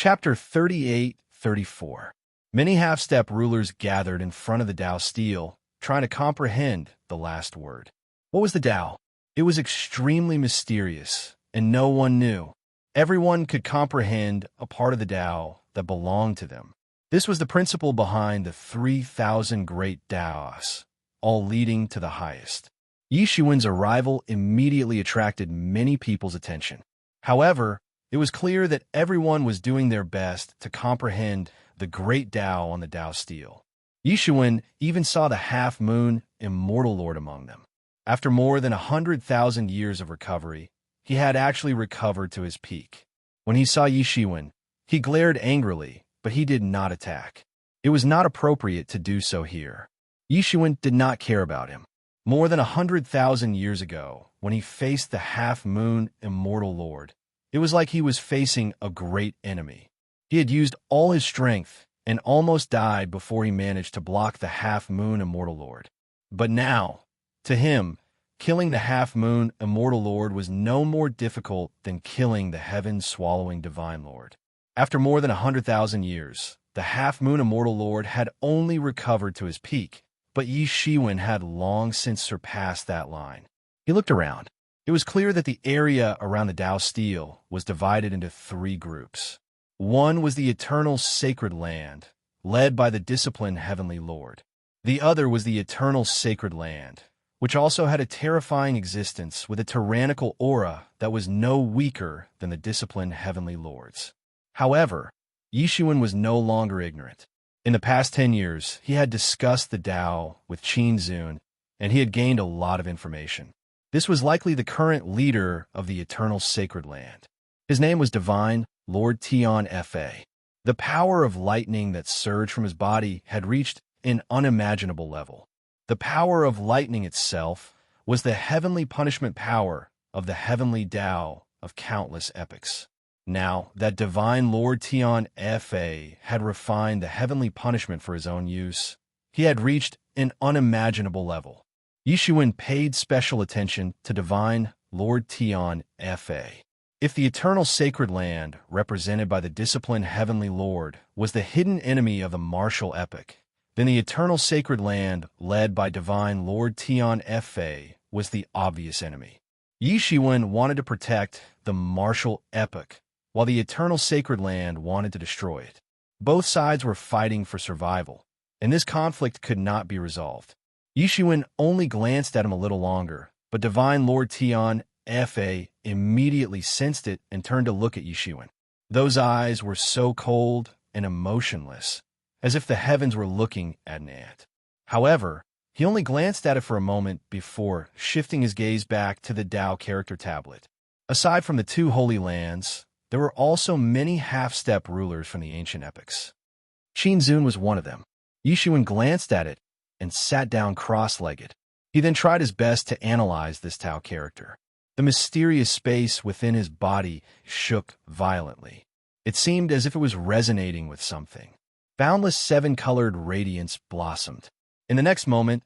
Chapter 38-34. Many half-step rulers gathered in front of the Tao stele, trying to comprehend the last word. What was the Tao? It was extremely mysterious, and no one knew. Everyone could comprehend a part of the Tao that belonged to them. This was the principle behind the 3,000 great Taos, all leading to the highest. Yixuan's arrival immediately attracted many people's attention. However, it was clear that everyone was doing their best to comprehend the great Tao on the Tao stele. Yixuan even saw the half-moon immortal lord among them. After more than 100,000 years of recovery, he had actually recovered to his peak. When he saw Yixuan, he glared angrily, but he did not attack. It was not appropriate to do so here. Yixuan did not care about him. More than 100,000 years ago, when he faced the half-moon immortal lord, it was like he was facing a great enemy. He had used all his strength and almost died before he managed to block the half-moon immortal lord. But now, to him, killing the half-moon immortal lord was no more difficult than killing the heaven-swallowing divine lord. After more than 100,000 years, the half-moon immortal lord had only recovered to his peak, but Yixuan had long since surpassed that line. He looked around. It was clear that the area around the Tao stele was divided into three groups. One was the eternal sacred land, led by the disciplined heavenly lord. The other was the eternal sacred land, which also had a terrifying existence with a tyrannical aura that was no weaker than the disciplined heavenly lords. However, Yixuan was no longer ignorant. In the past 10 years, he had discussed the Tao with Qin Zun, and he had gained a lot of information. This was likely the current leader of the eternal sacred land. His name was Divine Lord Tian Fa. The power of lightning that surged from his body had reached an unimaginable level. The power of lightning itself was the heavenly punishment power of the heavenly Tao of countless epochs. Now that Divine Lord Tian Fa had refined the heavenly punishment for his own use, he had reached an unimaginable level. Yixuan paid special attention to Divine Lord Tian Fa. If the eternal sacred land, represented by the disciplined heavenly lord, was the hidden enemy of the martial epoch, then the eternal sacred land, led by Divine Lord Tian Fa, was the obvious enemy. Yixuan wanted to protect the martial epoch, while the eternal sacred land wanted to destroy it. Both sides were fighting for survival, and this conflict could not be resolved. Yixuan only glanced at him a little longer, but Divine Lord Tian Fa immediately sensed it and turned to look at Yixuan. Those eyes were so cold and emotionless, as if the heavens were looking at an ant. However, he only glanced at it for a moment before shifting his gaze back to the Tao character tablet. Aside from the two holy lands, there were also many half-step rulers from the ancient epochs. Qin Zun was one of them. Yixuan glanced at it and sat down cross-legged. He then tried his best to analyze this Tao character. The mysterious space within his body shook violently. It seemed as if it was resonating with something. Boundless seven-colored radiance blossomed. In the next moment,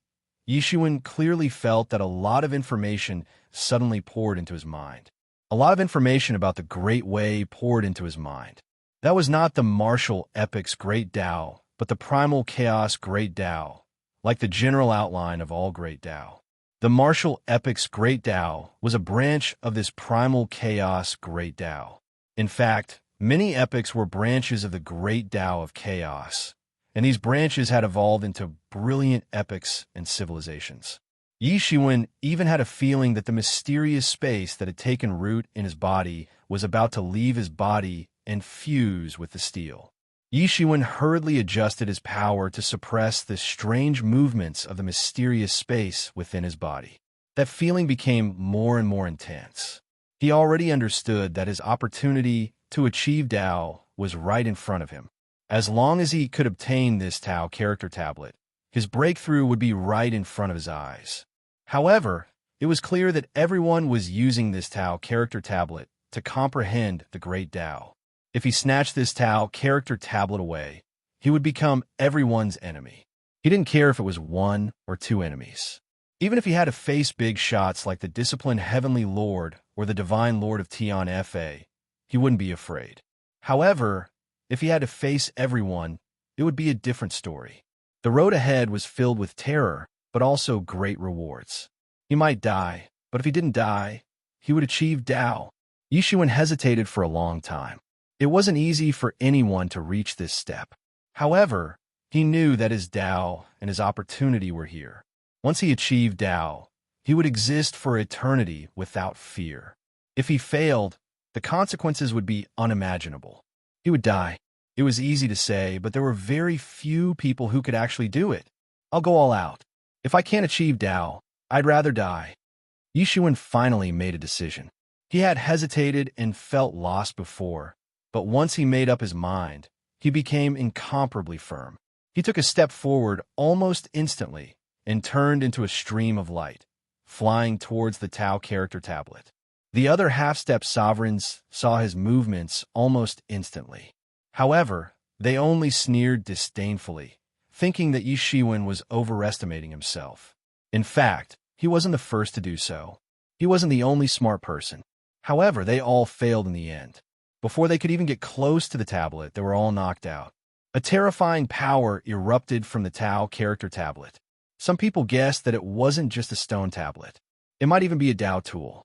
Yixuan clearly felt that a lot of information suddenly poured into his mind. A lot of information about the Great Way poured into his mind. That was not the martial epic's great Tao, but the primal chaos great Tao, like the general outline of all great Tao. The martial epic's great Tao was a branch of this primal chaos great Tao. In fact, many epics were branches of the great Tao of chaos, and these branches had evolved into brilliant epics and civilizations. Yixuan even had a feeling that the mysterious space that had taken root in his body was about to leave his body and fuse with the steel. Yixuan hurriedly adjusted his power to suppress the strange movements of the mysterious space within his body. That feeling became more and more intense. He already understood that his opportunity to achieve Tao was right in front of him. As long as he could obtain this Tao character tablet, his breakthrough would be right in front of his eyes. However, it was clear that everyone was using this Tao character tablet to comprehend the great Tao. If he snatched this Tao character tablet away, he would become everyone's enemy. He didn't care if it was one or two enemies. Even if he had to face big shots like the disciplined heavenly lord or the divine lord of Tian Fa, he wouldn't be afraid. However, If he had to face everyone, it would be a different story. The road ahead was filled with terror, but also great rewards. He might die, but if he didn't die, he would achieve Tao. Yishuan hesitated for a long time. It wasn't easy for anyone to reach this step. However, he knew that his Tao and his opportunity were here. Once he achieved Tao, he would exist for eternity without fear. If he failed, the consequences would be unimaginable. He would die. It was easy to say, but there were very few people who could actually do it. I'll go all out. If I can't achieve Tao, I'd rather die. Yishuan finally made a decision. He had hesitated and felt lost before, but once he made up his mind, he became incomparably firm. He took a step forward almost instantly and turned into a stream of light, flying towards the Tao character tablet. The other half-step sovereigns saw his movements almost instantly. However, they only sneered disdainfully, thinking that Yishuan was overestimating himself. In fact, he wasn't the first to do so. He wasn't the only smart person. However, they all failed in the end. Before they could even get close to the tablet, they were all knocked out. A terrifying power erupted from the Tao character tablet. Some people guessed that it wasn't just a stone tablet. It might even be a Tao tool.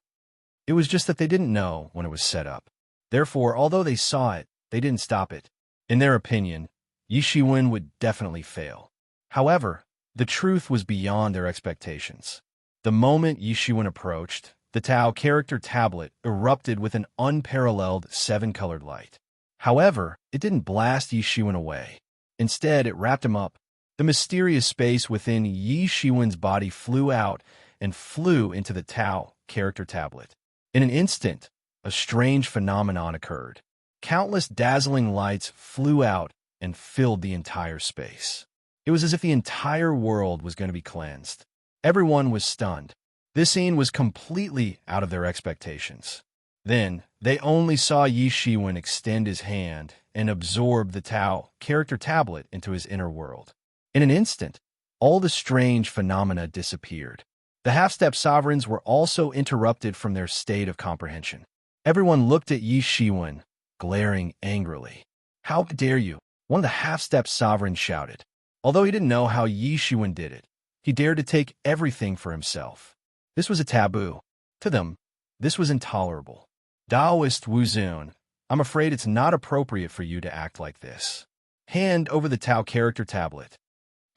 It was just that they didn't know when it was set up. Therefore, although they saw it, they didn't stop it. In their opinion, Yishuan would definitely fail. However, the truth was beyond their expectations. The moment Yishuan approached, the Tao character tablet erupted with an unparalleled 7-colored light. However, it didn't blast Yishuan away. Instead, it wrapped him up. The mysterious space within Yishuan's body flew out and flew into the Tao character tablet. In an instant, a strange phenomenon occurred. Countless dazzling lights flew out and filled the entire space. It was as if the entire world was going to be cleansed. Everyone was stunned. This scene was completely out of their expectations. Then, they only saw Yishuan extend his hand and absorb the Tao character tablet into his inner world. In an instant, all the strange phenomena disappeared. The half-step sovereigns were also interrupted from their state of comprehension. Everyone looked at Yishuan, glaring angrily. "How dare you?" one of the half-step sovereigns shouted. Although he didn't know how Yishuan did it, he dared to take everything for himself. This was a taboo. To them, this was intolerable. Taoist Wuzun, I'm afraid it's not appropriate for you to act like this. Hand over the Tao character tablet.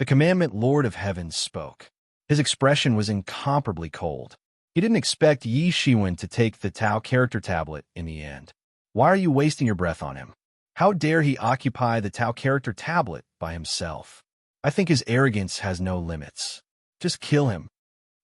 The commandment Lord of Heaven spoke. His expression was incomparably cold. He didn't expect Yishuan to take the Tao character tablet in the end. Why are you wasting your breath on him? How dare he occupy the Tao character tablet by himself? I think his arrogance has no limits. Just kill him.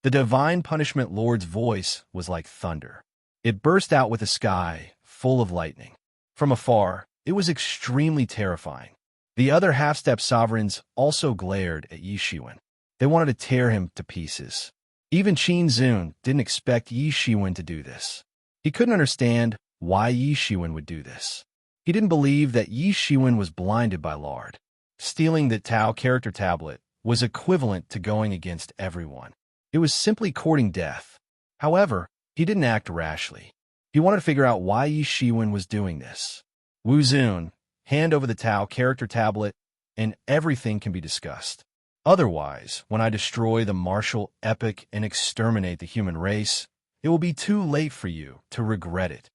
The divine punishment Lord's voice was like thunder. It burst out with a sky full of lightning. From afar, it was extremely terrifying. The other half-step sovereigns also glared at Yishuan. They wanted to tear him to pieces. Even Qin Zun didn't expect Yishuan to do this. He couldn't understand why Yishuan would do this. He didn't believe that Yishuan was blinded by Lard. Stealing the Tao character tablet was equivalent to going against everyone. It was simply courting death. However, he didn't act rashly. He wanted to figure out why Yishuan was doing this. Wuzun, hand over the Tao character tablet, and everything can be discussed. Otherwise, when I destroy the martial epic and exterminate the human race, it will be too late for you to regret it.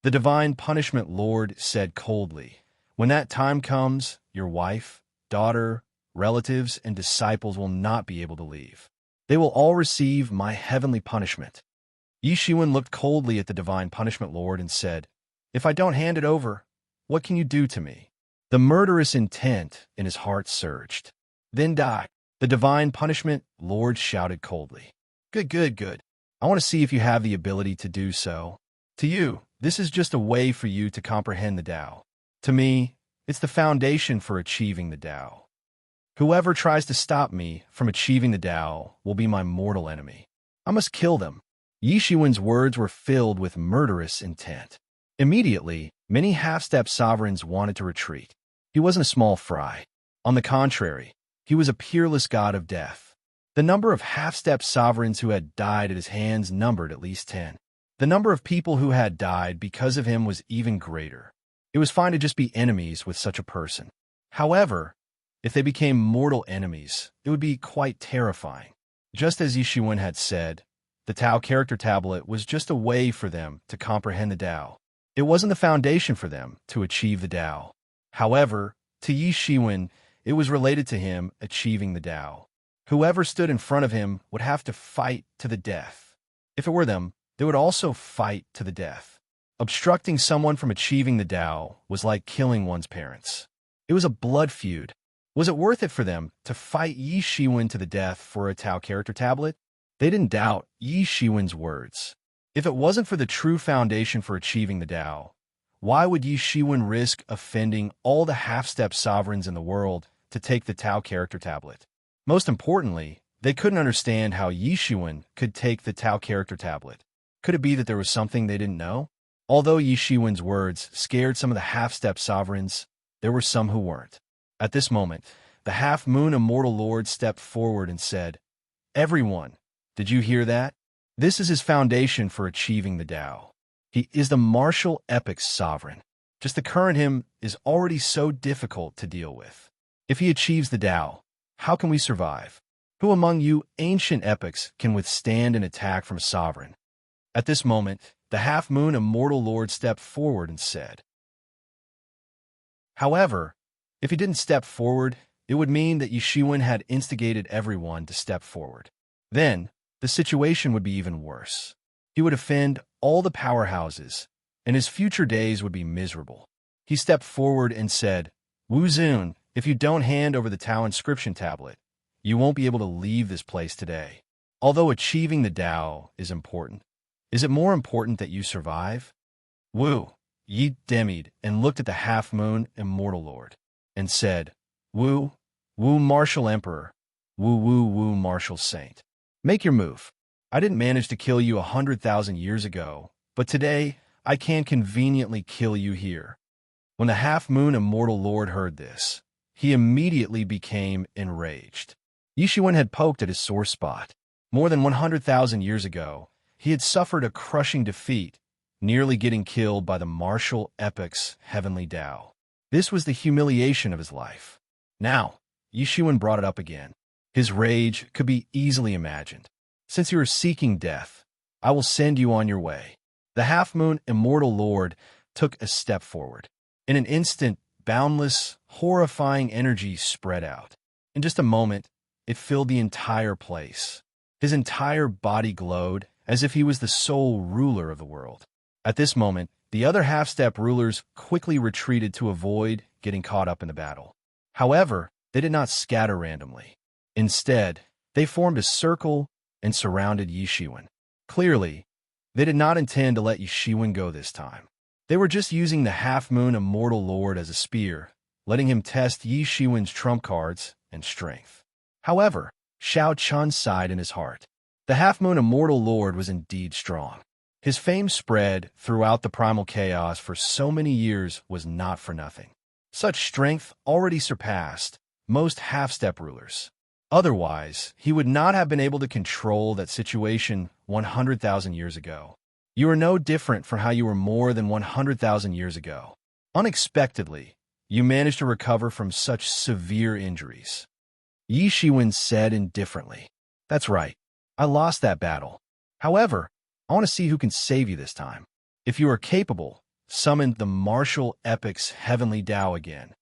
The divine punishment Lord said coldly, when that time comes, your wife, daughter, relatives, and disciples will not be able to leave. They will all receive my heavenly punishment. Yishuan looked coldly at the divine punishment Lord and said, if I don't hand it over, what can you do to me? The murderous intent in his heart surged. Then die. The divine punishment Lord shouted coldly. Good. I want to see if you have the ability to do so. To you, this is just a way for you to comprehend the Tao. To me, it's the foundation for achieving the Tao. Whoever tries to stop me from achieving the Tao will be my mortal enemy. I must kill them. Yishuan's words were filled with murderous intent. Immediately, many half-step sovereigns wanted to retreat. He wasn't a small fry. On the contrary, he was a peerless god of death. The number of half-step sovereigns who had died at his hands numbered at least 10. The number of people who had died because of him was even greater. It was fine to just be enemies with such a person. However, if they became mortal enemies, it would be quite terrifying. Just as Yishuan had said, the Tao character tablet was just a way for them to comprehend the Tao. It wasn't the foundation for them to achieve the Tao. However, to Yi Shiwen, it was related to him achieving the Tao. Whoever stood in front of him would have to fight to the death. If it were them, they would also fight to the death. Obstructing someone from achieving the Tao was like killing one's parents. It was a blood feud. Was it worth it for them to fight Yi Shiwen to the death for a Tao character tablet? They didn't doubt Yi Shiwen's words. If it wasn't for the true foundation for achieving the Tao, why would Yi Shiwen risk offending all the half-step sovereigns in the world to take the Tao character tablet? Most importantly, they couldn't understand how Yi Shiwen could take the Tao character tablet. Could it be that there was something they didn't know? Although Yi Shiwen's words scared some of the half-step sovereigns, there were some who weren't. At this moment, the half-moon immortal lord stepped forward and said, "Everyone, did you hear that? This is his foundation for achieving the Tao. He is the martial epic's sovereign. Just the current him is already so difficult to deal with. If he achieves the Tao, how can we survive? Who among you ancient epics can withstand an attack from a sovereign?" At this moment, the half-moon immortal lord stepped forward and said. However, if he didn't step forward, it would mean that Yishuan had instigated everyone to step forward. Then, the situation would be even worse. He would offend all the powerhouses, and his future days would be miserable. He stepped forward and said, "Wu Zun, if you don't hand over the Tao inscription tablet, you won't be able to leave this place today. Although achieving the Tao is important, is it more important that you survive?" Wu Yi demied and looked at the half-moon immortal lord and said, "Wu, Wu martial emperor, Wu martial saint. Make your move. I didn't manage to kill you 100,000 years ago, but today I can conveniently kill you here." When the half-moon immortal lord heard this, he immediately became enraged. Yishuan had poked at his sore spot. More than 100,000 years ago, he had suffered a crushing defeat, nearly getting killed by the martial epic's heavenly Tao. This was the humiliation of his life. Now, Yishuan brought it up again. His rage could be easily imagined. "Since you are seeking death, I will send you on your way." The half-moon immortal lord took a step forward. In an instant, boundless, horrifying energy spread out. In just a moment, it filled the entire place. His entire body glowed as if he was the sole ruler of the world. At this moment, the other half-step rulers quickly retreated to avoid getting caught up in the battle. However, they did not scatter randomly. Instead, they formed a circle and surrounded Yishuan. Clearly, they did not intend to let Yishuan go this time. They were just using the half-moon immortal lord as a spear, letting him test Yishuan's trump cards and strength. However, Xiao Chun sighed in his heart. The half-moon immortal lord was indeed strong. His fame spread throughout the primal chaos for so many years was not for nothing. Such strength already surpassed most half-step rulers. Otherwise, he would not have been able to control that situation 100,000 years ago. You are no different from how you were more than 100,000 years ago. Unexpectedly, you managed to recover from such severe injuries. Yi Shiwen said indifferently. "That's right. I lost that battle. However, I want to see who can save you this time. If you are capable, summon the martial epic's heavenly Tao again."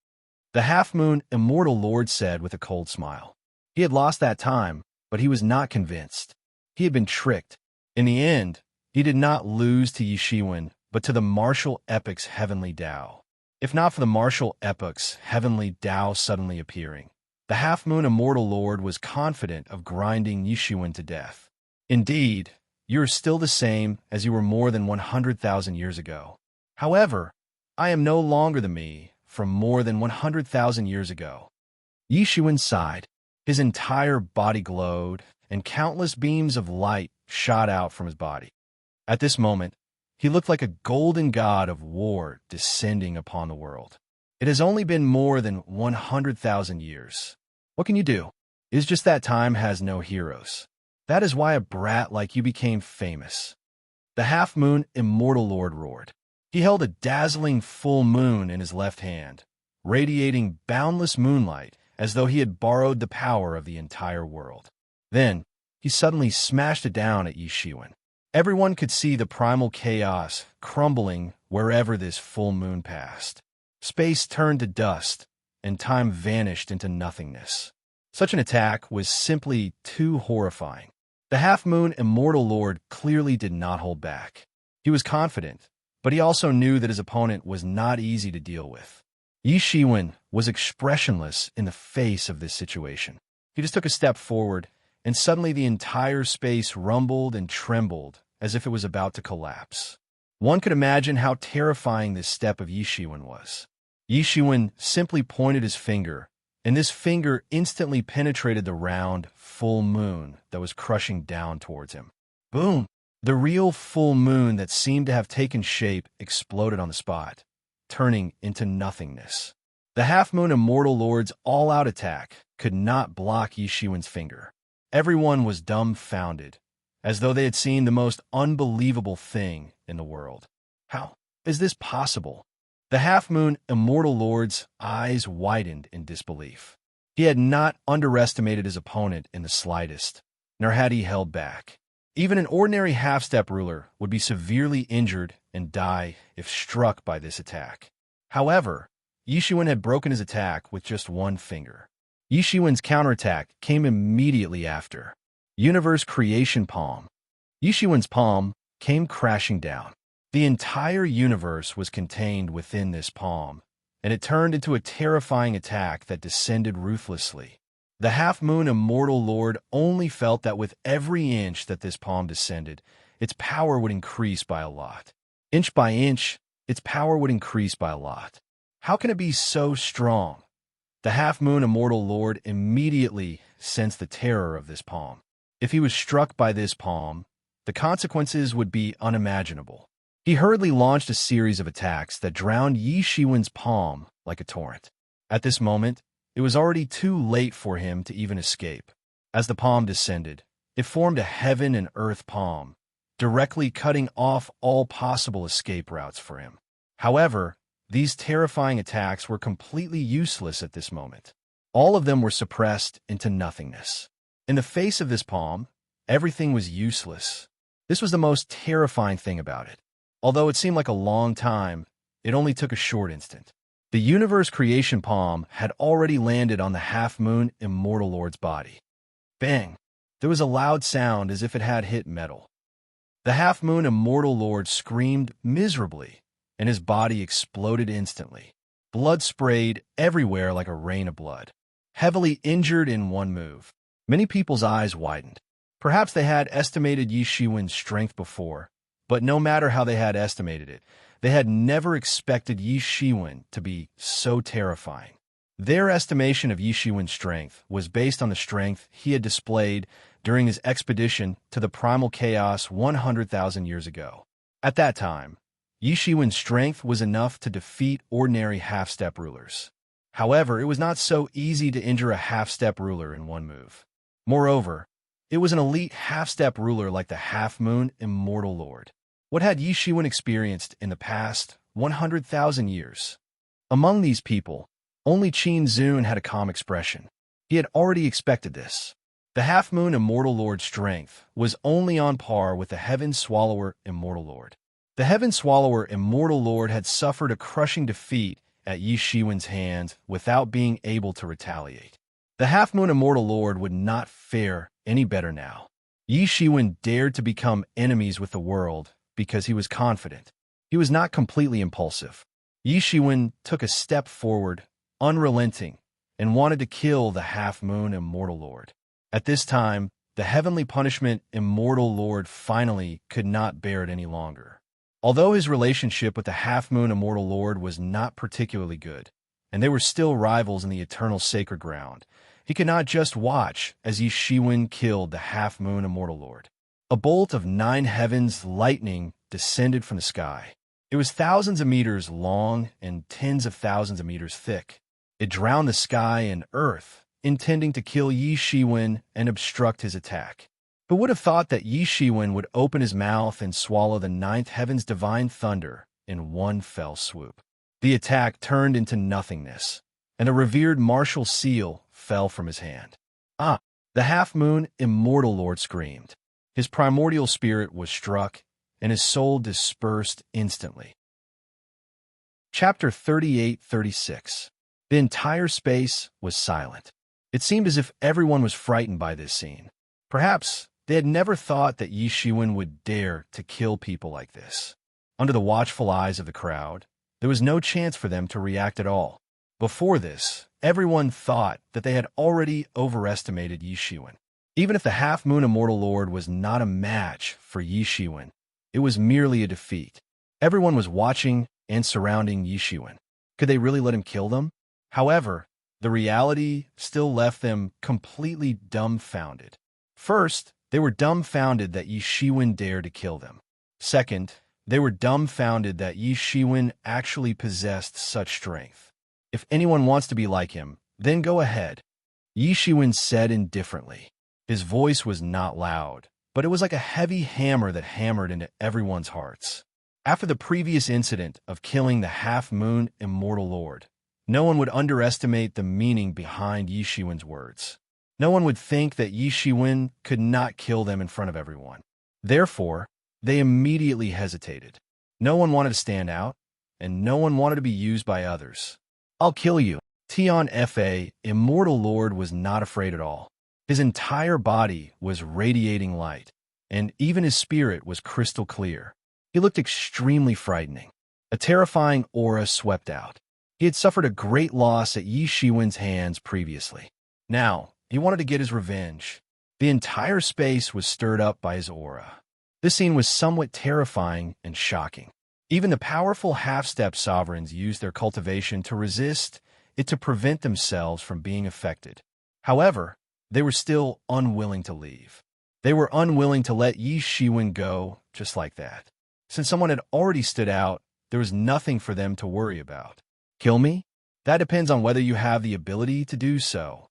The half-moon immortal lord said with a cold smile. He had lost that time, but he was not convinced. He had been tricked. In the end, he did not lose to Yishuan, but to the martial epic's heavenly Tao. If not for the martial epic's heavenly Tao suddenly appearing, the half-moon immortal lord was confident of grinding Yishuan to death. Indeed, you are still the same as you were more than 100,000 years ago. However, I am no longer the me from more than 100,000 years ago. Yishuan sighed. His entire body glowed, and countless beams of light shot out from his body. At this moment, he looked like a golden god of war descending upon the world. It has only been more than 100,000 years. What can you do? It is just that time has no heroes. That is why a brat like you became famous. The half-moon immortal lord roared. He held a dazzling full moon in his left hand, radiating boundless moonlight as though he had borrowed the power of the entire world. Then, he suddenly smashed it down at Yi Shiwen. Everyone could see the primal chaos crumbling wherever this full moon passed. Space turned to dust, and time vanished into nothingness. Such an attack was simply too horrifying. The half-moon immortal lord clearly did not hold back. He was confident, but he also knew that his opponent was not easy to deal with. Yi Shiwen was expressionless in the face of this situation. He just took a step forward, and suddenly the entire space rumbled and trembled as if it was about to collapse. One could imagine how terrifying this step of Yi Shiwen was. Yi Shiwen simply pointed his finger, and this finger instantly penetrated the round, full moon that was crushing down towards him. Boom! The real full moon that seemed to have taken shape exploded on the spot, turning into nothingness. The half-moon immortal lord's all-out attack could not block Yi Shiwen's finger. Everyone was dumbfounded, as though they had seen the most unbelievable thing in the world. How is this possible? The half-moon immortal lord's eyes widened in disbelief. He had not underestimated his opponent in the slightest, nor had he held back. Even an ordinary half-step ruler would be severely injured and die if struck by this attack. However, Yi Shiwen had broken his attack with just one finger. Yi Shiwen's counterattack came immediately after. Universe Creation Palm. Yi Shiwen's palm came crashing down. The entire universe was contained within this palm, and it turned into a terrifying attack that descended ruthlessly. The half-moon immortal lord only felt that with every inch that this palm descended, its power would increase by a lot. Inch by inch, its power would increase by a lot. How can it be so strong? The half-moon immortal lord immediately sensed the terror of this palm. If he was struck by this palm, the consequences would be unimaginable. He hurriedly launched a series of attacks that drowned Yi Shiwen's palm like a torrent. At this moment, it was already too late for him to even escape. As the palm descended, it formed a heaven and earth palm, directly cutting off all possible escape routes for him. However, these terrifying attacks were completely useless at this moment. All of them were suppressed into nothingness. In the face of this palm, everything was useless. This was the most terrifying thing about it. Although it seemed like a long time, it only took a short instant. The universe creation palm had already landed on the half-moon immortal lord's body. Bang! There was a loud sound as if it had hit metal. The half-moon immortal lord screamed miserably, and his body exploded instantly. Blood sprayed everywhere like a rain of blood. Heavily injured in one move, many people's eyes widened. Perhaps they had estimated Yi Shiwen's strength before, but no matter how they had estimated it, they had never expected Yi Shiwen to be so terrifying. Their estimation of Yi Shiwen's strength was based on the strength he had displayed during his expedition to the primal chaos 100,000 years ago. At that time, Yi Shiwen's strength was enough to defeat ordinary half-step rulers. However, it was not so easy to injure a half-step ruler in one move. Moreover, it was an elite half-step ruler like the half-moon immortal lord. What had Yi Shiwen experienced in the past 100,000 years? Among these people, only Qin Zun had a calm expression. He had already expected this. The half-moon immortal lord's strength was only on par with the Heaven Swallower immortal lord. The Heaven Swallower immortal lord had suffered a crushing defeat at Yi Shiwen's hands without being able to retaliate. The half-moon immortal lord would not fare any better now. Yi Shiwen dared to become enemies with the world because he was confident. He was not completely impulsive. Yi Shiwen took a step forward, unrelenting, and wanted to kill the half-moon immortal lord. At this time, the heavenly punishment immortal lord finally could not bear it any longer. Although his relationship with the half-moon immortal lord was not particularly good, and they were still rivals in the eternal sacred ground, he could not just watch as Yi Shiwen killed the half-moon immortal lord. A bolt of 9 heavens lightning descended from the sky. It was thousands of meters long and tens of thousands of meters thick. It drowned the sky and earth, intending to kill Yi Shiwen and obstruct his attack. Who would have thought that Yi Shiwen would open his mouth and swallow the 9th heaven's divine thunder in one fell swoop. The attack turned into nothingness, and a revered martial seal fell from his hand. Ah! The half-moon immortal lord screamed. His primordial spirit was struck, and his soul dispersed instantly. Chapter 38-36. The entire space was silent. It seemed as if everyone was frightened by this scene. Perhaps they had never thought that Yi Shiwen would dare to kill people like this. Under the watchful eyes of the crowd, there was no chance for them to react at all. Before this, everyone thought that they had already overestimated Yi Shiwen. Even if the half-moon immortal lord was not a match for Yi Shiwen, it was merely a defeat. Everyone was watching and surrounding Yi Shiwen. Could they really let him kill them? However, the reality still left them completely dumbfounded. First, they were dumbfounded that Yi Shiwen dared to kill them. Second, they were dumbfounded that Yi Shiwen actually possessed such strength. If anyone wants to be like him, then go ahead, Yi Shiwen said indifferently. His voice was not loud, but it was like a heavy hammer that hammered into everyone's hearts. After the previous incident of killing the half-moon immortal lord, no one would underestimate the meaning behind Yi Shiwen's words. No one would think that Yi Shiwen could not kill them in front of everyone. Therefore, they immediately hesitated. No one wanted to stand out, and no one wanted to be used by others. I'll kill you. Tian Fa, immortal lord, was not afraid at all. His entire body was radiating light, and even his spirit was crystal clear. He looked extremely frightening. A terrifying aura swept out. He had suffered a great loss at Yi Shiwen's hands previously. Now, he wanted to get his revenge. The entire space was stirred up by his aura. This scene was somewhat terrifying and shocking. Even the powerful half-step sovereigns used their cultivation to resist it to prevent themselves from being affected. However, they were still unwilling to leave. They were unwilling to let Yi Shiwen go just like that. Since someone had already stood out, there was nothing for them to worry about. Kill me? That depends on whether you have the ability to do so,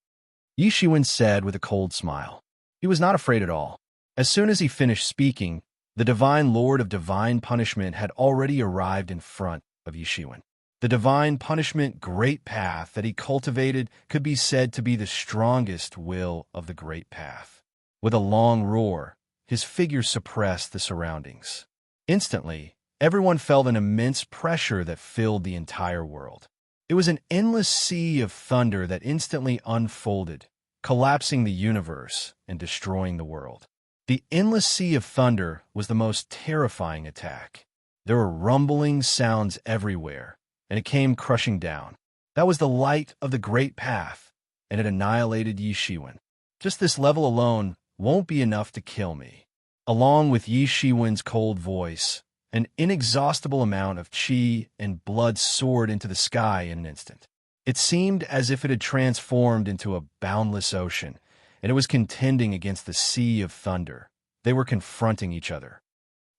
Yi Shiwen said with a cold smile. He was not afraid at all. As soon as he finished speaking, the Divine Lord of Divine Punishment had already arrived in front of Yi Shiwen. The Divine Punishment Great Path that he cultivated could be said to be the strongest will of the Great Path. With a long roar, his figure suppressed the surroundings. Instantly, everyone felt an immense pressure that filled the entire world. It was an endless sea of thunder that instantly unfolded, collapsing the universe and destroying the world. The endless sea of thunder was the most terrifying attack. There were rumbling sounds everywhere, and it came crushing down. That was the light of the Great Path, and it annihilated Yi Shiwen. Just this level alone won't be enough to kill me. Along with Yi Shiwen's cold voice, an inexhaustible amount of qi and blood soared into the sky in an instant. It seemed as if it had transformed into a boundless ocean, and it was contending against the sea of thunder. They were confronting each other.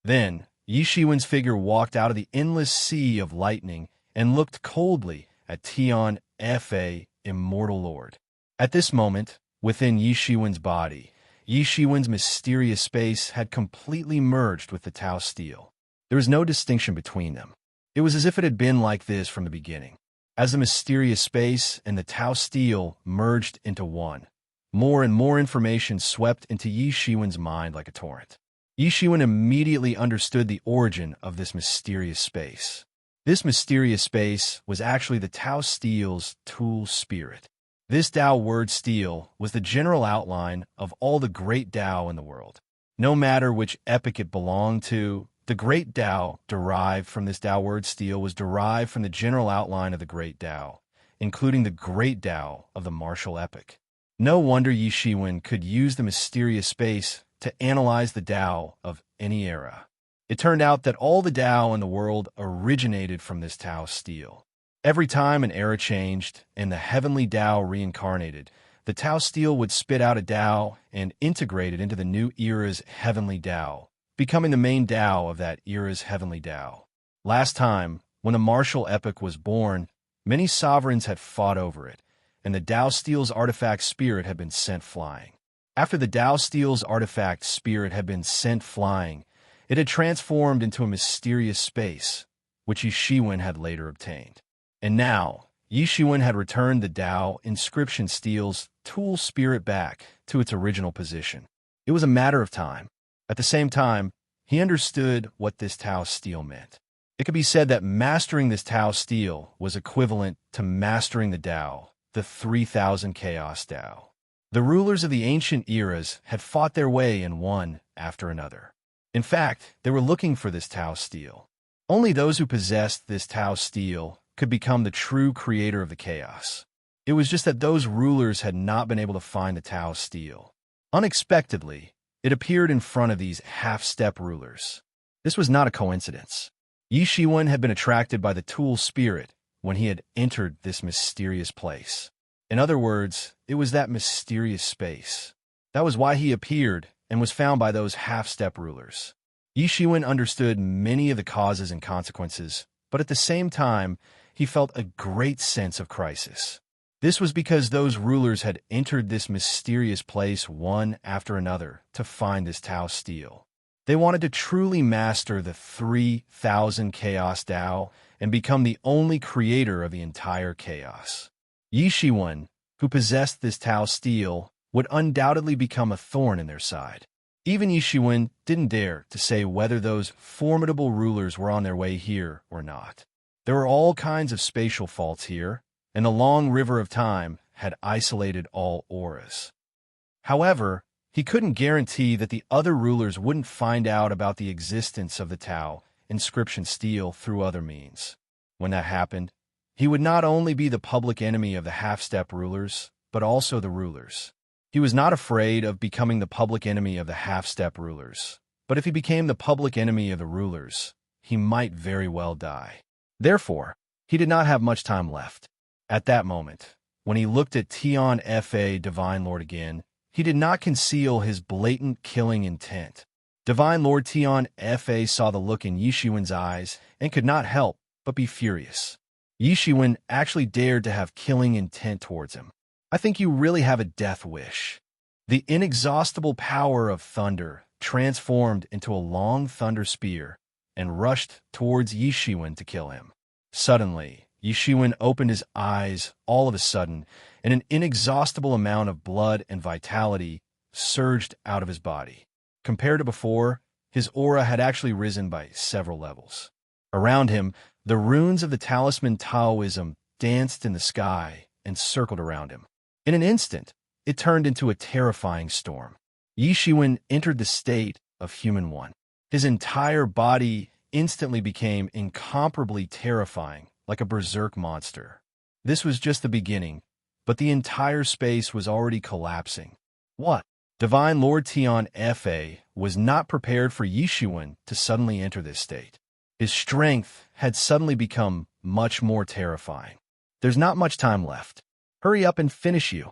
Then, Yi Shiwen's figure walked out of the endless sea of lightning and looked coldly at Tian Fa, immortal lord. At this moment, within Yi Shiwen's body, Yi Shiwen's mysterious space had completely merged with the Tao steel. There was no distinction between them. It was as if it had been like this from the beginning. As the mysterious space and the Tao steel merged into one, more and more information swept into Yi Shiwen's mind like a torrent. Yi Shiwen immediately understood the origin of this mysterious space. This mysterious space was actually the Tao steel's tool spirit. This Tao word steel was the general outline of all the great Tao in the world. No matter which epic it belonged to, the great Tao derived from this Tao word steel was derived from the general outline of the great Tao, including the great Tao of the martial epic. No wonder Yi Shiwen could use the mysterious space to analyze the Tao of any era. It turned out that all the Tao in the world originated from this Tao steel. Every time an era changed and the heavenly Tao reincarnated, the Tao steel would spit out a Tao and integrate it into the new era's heavenly Tao, becoming the main Tao of that era's heavenly Tao. Last time, when the martial epic was born, many sovereigns had fought over it, and the Tao steel's artifact spirit had been sent flying. After the Tao steel's artifact spirit had been sent flying, it had transformed into a mysterious space, which Yi Shiwen had later obtained. And now, Yi Shiwen had returned the Tao inscription steel's tool spirit back to its original position. It was a matter of time. At the same time, he understood what this Tao steel meant. It could be said that mastering this Tao steel was equivalent to mastering the Tao, the 3,000 Chaos Tao. The rulers of the ancient eras had fought their way in one after another. In fact, they were looking for this Tao steel. Only those who possessed this Tao steel could become the true creator of the chaos. It was just that those rulers had not been able to find the Tao steel. Unexpectedly, it appeared in front of these half-step rulers. This was not a coincidence. Yi Shiwen had been attracted by the tool spirit when he had entered this mysterious place. In other words, it was that mysterious space. That was why he appeared and was found by those half-step rulers. Yi Shiwen understood many of the causes and consequences, but at the same time, he felt a great sense of crisis. This was because those rulers had entered this mysterious place one after another to find this Tao steel. They wanted to truly master the 3,000 Chaos Tao and become the only creator of the entire chaos. Yi Shiwen, who possessed this Tao steel, would undoubtedly become a thorn in their side. Even Yi Shiwen didn't dare to say whether those formidable rulers were on their way here or not. There were all kinds of spatial faults here, and the long river of time had isolated all auras. However, he couldn't guarantee that the other rulers wouldn't find out about the existence of the Tao inscription steel through other means. When that happened, he would not only be the public enemy of the half-step rulers, but also the rulers. He was not afraid of becoming the public enemy of the half-step rulers, but if he became the public enemy of the rulers, he might very well die. Therefore, he did not have much time left. At that moment, when he looked at Tian Fa Divine Lord again, he did not conceal his blatant killing intent. Divine Lord Tian Fa saw the look in Yi Shiwen's eyes and could not help but be furious. Yi Shiwen actually dared to have killing intent towards him. I think you really have a death wish. The inexhaustible power of thunder transformed into a long thunder spear and rushed towards Yi Shiwen to kill him. Suddenly, Yi Shiwen opened his eyes all of a sudden, and an inexhaustible amount of blood and vitality surged out of his body. Compared to before, his aura had actually risen by several levels. Around him, the runes of the talisman Taoism danced in the sky and circled around him. In an instant, it turned into a terrifying storm. Yi Shiwen entered the state of human one. His entire body instantly became incomparably terrifying, like a berserk monster. This was just the beginning, but the entire space was already collapsing. What? Divine Lord Tian Fa was not prepared for Yi Shiwen to suddenly enter this state. His strength had suddenly become much more terrifying. There's not much time left. Hurry up and finish you.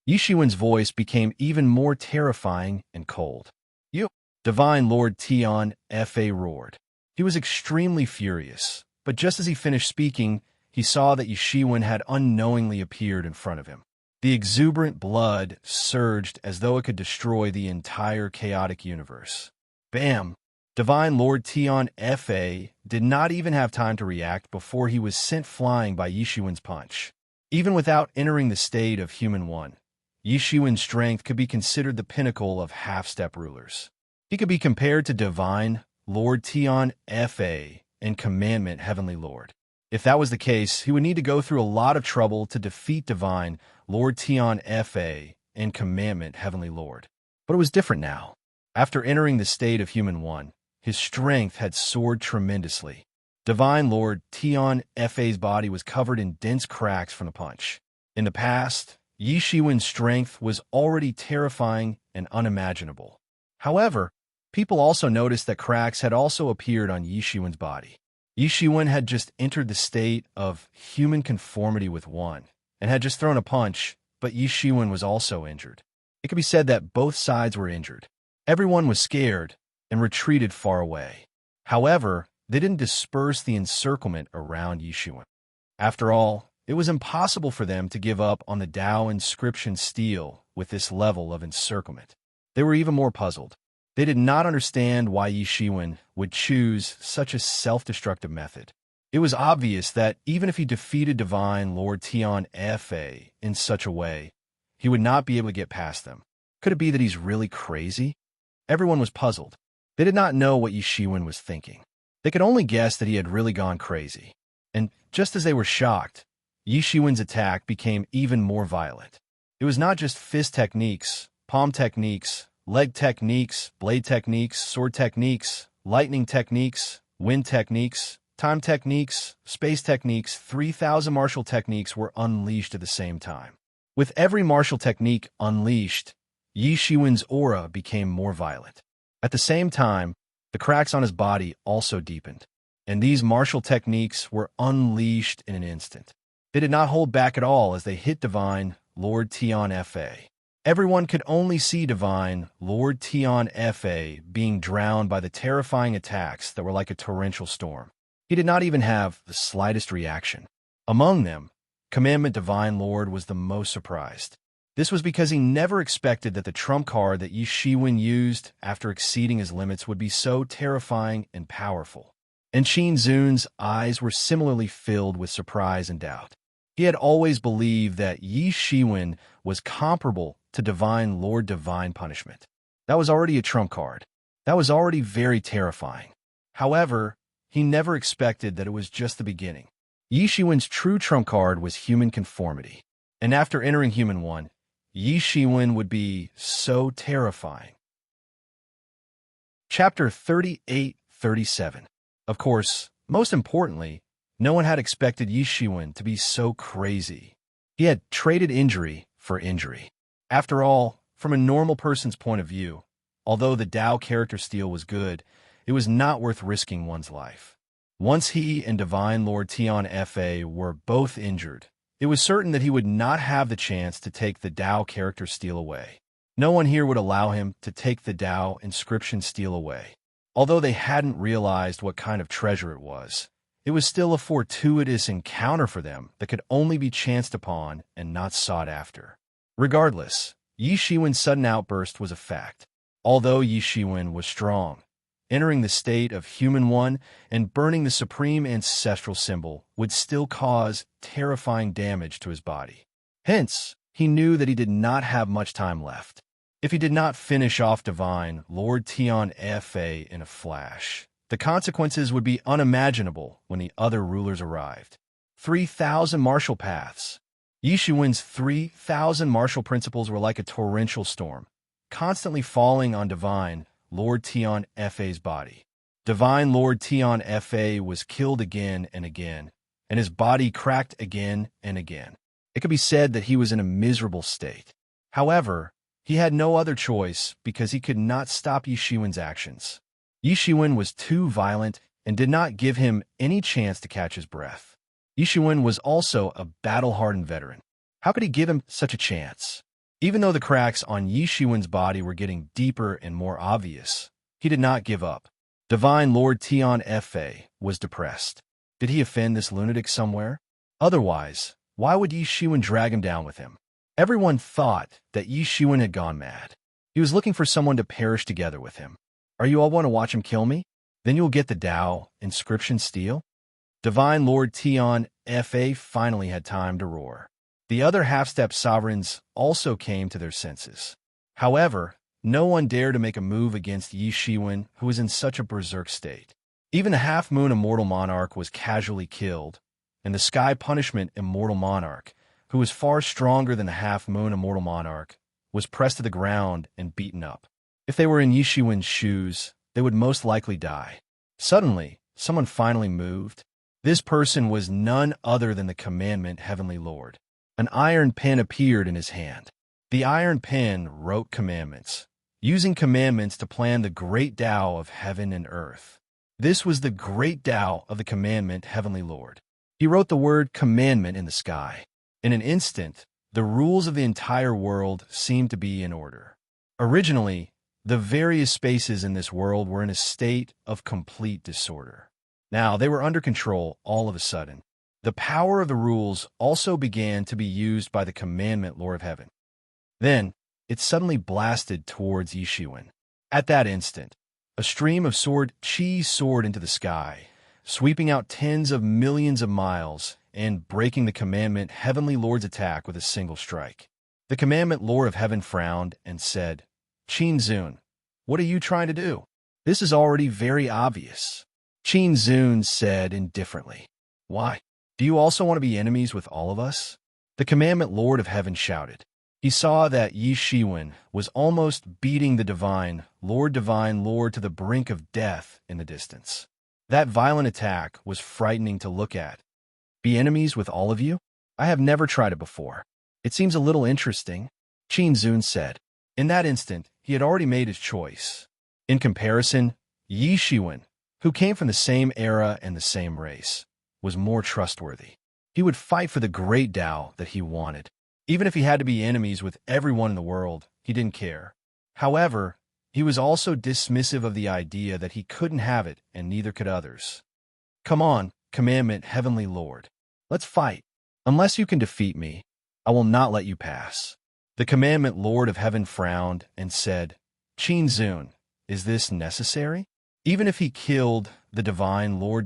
Yi Shiwen's voice became even more terrifying and cold. You! Divine Lord Tian Fa roared. He was extremely furious, but just as he finished speaking, he saw that Yi Shiwen had unknowingly appeared in front of him. The exuberant blood surged as though it could destroy the entire chaotic universe. Bam! Divine Lord Tian Fa did not even have time to react before he was sent flying by Yi Shiwen's punch. Even without entering the state of human one, Yi Shiwen's strength could be considered the pinnacle of half-step rulers. He could be compared to Divine Lord Tian Fa and Commandment Heavenly Lord. If that was the case, he would need to go through a lot of trouble to defeat Divine Lord Tian Fa and Commandment Heavenly Lord. But it was different now. After entering the state of human one, his strength had soared tremendously. Divine Lord Tian Fa's body was covered in dense cracks from the punch. In the past, Yi Shiwen's strength was already terrifying and unimaginable. However, people also noticed that cracks had also appeared on Yi Shiwen's body. Yi Shiwen had just entered the state of human conformity with one, and had just thrown a punch, but Yi Shiwen was also injured. It could be said that both sides were injured. Everyone was scared and retreated far away. However, they didn't disperse the encirclement around Yi Shiwen. After all, it was impossible for them to give up on the Tao inscription steel with this level of encirclement. They were even more puzzled. They did not understand why Yi Shiwen would choose such a self-destructive method. It was obvious that even if he defeated Divine Lord Tian Fa in such a way, he would not be able to get past them. Could it be that he's really crazy? Everyone was puzzled. They did not know what Yi Shiwen was thinking. They could only guess that he had really gone crazy. And just as they were shocked, Yi Shiwen's attack became even more violent. It was not just fist techniques, palm techniques, leg techniques, blade techniques, sword techniques, lightning techniques, wind techniques, time techniques, space techniques. 3,000 martial techniques were unleashed at the same time. With every martial technique unleashed, Yi Shiwen's aura became more violent. At the same time, the cracks on his body also deepened, and these martial techniques were unleashed in an instant. They did not hold back at all as they hit Divine Lord Tian Fa. Everyone could only see Divine Lord Tian Fa being drowned by the terrifying attacks that were like a torrential storm. He did not even have the slightest reaction. Among them, Commandment Divine Lord was the most surprised. This was because he never expected that the trump card that Yi Shiwen used after exceeding his limits would be so terrifying and powerful. And Qin Zun's eyes were similarly filled with surprise and doubt. He had always believed that Yi Shiwen was comparable to Divine Lord Divine Punishment. That was already a trump card. That was already very terrifying. However, he never expected that it was just the beginning. Yi Shiwen's true trump card was human conformity. And after entering Human 1, Yi Shiwen would be so terrifying. Chapter 38-37. Of course, most importantly, no one had expected Yi Shiwen to be so crazy. He had traded injury for injury. After all, from a normal person's point of view, although the Tao character steal was good, it was not worth risking one's life. Once he and Divine Lord Tian Fa were both injured, it was certain that he would not have the chance to take the Tao character steal away. No one here would allow him to take the Tao inscription steal away. Although they hadn't realized what kind of treasure it was still a fortuitous encounter for them that could only be chanced upon and not sought after. Regardless, Yi Shiwen's sudden outburst was a fact. Although Yi Shiwen was strong, entering the state of Human 1 and burning the supreme ancestral symbol would still cause terrifying damage to his body. Hence, he knew that he did not have much time left. If he did not finish off Divine Lord Tian Fa in a flash, the consequences would be unimaginable when the other rulers arrived. 3,000 martial paths. Yi Shiwen's 3,000 martial principles were like a torrential storm, constantly falling on Divine Lord Tian Fa's body. Divine Lord Tian Fa was killed again and again, and his body cracked again and again. It could be said that he was in a miserable state. However, he had no other choice because he could not stop Yi Shiwen's actions. Yi Shiwen was too violent and did not give him any chance to catch his breath. Yi Shiwen was also a battle-hardened veteran. How could he give him such a chance? Even though the cracks on Yi Shiwen's body were getting deeper and more obvious, he did not give up. Divine Lord Tian Fa was depressed. Did he offend this lunatic somewhere? Otherwise, why would Yi Shiwen drag him down with him? Everyone thought that Yi Shiwen had gone mad. He was looking for someone to perish together with him. Are you all want to watch him kill me? Then you'll get the Tao inscription steal? Divine Lord Tian Fa finally had time to roar. The other half-step sovereigns also came to their senses. However, no one dared to make a move against Yi Shiwen, who was in such a berserk state. Even the half-moon immortal monarch was casually killed, and the sky punishment immortal monarch, who was far stronger than the half-moon immortal monarch, was pressed to the ground and beaten up. If they were in Yi Shiwen's shoes, they would most likely die. Suddenly, someone finally moved. This person was none other than the Commandment Heavenly Lord. An iron pen appeared in his hand. The iron pen wrote commandments, using commandments to plan the great Tao of heaven and earth. This was the great Tao of the Commandment Heavenly Lord. He wrote the word commandment in the sky. In an instant, the rules of the entire world seemed to be in order. Originally, the various spaces in this world were in a state of complete disorder. Now they were under control all of a sudden. The power of the rules also began to be used by the Commandment Lord of Heaven. Then, it suddenly blasted towards Yi Shiwen. At that instant, a stream of sword chi soared into the sky, sweeping out tens of millions of miles and breaking the commandment Heavenly Lord's attack with a single strike. The commandment Lord of Heaven frowned and said, "Zun, what are you trying to do? This is already very obvious." Zun said indifferently, "Why? Do you also want to be enemies with all of us?" The commandment Lord of Heaven shouted. He saw that Yi Shiwen was almost beating the divine Lord to the brink of death in the distance. That violent attack was frightening to look at. Be enemies with all of you? I have never tried it before. It seems a little interesting, Zun said. In that instant, he had already made his choice. In comparison, Yi Shiwen, who came from the same era and the same race, was more trustworthy. He would fight for the great Tao that he wanted. Even if he had to be enemies with everyone in the world, he didn't care. However, he was also dismissive of the idea that he couldn't have it and neither could others. "Come on, commandment Heavenly Lord. Let's fight. Unless you can defeat me, I will not let you pass." The commandment Lord of Heaven frowned and said, "Zun, is this necessary? Even if he killed the divine Lord,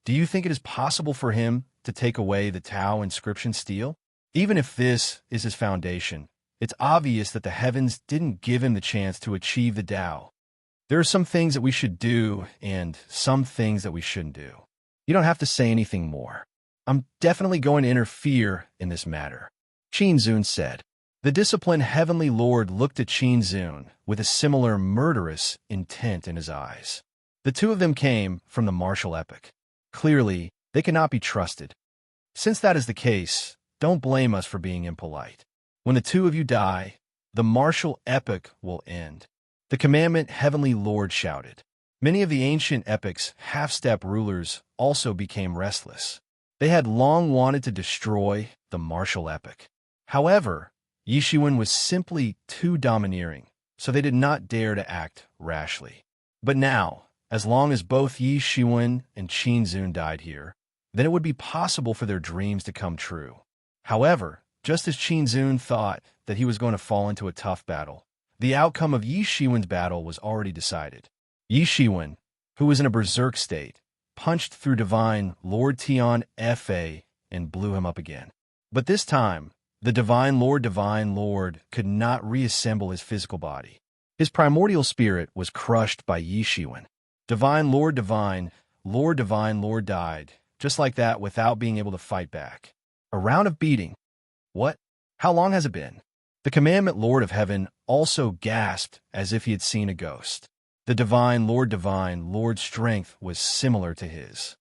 do you think it is possible for him to take away the Tao inscription stele? Even if this is his foundation, it's obvious that the heavens didn't give him the chance to achieve the Tao. There are some things that we should do and some things that we shouldn't do. You don't have to say anything more. I'm definitely going to interfere in this matter," Zun said. The disciplined Heavenly Lord looked at Zun with a similar murderous intent in his eyes. The two of them came from the martial epoch. Clearly, they cannot be trusted. Since that is the case, don't blame us for being impolite. When the two of you die, the martial epoch will end. The commandment Heavenly Lord shouted. Many of the ancient epoch's half-step rulers also became restless. They had long wanted to destroy the martial epoch. However, Yi Shiwen was simply too domineering, so they did not dare to act rashly. But now, as long as both Yi Shiwen and Zun died here, then it would be possible for their dreams to come true. However, just as Zun thought that he was going to fall into a tough battle, the outcome of Yi Shiwen's battle was already decided. Yi Shiwen, who was in a berserk state, punched through divine Lord Tian Fa and blew him up again. But this time, the divine Lord could not reassemble his physical body. His primordial spirit was crushed by Yi Shiwen. Divine Lord died, just like that, without being able to fight back. A round of beating. What? How long has it been? The commandment Lord of Heaven also gasped as if he had seen a ghost. The divine Lord's strength was similar to his.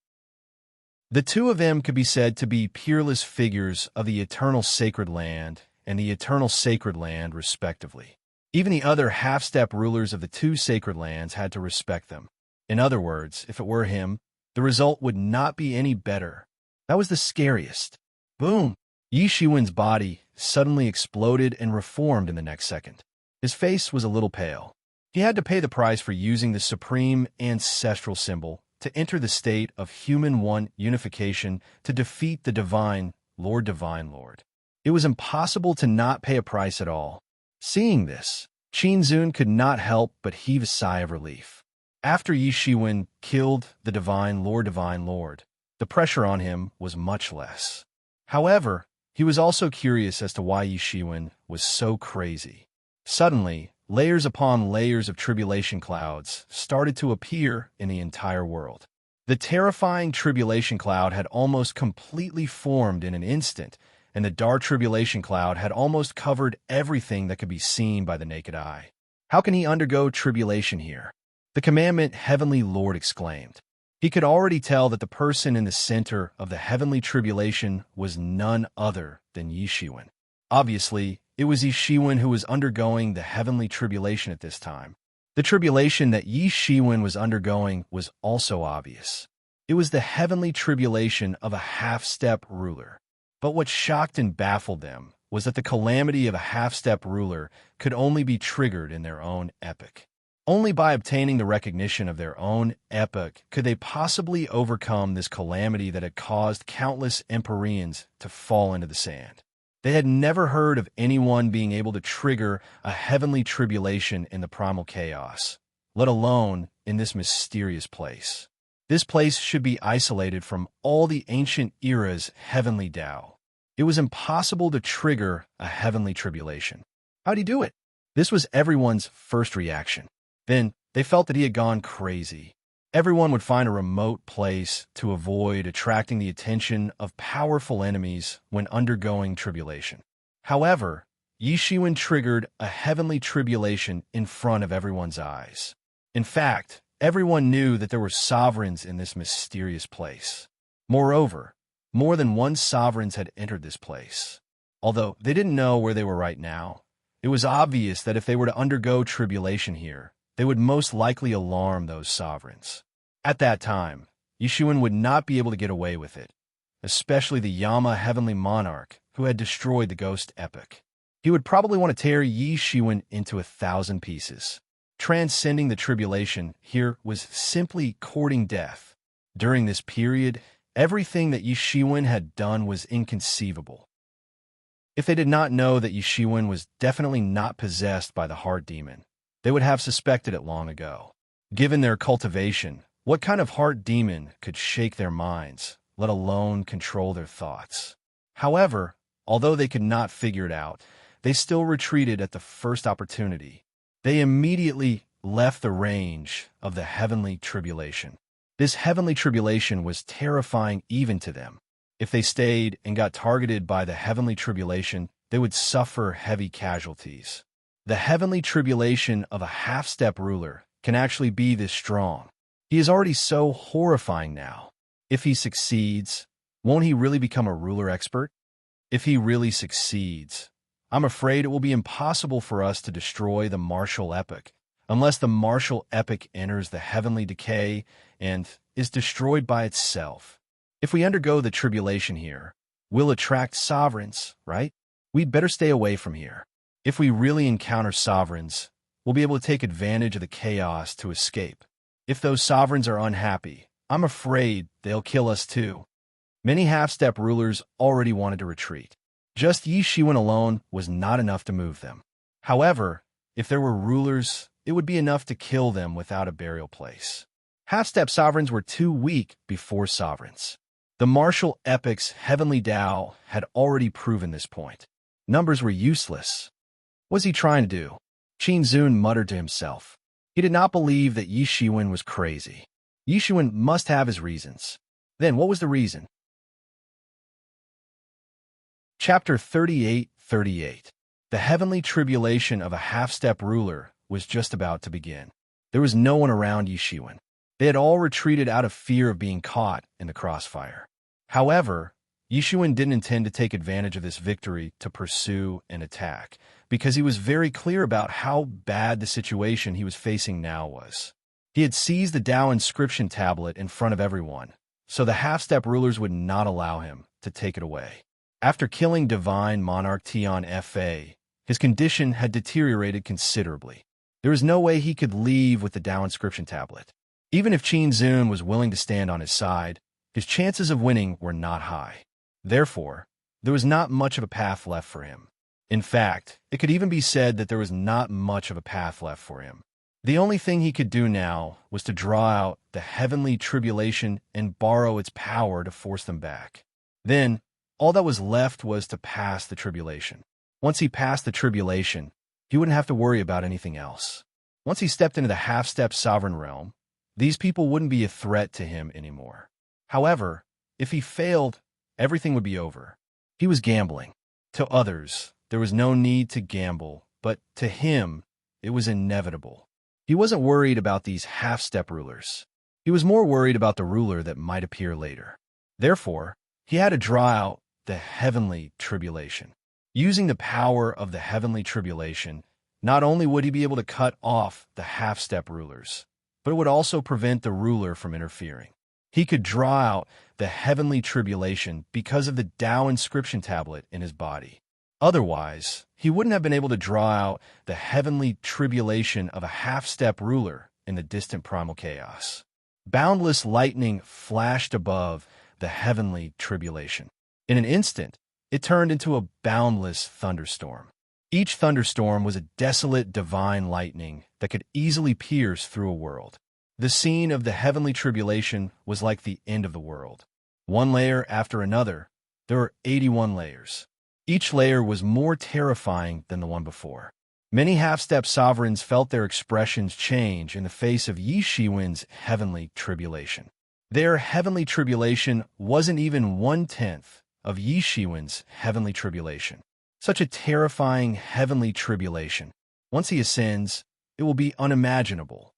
The two of them could be said to be peerless figures of the eternal sacred land and the eternal sacred land, respectively. Even the other half-step rulers of the two sacred lands had to respect them. In other words, if it were him, the result would not be any better. That was the scariest. Boom! Yi Shiwen's body suddenly exploded and reformed in the next second. His face was a little pale. He had to pay the price for using the supreme ancestral symbol to enter the state of human one unification to defeat the divine Lord. It was impossible to not pay a price at all. Seeing this, Zun could not help but heave a sigh of relief. After Yi Shiwen killed the divine Lord, the pressure on him was much less. However, he was also curious as to why Yi Shiwen was so crazy. Suddenly, layers upon layers of tribulation clouds started to appear in the entire world. The terrifying tribulation cloud had almost completely formed in an instant, and the dark tribulation cloud had almost covered everything that could be seen by the naked eye. How can he undergo tribulation here? The commandment Heavenly Lord exclaimed. He could already tell that the person in the center of the heavenly tribulation was none other than Yi Shiwen. Obviously, it was Yi Shiwen who was undergoing the heavenly tribulation at this time. The tribulation that Yi Shiwen was undergoing was also obvious. It was the heavenly tribulation of a half-step ruler. But what shocked and baffled them was that the calamity of a half-step ruler could only be triggered in their own epoch. Only by obtaining the recognition of their own epoch could they possibly overcome this calamity that had caused countless Empyreans to fall into the sand. They had never heard of anyone being able to trigger a heavenly tribulation in the primal chaos, let alone in this mysterious place. This place should be isolated from all the ancient era's heavenly Tao. It was impossible to trigger a heavenly tribulation. How'd he do it? This was everyone's first reaction. Then they felt that he had gone crazy. Everyone would find a remote place to avoid attracting the attention of powerful enemies when undergoing tribulation. However, Yi Shiwen triggered a heavenly tribulation in front of everyone's eyes. In fact, everyone knew that there were sovereigns in this mysterious place. Moreover, more than one sovereigns had entered this place. Although they didn't know where they were right now, it was obvious that if they were to undergo tribulation here, they would most likely alarm those sovereigns. At that time, Yi Shiwen would not be able to get away with it, especially the Yama heavenly monarch who had destroyed the ghost epic. He would probably want to tear Yi Shiwen into 1,000 pieces. Transcending the tribulation here was simply courting death. During this period, everything that Yi Shiwen had done was inconceivable. If they did not know that Yi Shiwen was definitely not possessed by the heart demon, they would have suspected it long ago. Given their cultivation, what kind of heart demon could shake their minds, let alone control their thoughts? However, although they could not figure it out, they still retreated at the first opportunity. They immediately left the range of the heavenly tribulation. This heavenly tribulation was terrifying even to them. If they stayed and got targeted by the heavenly tribulation, they would suffer heavy casualties. The heavenly tribulation of a half-step ruler can actually be this strong. He is already so horrifying now. If he succeeds, won't he really become a ruler expert? If he really succeeds, I'm afraid it will be impossible for us to destroy the martial epic, unless the martial epic enters the heavenly decay and is destroyed by itself. If we undergo the tribulation here, we'll attract sovereigns, right? We'd better stay away from here. If we really encounter sovereigns, we'll be able to take advantage of the chaos to escape. If those sovereigns are unhappy, I'm afraid they'll kill us too. Many half-step rulers already wanted to retreat. Just Yi Shiwen alone was not enough to move them. However, if there were rulers, it would be enough to kill them without a burial place. Half-step sovereigns were too weak before sovereigns. The martial epic's heavenly Tao had already proven this point. Numbers were useless. What was he trying to do? Qin Zun muttered to himself. He did not believe that Yi Shiwen was crazy. Yi Shiwen must have his reasons. Then what was the reason? Chapter 38:38. The heavenly tribulation of a half-step ruler was just about to begin. There was no one around Yi Shiwen. They had all retreated out of fear of being caught in the crossfire. However, Yi Shiwen didn't intend to take advantage of this victory to pursue and attack, because he was very clear about how bad the situation he was facing now was. He had seized the Tao inscription tablet in front of everyone, so the half-step rulers would not allow him to take it away. After killing Divine Monarch Tian Fa, his condition had deteriorated considerably. There was no way he could leave with the Tao inscription tablet. Even if Qin Zun was willing to stand on his side, his chances of winning were not high. Therefore, there was not much of a path left for him. In fact, it could even be said that there was not much of a path left for him. The only thing he could do now was to draw out the heavenly tribulation and borrow its power to force them back. Then, all that was left was to pass the tribulation. Once he passed the tribulation, he wouldn't have to worry about anything else. Once he stepped into the half-step sovereign realm, these people wouldn't be a threat to him anymore. However, if he failed, everything would be over. He was gambling. To others, there was no need to gamble, but to him, it was inevitable. He wasn't worried about these half-step rulers. He was more worried about the ruler that might appear later. Therefore, he had to draw out the heavenly tribulation. Using the power of the heavenly tribulation, not only would he be able to cut off the half-step rulers, but it would also prevent the ruler from interfering. He could draw out the heavenly tribulation because of the Tao inscription tablet in his body. Otherwise, he wouldn't have been able to draw out the heavenly tribulation of a half-step ruler in the distant primal chaos. Boundless lightning flashed above the heavenly tribulation. In an instant, it turned into a boundless thunderstorm. Each thunderstorm was a desolate divine lightning that could easily pierce through a world. The scene of the heavenly tribulation was like the end of the world. One layer after another, there were 81 layers. Each layer was more terrifying than the one before. Many half-step sovereigns felt their expressions change in the face of Yi Shiwen's heavenly tribulation. Their heavenly tribulation wasn't even 1/10 of Yi Shiwen's heavenly tribulation. Such a terrifying heavenly tribulation. Once he ascends, it will be unimaginable.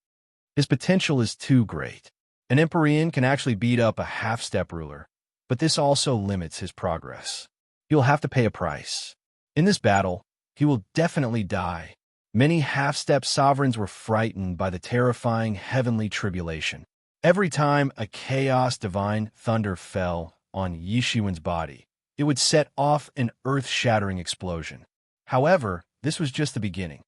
His potential is too great. An Empyrean can actually beat up a half-step ruler, but this also limits his progress. He'll have to pay a price. In this battle, he will definitely die. Many half-step sovereigns were frightened by the terrifying heavenly tribulation. Every time a chaos divine thunder fell on Yi Shiwen's body, it would set off an earth-shattering explosion. However, this was just the beginning.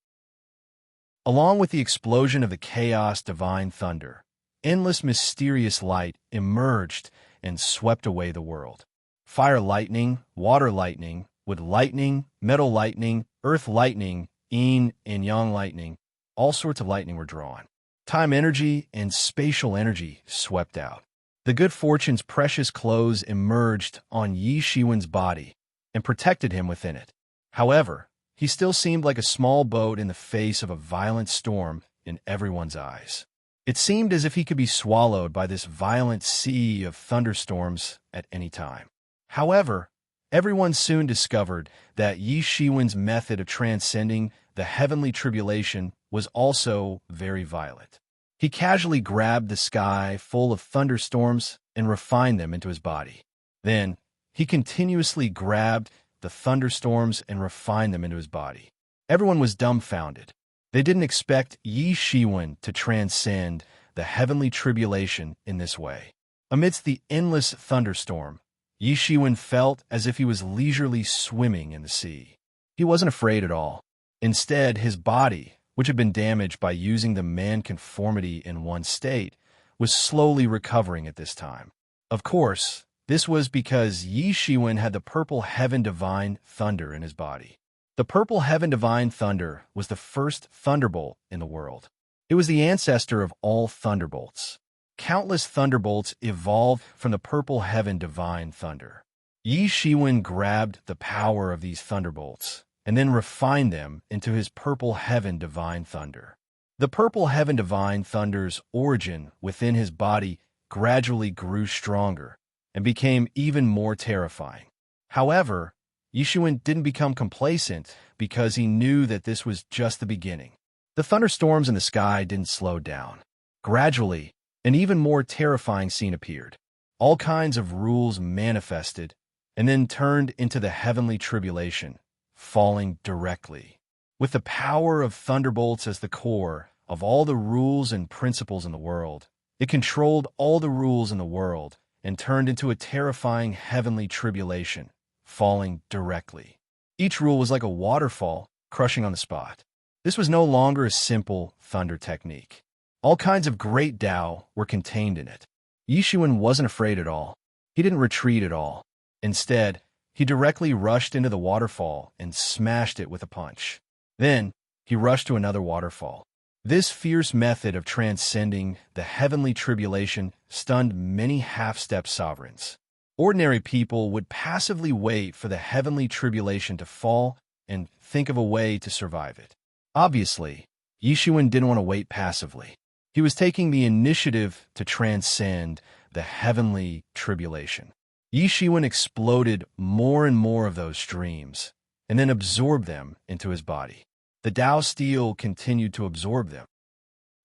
Along with the explosion of the chaos divine thunder, endless mysterious light emerged and swept away the world. Fire lightning, water lightning, wood lightning, metal lightning, earth lightning, yin and yang lightning, all sorts of lightning were drawn. Time energy and spatial energy swept out. The good fortune's precious clothes emerged on Yi Shiwen's body and protected him within it. However, he still seemed like a small boat in the face of a violent storm in everyone's eyes. It seemed as if he could be swallowed by this violent sea of thunderstorms at any time. However, everyone soon discovered that Yi Shiwen's method of transcending the heavenly tribulation was also very violent. He casually grabbed the sky full of thunderstorms and refined them into his body. Then, he continuously grabbed the thunderstorms and refined them into his body. Everyone was dumbfounded. They didn't expect Yi Shiwen to transcend the heavenly tribulation in this way. Amidst the endless thunderstorm, Yi Shiwen felt as if he was leisurely swimming in the sea. He wasn't afraid at all. Instead, his body, which had been damaged by using the man-conformity in one state, was slowly recovering at this time. Of course, this was because Yi Shiwen had the purple heaven divine thunder in his body. The purple heaven divine thunder was the first thunderbolt in the world. It was the ancestor of all thunderbolts. Countless thunderbolts evolved from the purple heaven divine thunder. Yi Shiwen grabbed the power of these thunderbolts and then refined them into his purple heaven divine thunder. The purple heaven divine thunder's origin within his body gradually grew stronger and became even more terrifying. However, Yi Shiwen didn't become complacent because he knew that this was just the beginning. The thunderstorms in the sky didn't slow down. Gradually, an even more terrifying scene appeared. All kinds of rules manifested and then turned into the heavenly tribulation, falling directly. With the power of thunderbolts as the core of all the rules and principles in the world, it controlled all the rules in the world and turned into a terrifying heavenly tribulation, falling directly. Each rule was like a waterfall, crushing on the spot. This was no longer a simple thunder technique. All kinds of great Tao were contained in it. Yi Shiwen wasn't afraid at all. He didn't retreat at all. Instead, he directly rushed into the waterfall and smashed it with a punch. Then, he rushed to another waterfall. This fierce method of transcending the heavenly tribulation stunned many half-step sovereigns. Ordinary people would passively wait for the heavenly tribulation to fall and think of a way to survive it. Obviously, Yi Shiwen didn't want to wait passively. He was taking the initiative to transcend the heavenly tribulation. Yi Shiwen exploded more and more of those streams, and then absorbed them into his body. The Tao steel continued to absorb them.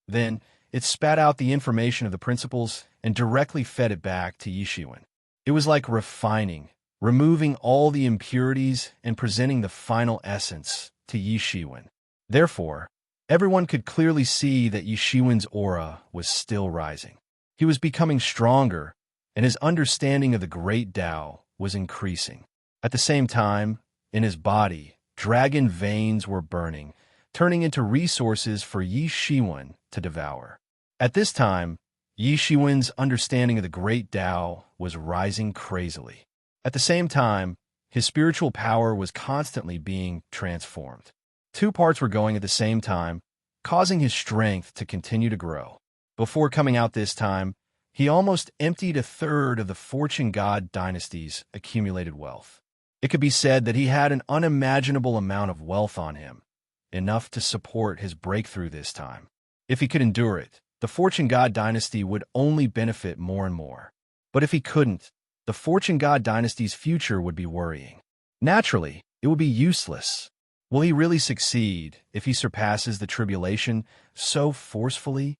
Then, it spat out the information of the principles and directly fed it back to Yi Shiwen. It was like refining, removing all the impurities and presenting the final essence to Yi Shiwen. Therefore, everyone could clearly see that Yi Shiwen's aura was still rising. He was becoming stronger, and his understanding of the great Tao was increasing. At the same time, in his body, dragon veins were burning, turning into resources for Yi Shiwen to devour. At this time, Yi Shiwen's understanding of the great Tao was rising crazily. At the same time, his spiritual power was constantly being transformed. Two parts were going at the same time, causing his strength to continue to grow. Before coming out this time, he almost emptied a third of the Fortune God dynasty's accumulated wealth. It could be said that he had an unimaginable amount of wealth on him, enough to support his breakthrough this time. If he could endure it, the Fortune God dynasty would only benefit more and more. But if he couldn't, the Fortune God dynasty's future would be worrying. Naturally, it would be useless. Will he really succeed if he surpasses the tribulation so forcefully?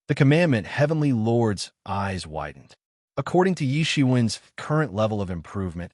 The commandment Heavenly Lord's eyes widened. According to Yi Shiwen's current level of improvement,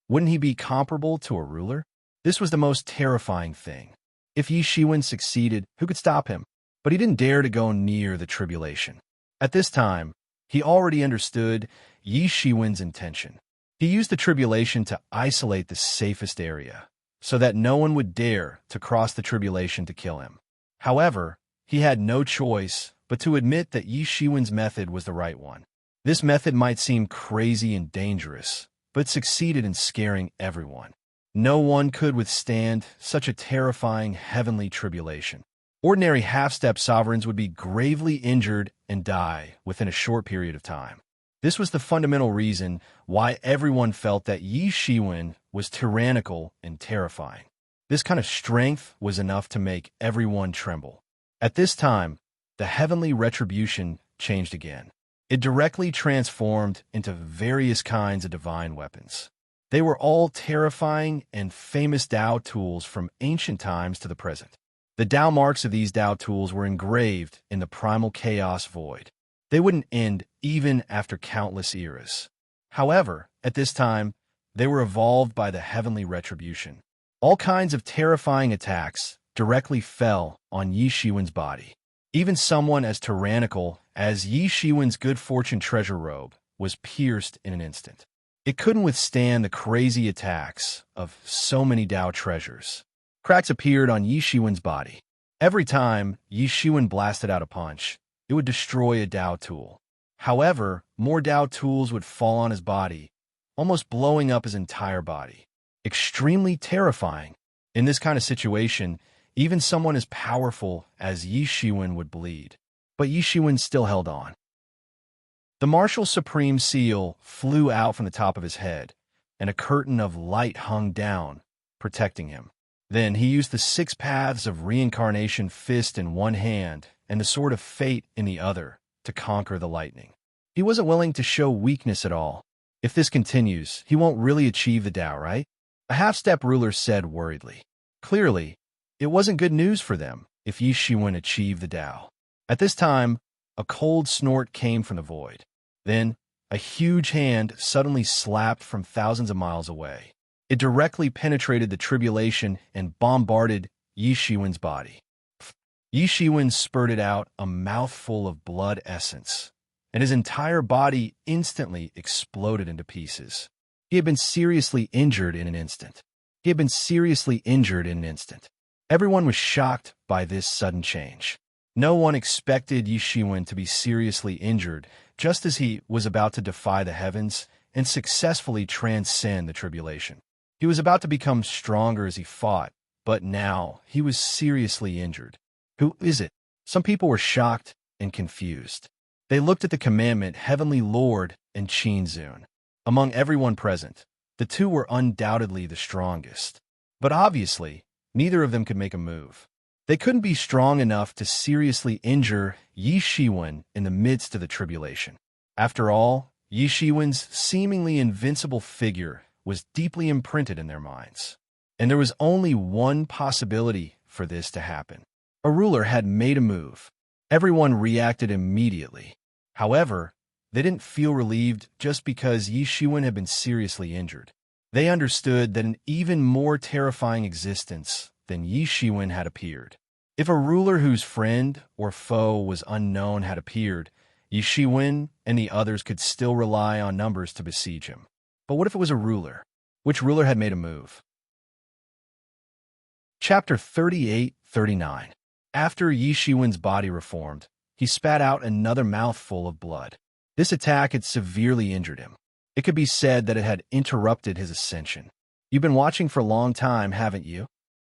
wouldn't he be comparable to a ruler? This was the most terrifying thing. If Yi Shiwen succeeded, who could stop him? But he didn't dare to go near the tribulation. At this time, he already understood Yi Shiwen's intention. He used the tribulation to isolate the safest area, so that no one would dare to cross the tribulation to kill him. However, he had no choice but to admit that Yi Shiwen's method was the right one. This method might seem crazy and dangerous, but succeeded in scaring everyone. No one could withstand such a terrifying heavenly tribulation. Ordinary half-step sovereigns would be gravely injured and die within a short period of time. This was the fundamental reason why everyone felt that Yi Shiwen was tyrannical and terrifying. This kind of strength was enough to make everyone tremble. At this time, the heavenly retribution changed again. It directly transformed into various kinds of divine weapons. They were all terrifying and famous Tao tools from ancient times to the present. The Tao marks of these Tao tools were engraved in the primal chaos void. They wouldn't end even after countless eras. However, at this time, they were evolved by the heavenly retribution. All kinds of terrifying attacks directly fell on Yi Shiwen's body. Even someone as tyrannical as Yi Shiwen's good fortune treasure robe was pierced in an instant. It couldn't withstand the crazy attacks of so many Tao treasures. Cracks appeared on Yi Shiwen's body. Every time Yi Shiwen blasted out a punch, it would destroy a Tao tool. However, more Tao tools would fall on his body, almost blowing up his entire body. Extremely terrifying. In this kind of situation, even someone as powerful as Yi Shiwen would bleed. But Yi Shiwen still held on. The Martial Supreme Seal flew out from the top of his head, and a curtain of light hung down, protecting him. Then he used the 6 paths of reincarnation fist in one hand and the sword of fate in the other to conquer the lightning. He wasn't willing to show weakness at all. If this continues, he won't really achieve the Tao, right? A half-step ruler said worriedly. Clearly, it wasn't good news for them if Yi Shiwen achieved the Tao. At this time, a cold snort came from the void. Then, a huge hand suddenly slapped from thousands of miles away. It directly penetrated the tribulation and bombarded Yi Shiwen's body. Yi Shiwen spurted out a mouthful of blood essence, and his entire body instantly exploded into pieces. He had been seriously injured in an instant. Everyone was shocked by this sudden change. No one expected Yi Shiwen to be seriously injured, just as he was about to defy the heavens and successfully transcend the tribulation. He was about to become stronger as he fought, but now he was seriously injured. Who is it? Some people were shocked and confused. They looked at the commandment Heavenly Lord and Qin Zun. Among everyone present, the two were undoubtedly the strongest. But obviously, neither of them could make a move. They couldn't be strong enough to seriously injure Yi Shiwen in the midst of the tribulation. After all, Yi Shiwen's seemingly invincible figure was deeply imprinted in their minds. And there was only one possibility for this to happen. A ruler had made a move. Everyone reacted immediately. However, they didn't feel relieved just because Yi Shiwen had been seriously injured. They understood that an even more terrifying existence than Yi Shiwen had appeared. If a ruler whose friend or foe was unknown had appeared, Yi Shiwen and the others could still rely on numbers to besiege him. But what if it was a ruler? Which ruler had made a move? Chapter 38-39. After Yi Shiwen's body reformed, he spat out another mouthful of blood. This attack had severely injured him. It could be said that it had interrupted his ascension. You've been watching for a long time, haven't you?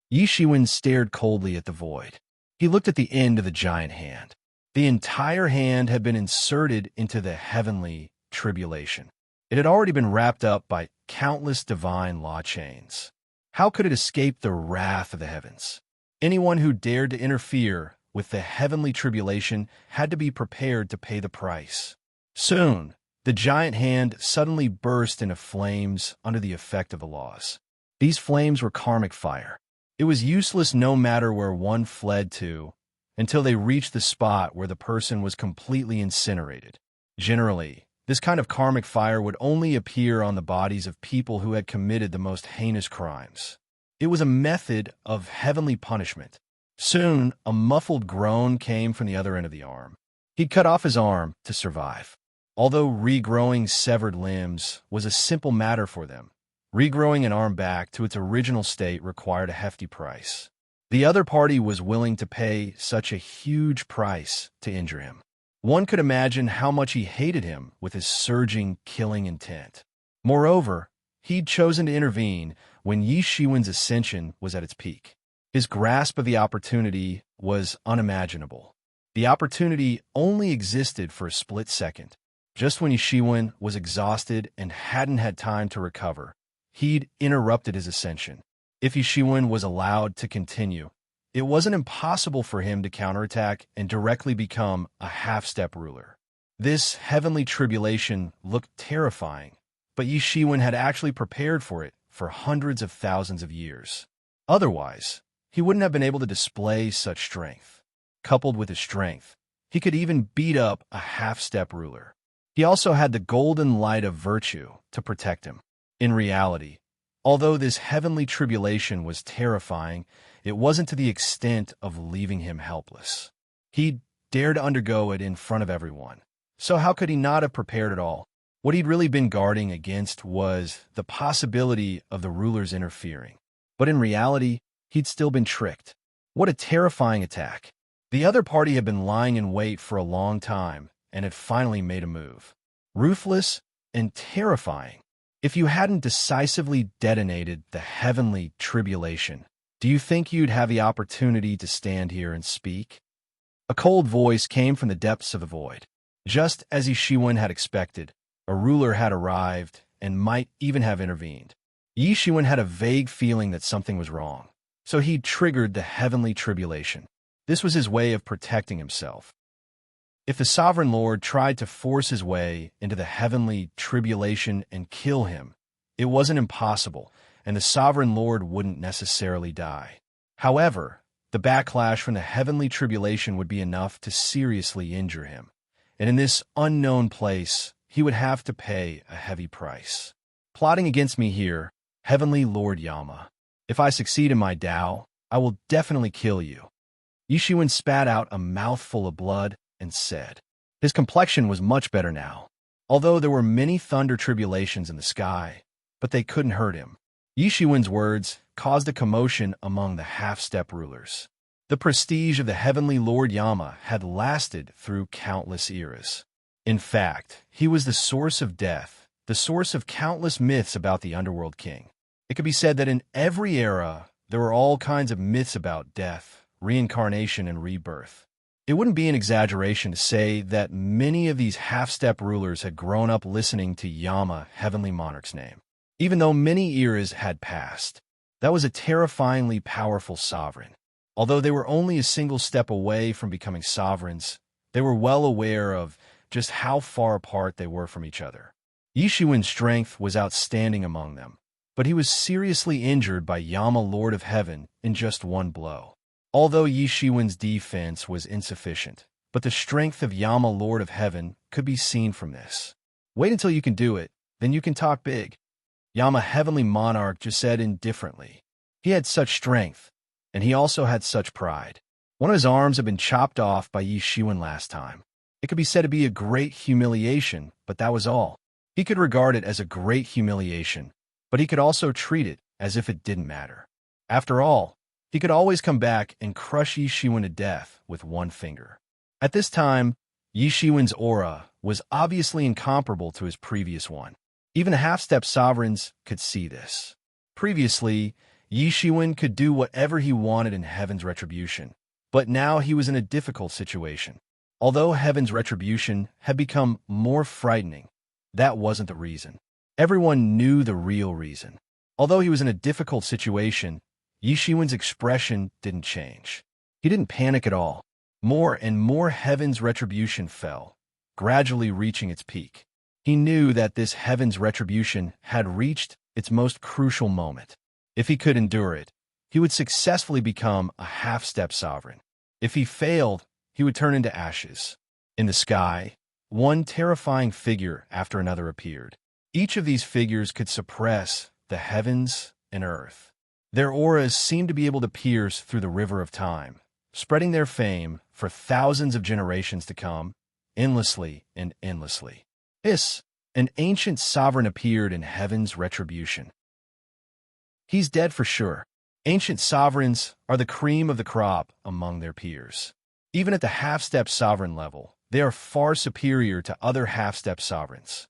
Yi Shiwen stared coldly at the void. He looked at the end of the giant hand. The entire hand had been inserted into the heavenly tribulation. It had already been wrapped up by countless divine law chains. How could it escape the wrath of the heavens? Anyone who dared to interfere with the heavenly tribulation had to be prepared to pay the price. Soon, the giant hand suddenly burst into flames under the effect of the laws. These flames were karmic fire. It was useless no matter where one fled to, until they reached the spot where the person was completely incinerated. Generally, this kind of karmic fire would only appear on the bodies of people who had committed the most heinous crimes. It was a method of heavenly punishment. Soon, a muffled groan came from the other end of the arm. He'd cut off his arm to survive. Although regrowing severed limbs was a simple matter for them, regrowing an arm back to its original state required a hefty price. The other party was willing to pay such a huge price to injure him. One could imagine how much he hated him with his surging, killing intent. Moreover, he'd chosen to intervene when Yi Shiwen's ascension was at its peak. His grasp of the opportunity was unimaginable. The opportunity only existed for a split second. Just when Yi Shiwen was exhausted and hadn't had time to recover, he'd interrupted his ascension. If Yi Shiwen was allowed to continue, it wasn't impossible for him to counterattack and directly become a half-step ruler. This heavenly tribulation looked terrifying, but Yi Shiwen had actually prepared for it for hundreds of thousands of years. Otherwise, he wouldn't have been able to display such strength. Coupled with his strength, he could even beat up a half-step ruler. He also had the golden light of virtue to protect him. In reality, although this heavenly tribulation was terrifying, it wasn't to the extent of leaving him helpless. He'd dared to undergo it in front of everyone. So how could he not have prepared at all? What he'd really been guarding against was the possibility of the rulers interfering. But in reality, he'd still been tricked. What a terrifying attack. The other party had been lying in wait for a long time and had finally made a move. Ruthless and terrifying. If you hadn't decisively detonated the heavenly tribulation, do you think you'd have the opportunity to stand here and speak? A cold voice came from the depths of the void. Just as Yi Shiwen had expected, a ruler had arrived and might even have intervened. Yi Shiwen had a vague feeling that something was wrong, so he triggered the heavenly tribulation. This was his way of protecting himself. If the sovereign lord tried to force his way into the heavenly tribulation and kill him, it wasn't impossible, and the sovereign lord wouldn't necessarily die. However, the backlash from the heavenly tribulation would be enough to seriously injure him, and in this unknown place, he would have to pay a heavy price. Plotting against me here, Heavenly Lord Yama. If I succeed in my Tao, I will definitely kill you. Yi Shiwen spat out a mouthful of blood and said. His complexion was much better now, although there were many thunder tribulations in the sky, but they couldn't hurt him. Yi Shiwen's words caused a commotion among the half-step rulers. The prestige of the Heavenly Lord Yama had lasted through countless eras. In fact, he was the source of death, the source of countless myths about the Underworld King. It could be said that in every era, there were all kinds of myths about death, reincarnation, and rebirth. It wouldn't be an exaggeration to say that many of these half-step rulers had grown up listening to Yama, Heavenly Monarch's name. Even though many eras had passed, that was a terrifyingly powerful sovereign. Although they were only a single step away from becoming sovereigns, they were well aware of just how far apart they were from each other. Yi Shiwen's strength was outstanding among them, but he was seriously injured by Yama, Lord of Heaven, in just one blow. Although Yi Shiwen's defense was insufficient, but the strength of Yama, Lord of Heaven, could be seen from this. Wait until you can do it, then you can talk big. Yama, Heavenly Monarch, just said indifferently. He had such strength, and he also had such pride. One of his arms had been chopped off by Yi Shiwen last time. It could be said to be a great humiliation, but that was all. He could regard it as a great humiliation, but he could also treat it as if it didn't matter. After all, he could always come back and crush Yi Shiwen to death with one finger. At this time, Yi Shiwen's aura was obviously incomparable to his previous one. Even the half-step sovereigns could see this. Previously, Yi Shiwen could do whatever he wanted in heaven's retribution, but now he was in a difficult situation. Although heaven's retribution had become more frightening, that wasn't the reason. Everyone knew the real reason. Although he was in a difficult situation, Yi Shiwen's expression didn't change. He didn't panic at all. More and more heaven's retribution fell, gradually reaching its peak. He knew that this heaven's retribution had reached its most crucial moment. If he could endure it, he would successfully become a half-step sovereign. If he failed, he would turn into ashes. In the sky, one terrifying figure after another appeared. Each of these figures could suppress the heavens and earth. Their auras seemed to be able to pierce through the river of time, spreading their fame for thousands of generations to come, endlessly and endlessly. An ancient sovereign appeared in heaven's retribution. He's dead for sure. Ancient sovereigns are the cream of the crop among their peers. Even at the half-step sovereign level, they are far superior to other half-step sovereigns.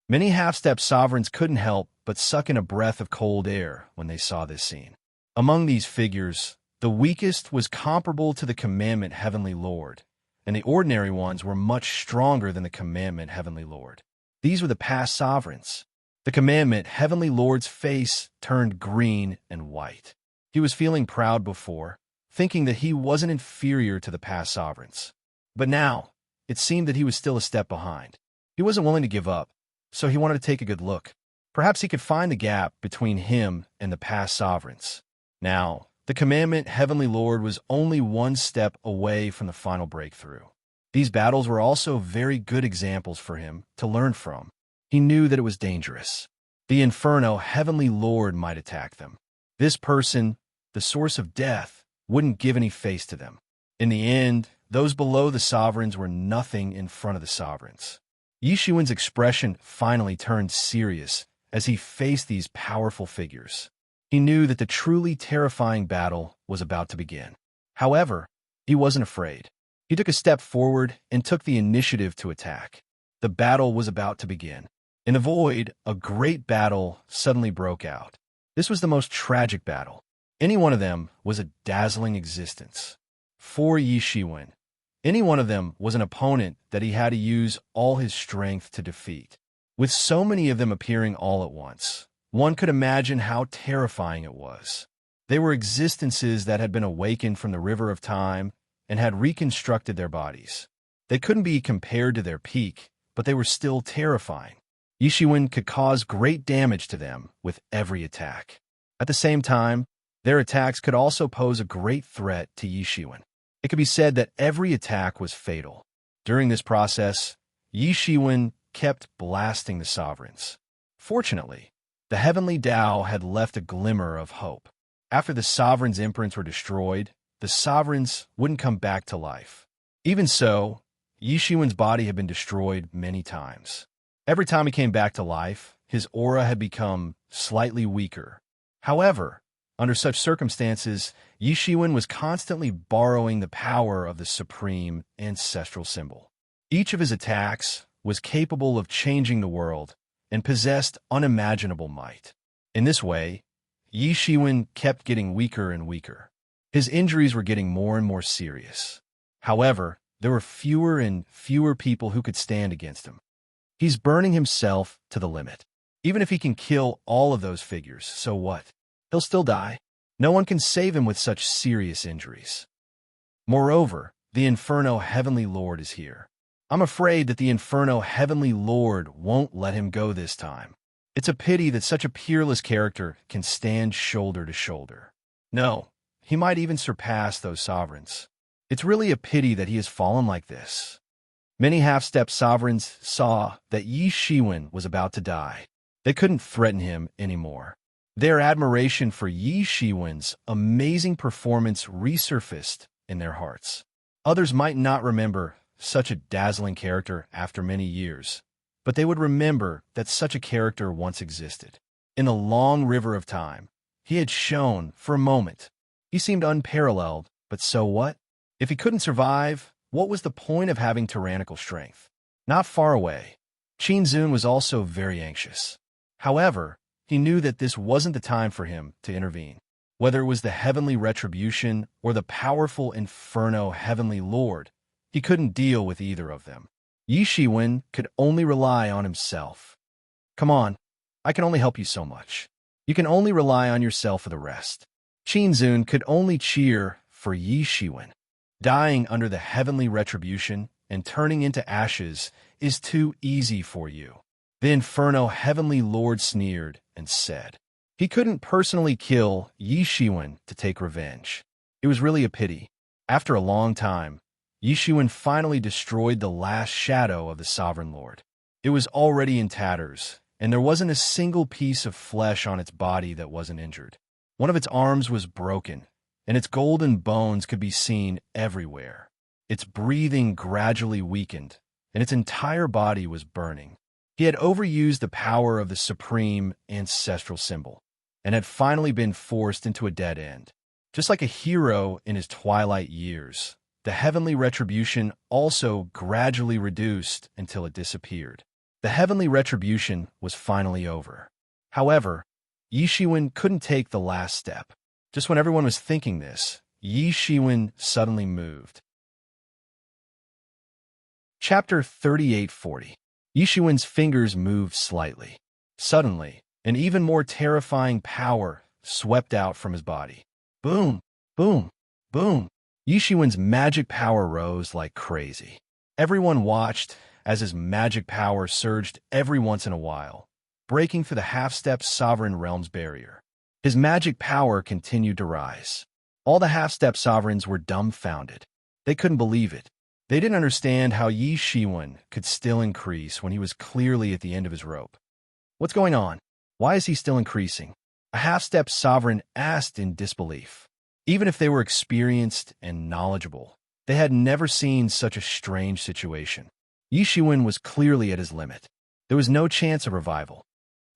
Many half-step sovereigns couldn't help but suck in a breath of cold air when they saw this scene. Among these figures, the weakest was comparable to the Commandment Heavenly Lord, and the ordinary ones were much stronger than the Commandment Heavenly Lord. These were the past sovereigns. The Commandment Heavenly Lord's face turned green and white. He was feeling proud before, thinking that he wasn't inferior to the past sovereigns. But now, it seemed that he was still a step behind. He wasn't willing to give up, so he wanted to take a good look. Perhaps he could find the gap between him and the past sovereigns. Now, the Commandment Heavenly Lord was only one step away from the final breakthrough. These battles were also very good examples for him to learn from. He knew that it was dangerous. The Inferno Heavenly Lord might attack them. This person, the source of death, wouldn't give any face to them. In the end, those below the sovereigns were nothing in front of the sovereigns. Yi Shiwen's expression finally turned serious as he faced these powerful figures. He knew that the truly terrifying battle was about to begin. However, he wasn't afraid. He took a step forward and took the initiative to attack. The battle was about to begin. In the void, a great battle suddenly broke out. This was the most tragic battle. Any one of them was a dazzling existence. For Yi Shiwen, any one of them was an opponent that he had to use all his strength to defeat. With so many of them appearing all at once, one could imagine how terrifying it was. They were existences that had been awakened from the river of time and had reconstructed their bodies. They couldn't be compared to their peak, but they were still terrifying. Yi Shiwen could cause great damage to them with every attack. At the same time, their attacks could also pose a great threat to Yi Shiwen. It could be said that every attack was fatal. During this process, Yi Shiwen kept blasting the sovereigns. Fortunately, the heavenly Tao had left a glimmer of hope. After the sovereigns' imprints were destroyed, the sovereigns wouldn't come back to life. Even so, Yi Shiwen's body had been destroyed many times. Every time he came back to life, his aura had become slightly weaker. However, under such circumstances, Yi Shiwen was constantly borrowing the power of the supreme ancestral symbol. Each of his attacks was capable of changing the world and possessed unimaginable might. In this way, Yi Shiwen kept getting weaker and weaker. His injuries were getting more and more serious. However, there were fewer and fewer people who could stand against him. He's burning himself to the limit. Even if he can kill all of those figures, so what? He'll still die. No one can save him with such serious injuries. Moreover, the Inferno Heavenly Lord is here. I'm afraid that the Inferno Heavenly Lord won't let him go this time. It's a pity that such a peerless character can stand shoulder to shoulder. No, he might even surpass those sovereigns. It's really a pity that he has fallen like this. Many half-step sovereigns saw that Yi Shiwen was about to die. They couldn't threaten him anymore. Their admiration for Yi Shiwen's amazing performance resurfaced in their hearts. Others might not remember such a dazzling character after many years, but they would remember that such a character once existed. In the long river of time, he had shone for a moment. He seemed unparalleled, but so what? If he couldn't survive, what was the point of having tyrannical strength? Not far away, Qin Zun was also very anxious. However, he knew that this wasn't the time for him to intervene. Whether it was the heavenly retribution or the powerful Inferno Heavenly Lord, He couldn't deal with either of them. Yi Shiwen could only rely on himself. Come on, I can only help you so much. You can only rely on yourself for the rest. Qinzun could only cheer for Yi Shiwen. Dying under the heavenly retribution and turning into ashes is too easy for you. The Inferno Heavenly Lord sneered and said he couldn't personally kill Yi Shiwen to take revenge. It was really a pity. After a long time, Yi Shiwen finally destroyed the last shadow of the Sovereign Lord. It was already in tatters, and there wasn't a single piece of flesh on its body that wasn't injured. One of its arms was broken, and its golden bones could be seen everywhere. Its breathing gradually weakened, and its entire body was burning. He had overused the power of the supreme ancestral symbol, and had finally been forced into a dead end. Just like a hero in his twilight years, the heavenly retribution also gradually reduced until it disappeared. The heavenly retribution was finally over. However, Yi Shiwen couldn't take the last step. Just when everyone was thinking this, Yi Shiwen suddenly moved. Chapter 3840. Yi Shiwen's fingers moved slightly. Suddenly, an even more terrifying power swept out from his body. Boom, boom, boom. Yi Shiwen's magic power rose like crazy. Everyone watched as his magic power surged every once in a while, breaking through the half-step sovereign realm's barrier. His magic power continued to rise. All the half-step sovereigns were dumbfounded. They couldn't believe it. They didn't understand how Yi Shiwen could still increase when he was clearly at the end of his rope. What's going on? Why is he still increasing? A half-step sovereign asked in disbelief. Even if they were experienced and knowledgeable, they had never seen such a strange situation. Yi Shiwen was clearly at his limit. There was no chance of revival.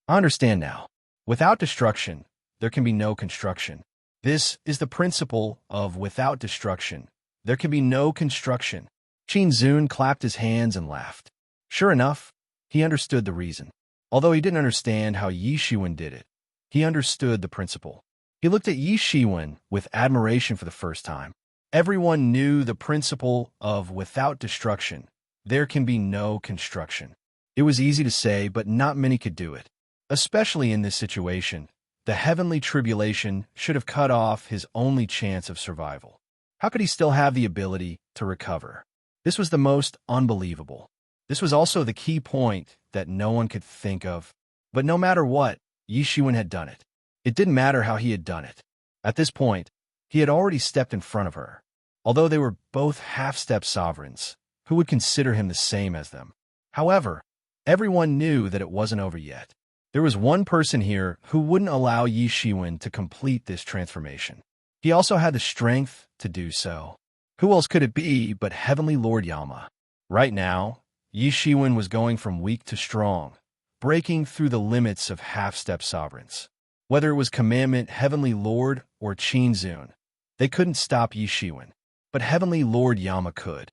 I understand now. Without destruction, there can be no construction. This is the principle of without destruction, there can be no construction. Qinzun clapped his hands and laughed. Sure enough, he understood the reason. Although he didn't understand how Yi Shiwen did it, he understood the principle. He looked at Yi Shiwen with admiration for the first time. Everyone knew the principle of without destruction, there can be no construction. It was easy to say, but not many could do it. Especially in this situation, the heavenly tribulation should have cut off his only chance of survival. How could he still have the ability to recover? This was the most unbelievable. This was also the key point that no one could think of. But no matter what, Yi Shiwen had done it. It didn't matter how he had done it. At this point, he had already stepped in front of her. Although they were both half-step sovereigns, who would consider him the same as them? However, everyone knew that it wasn't over yet. There was one person here who wouldn't allow Yi Shiwen to complete this transformation. He also had the strength to do so. Who else could it be but Heavenly Lord Yama? Right now, Yi Shiwen was going from weak to strong, breaking through the limits of half-step sovereigns. Whether it was Commandment Heavenly Lord or Qinzun, they couldn't stop Yi Shiwen. But Heavenly Lord Yama could.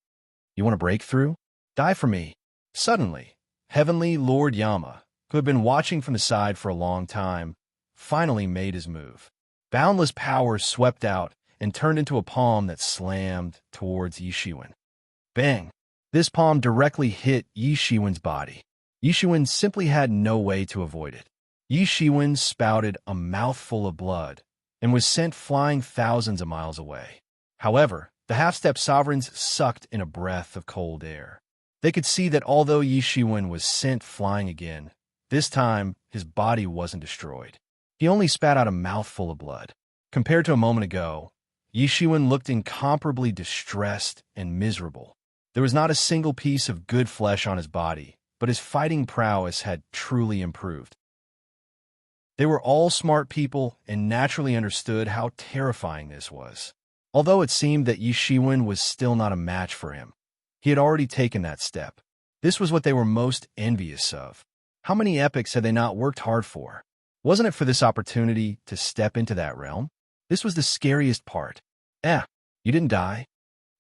You want a breakthrough? Die for me. Suddenly, Heavenly Lord Yama, who had been watching from the side for a long time, finally made his move. Boundless power swept out and turned into a palm that slammed towards Yi Shiwen. Bang! This palm directly hit Yi Shiwen's body. Yi Shiwen simply had no way to avoid it. Yi Shiwen spouted a mouthful of blood and was sent flying thousands of miles away. However, the half-step sovereigns sucked in a breath of cold air. They could see that although Yi Shiwen was sent flying again, this time his body wasn't destroyed. He only spat out a mouthful of blood. Compared to a moment ago, Yi Shiwen looked incomparably distressed and miserable. There was not a single piece of good flesh on his body, but his fighting prowess had truly improved. They were all smart people and naturally understood how terrifying this was. Although it seemed that Yi Shiwen was still not a match for him, he had already taken that step. This was what they were most envious of. How many epics had they not worked hard for? Wasn't it for this opportunity to step into that realm? This was the scariest part. You didn't die?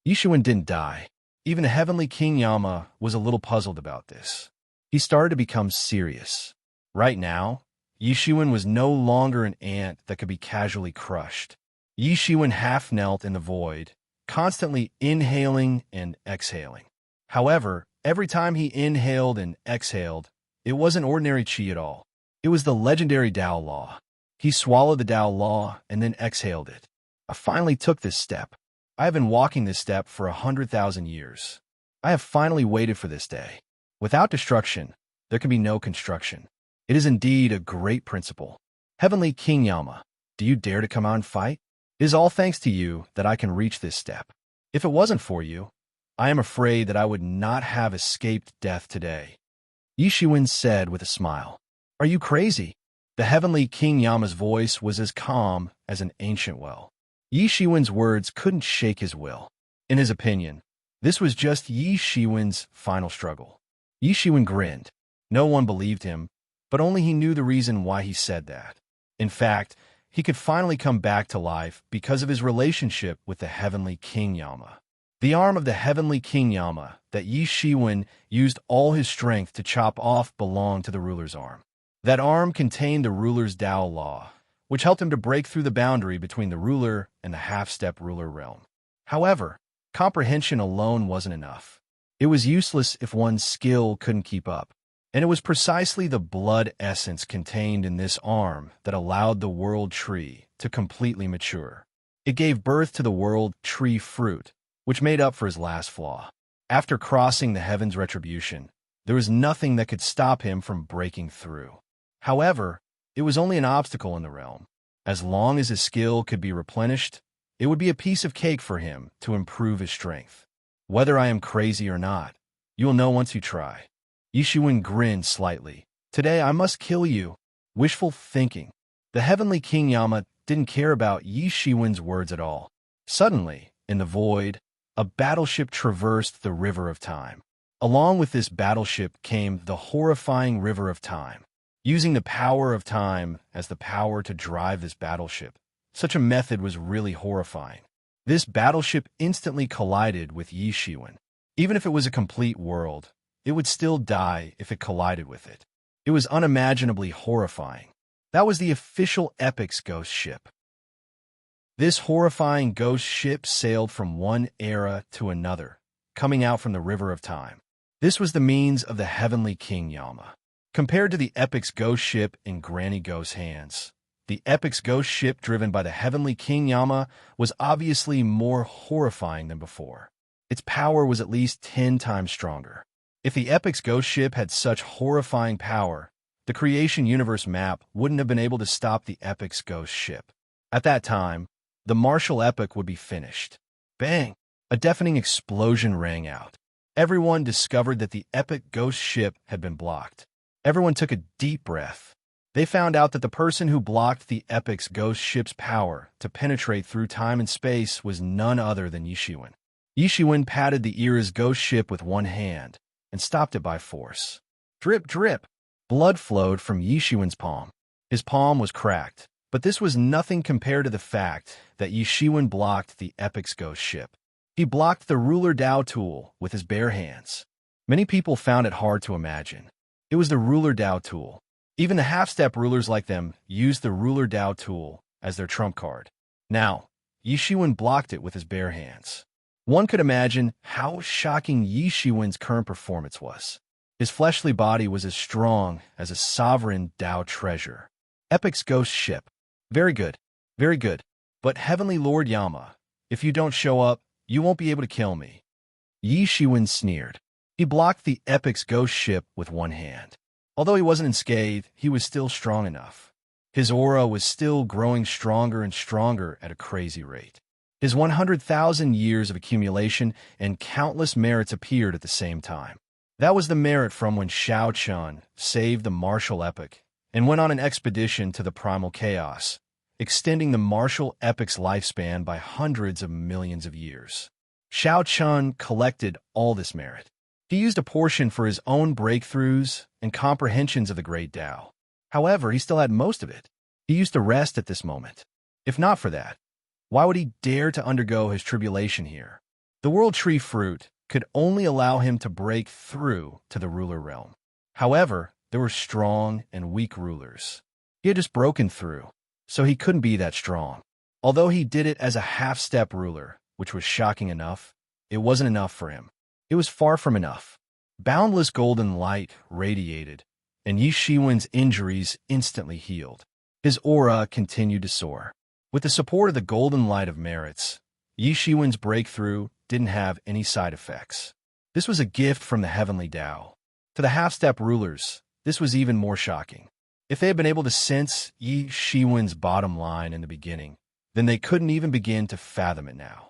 Yi Shiwen didn't die. Even the Heavenly King Yama was a little puzzled about this. He started to become serious. Right now, Yi Shiwen was no longer an ant that could be casually crushed. Yi Shiwen half knelt in the void, constantly inhaling and exhaling. However, every time he inhaled and exhaled, it wasn't ordinary qi at all. It was the legendary Tao Law. He swallowed the Tao Law and then exhaled it. I finally took this step. I have been walking this step for 100,000 years. I have finally waited for this day. Without destruction, there can be no construction. It is indeed a great principle. Heavenly King Yama, do you dare to come out and fight? It is all thanks to you that I can reach this step. If it wasn't for you, I am afraid that I would not have escaped death today. Yi Shiwen said with a smile. Are you crazy? The heavenly King Yama's voice was as calm as an ancient well. Yi Shiwen's words couldn't shake his will. In his opinion, this was just Yi Shiwen's final struggle. Yi Shiwen grinned. No one believed him, but only he knew the reason why he said that. In fact, he could finally come back to life because of his relationship with the heavenly King Yama. The arm of the heavenly King Yama that Yi Shiwen used all his strength to chop off belonged to the ruler's arm. That arm contained the ruler's Tao Law, which helped him to break through the boundary between the ruler and the half-step ruler realm. However, comprehension alone wasn't enough. It was useless if one's skill couldn't keep up. And it was precisely the blood essence contained in this arm that allowed the world tree to completely mature. It gave birth to the world tree fruit, which made up for his last flaw. After crossing the heaven's retribution, there was nothing that could stop him from breaking through. However, it was only an obstacle in the realm. As long as his skill could be replenished, it would be a piece of cake for him to improve his strength. Whether I am crazy or not, you will know once you try. Yi Shiwen grinned slightly. Today I must kill you. Wishful thinking. The heavenly King Yama didn't care about Yi Shiwen's words at all. Suddenly, in the void, a battleship traversed the river of time. Along with this battleship came the horrifying river of time. Using the power of time as the power to drive this battleship, such a method was really horrifying. This battleship instantly collided with Yi Shiwen. Even if it was a complete world, it would still die if it collided with it. It was unimaginably horrifying. That was the official Epic's ghost ship. This horrifying ghost ship sailed from one era to another, coming out from the river of time. This was the means of the heavenly King Yama. Compared to the Epic's ghost ship in Granny Ghost's hands, the Epic's ghost ship driven by the heavenly King Yama was obviously more horrifying than before. Its power was at least 10 times stronger. If the Epic's ghost ship had such horrifying power, the creation universe map wouldn't have been able to stop the Epic's ghost ship. At that time, the martial epic would be finished. Bang! A deafening explosion rang out. Everyone discovered that the epic ghost ship had been blocked. Everyone took a deep breath. They found out that the person who blocked the epic's ghost ship's power to penetrate through time and space was none other than Yi Shiwen. Yi Shiwen patted the era's ghost ship with one hand and stopped it by force. Drip, drip! Blood flowed from Yi Shiwen's palm. His palm was cracked, but this was nothing compared to the fact that Yi Shiwen blocked the epic's ghost ship. He blocked the ruler Dao tool with his bare hands. Many people found it hard to imagine. It was the ruler Dao tool. Even the half-step rulers like them used the ruler Dao tool as their trump card. Now, Yi Shiwen blocked it with his bare hands. One could imagine how shocking Yi Shiwen's current performance was. His fleshly body was as strong as a sovereign Dao treasure. Epic's ghost ship. Very good, very good. But Heavenly Lord Yama, if you don't show up, you won't be able to kill me. Yi Shiwen sneered. He blocked the epic's ghost ship with one hand. Although he wasn't unscathed, he was still strong enough. His aura was still growing stronger and stronger at a crazy rate. His 100,000 years of accumulation and countless merits appeared at the same time. That was the merit from when Shao Chun saved the martial epic and went on an expedition to the primal chaos, extending the martial epic's lifespan by hundreds of millions of years. Shao Chun collected all this merit. He used a portion for his own breakthroughs and comprehensions of the great Tao. However, he still had most of it. He used the rest at this moment. If not for that, why would he dare to undergo his tribulation here? The world tree fruit could only allow him to break through to the ruler realm. However, there were strong and weak rulers. He had just broken through, so he couldn't be that strong. Although he did it as a half-step ruler, which was shocking enough, it wasn't enough for him. It was far from enough. Boundless golden light radiated, and Yi Shiwen's injuries instantly healed. His aura continued to soar. With the support of the golden light of merits, Yi Shiwen's breakthrough didn't have any side effects. This was a gift from the heavenly Tao. To the half-step rulers, this was even more shocking. If they had been able to sense Yi Shiwen's bottom line in the beginning, then they couldn't even begin to fathom it now.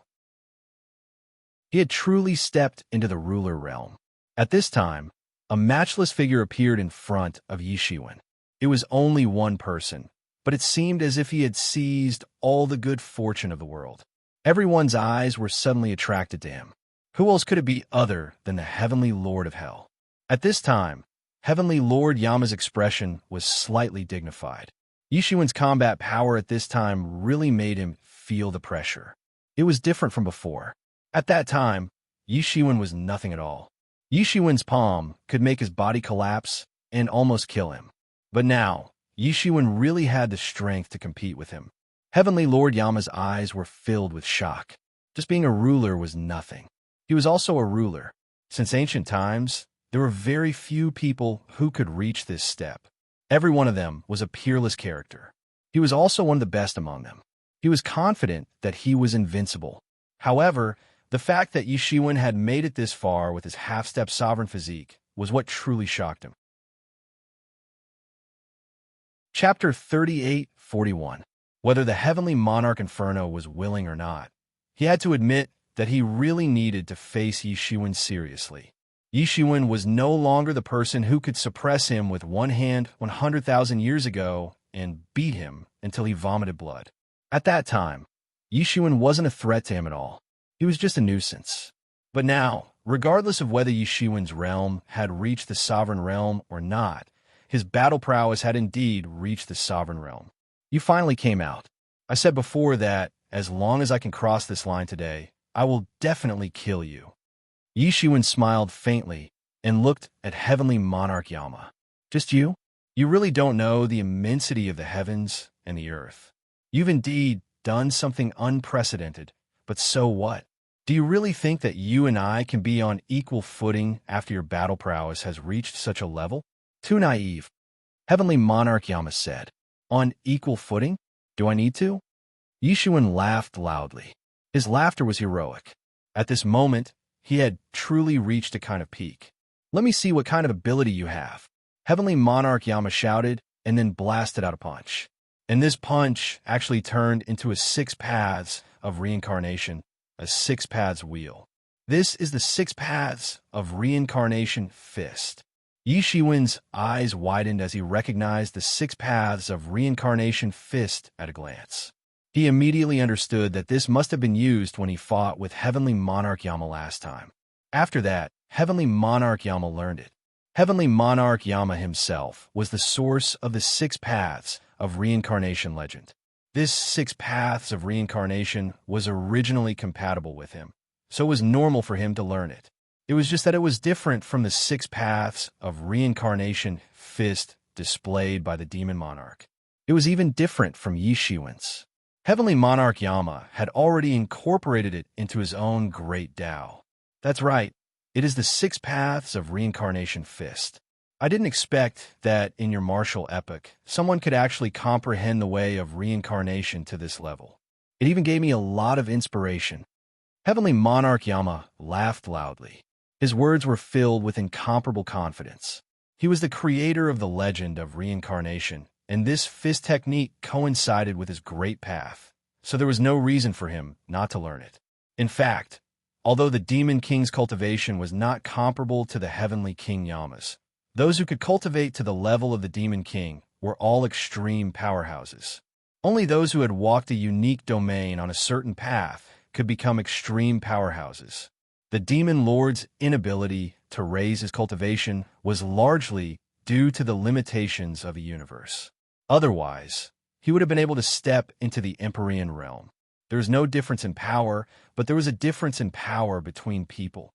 He had truly stepped into the ruler realm. At this time, a matchless figure appeared in front of Yi Shiwen. It was only one person, but it seemed as if he had seized all the good fortune of the world. Everyone's eyes were suddenly attracted to him. Who else could it be other than the Heavenly Lord of Hell? At this time, Heavenly Lord Yama's expression was slightly dignified. Yi Shiwen's combat power at this time really made him feel the pressure. It was different from before. At that time, Yi Shiwen was nothing at all. Yi Shiwen's palm could make his body collapse and almost kill him. But now, Yi Shiwen really had the strength to compete with him. Heavenly Lord Yama's eyes were filled with shock. Just being a ruler was nothing. He was also a ruler. Since ancient times, there were very few people who could reach this step. Every one of them was a peerless character. He was also one of the best among them. He was confident that he was invincible. However, the fact that Yi Shiwen had made it this far with his half-step sovereign physique was what truly shocked him. Chapter 38:41. Whether the heavenly monarch Inferno was willing or not, he had to admit that he really needed to face Yi Shiwen seriously. Yi Shiwen was no longer the person who could suppress him with one hand 100,000 years ago and beat him until he vomited blood. At that time, Yi Shiwen wasn't a threat to him at all. He was just a nuisance. But now, regardless of whether Yi Shiwen's realm had reached the sovereign realm or not, his battle prowess had indeed reached the sovereign realm. You finally came out. I said before that, as long as I can cross this line today, I will definitely kill you. Yi Shiwen smiled faintly and looked at Heavenly Monarch Yama. Just you? You really don't know the immensity of the heavens and the earth. You've indeed done something unprecedented, but so what? Do you really think that you and I can be on equal footing after your battle prowess has reached such a level? Too naive. Heavenly Monarch Yama said. On equal footing? Do I need to? Yi Shiwen laughed loudly. His laughter was heroic. At this moment, he had truly reached a kind of peak. Let me see what kind of ability you have. Heavenly Monarch Yama shouted and then blasted out a punch. And this punch actually turned into a 6 paths of reincarnation, a 6 paths wheel. This is the 6 paths of reincarnation fist. Yi Shiwen's eyes widened as he recognized the 6 paths of reincarnation fist at a glance. He immediately understood that this must have been used when he fought with Heavenly Monarch Yama last time. After that, Heavenly Monarch Yama learned it. Heavenly Monarch Yama himself was the source of the 6 paths of reincarnation legend. This 6 paths of reincarnation was originally compatible with him, so it was normal for him to learn it. It was just that it was different from the 6 paths of reincarnation fist displayed by the demon monarch. It was even different from Yi Shiwen's. Heavenly Monarch Yama had already incorporated it into his own great Tao. That's right, it is the 6 paths of reincarnation fist. I didn't expect that in your martial epic, someone could actually comprehend the way of reincarnation to this level. It even gave me a lot of inspiration. Heavenly Monarch Yama laughed loudly. His words were filled with incomparable confidence. He was the creator of the legend of reincarnation, and this fist technique coincided with his great path, so there was no reason for him not to learn it. In fact, although the Demon King's cultivation was not comparable to the Heavenly King Yama's, those who could cultivate to the level of the Demon King were all extreme powerhouses. Only those who had walked a unique domain on a certain path could become extreme powerhouses. The Demon Lord's inability to raise his cultivation was largely due to the limitations of a universe. Otherwise, he would have been able to step into the Empyrean realm. There was no difference in power, but there was a difference in power between people.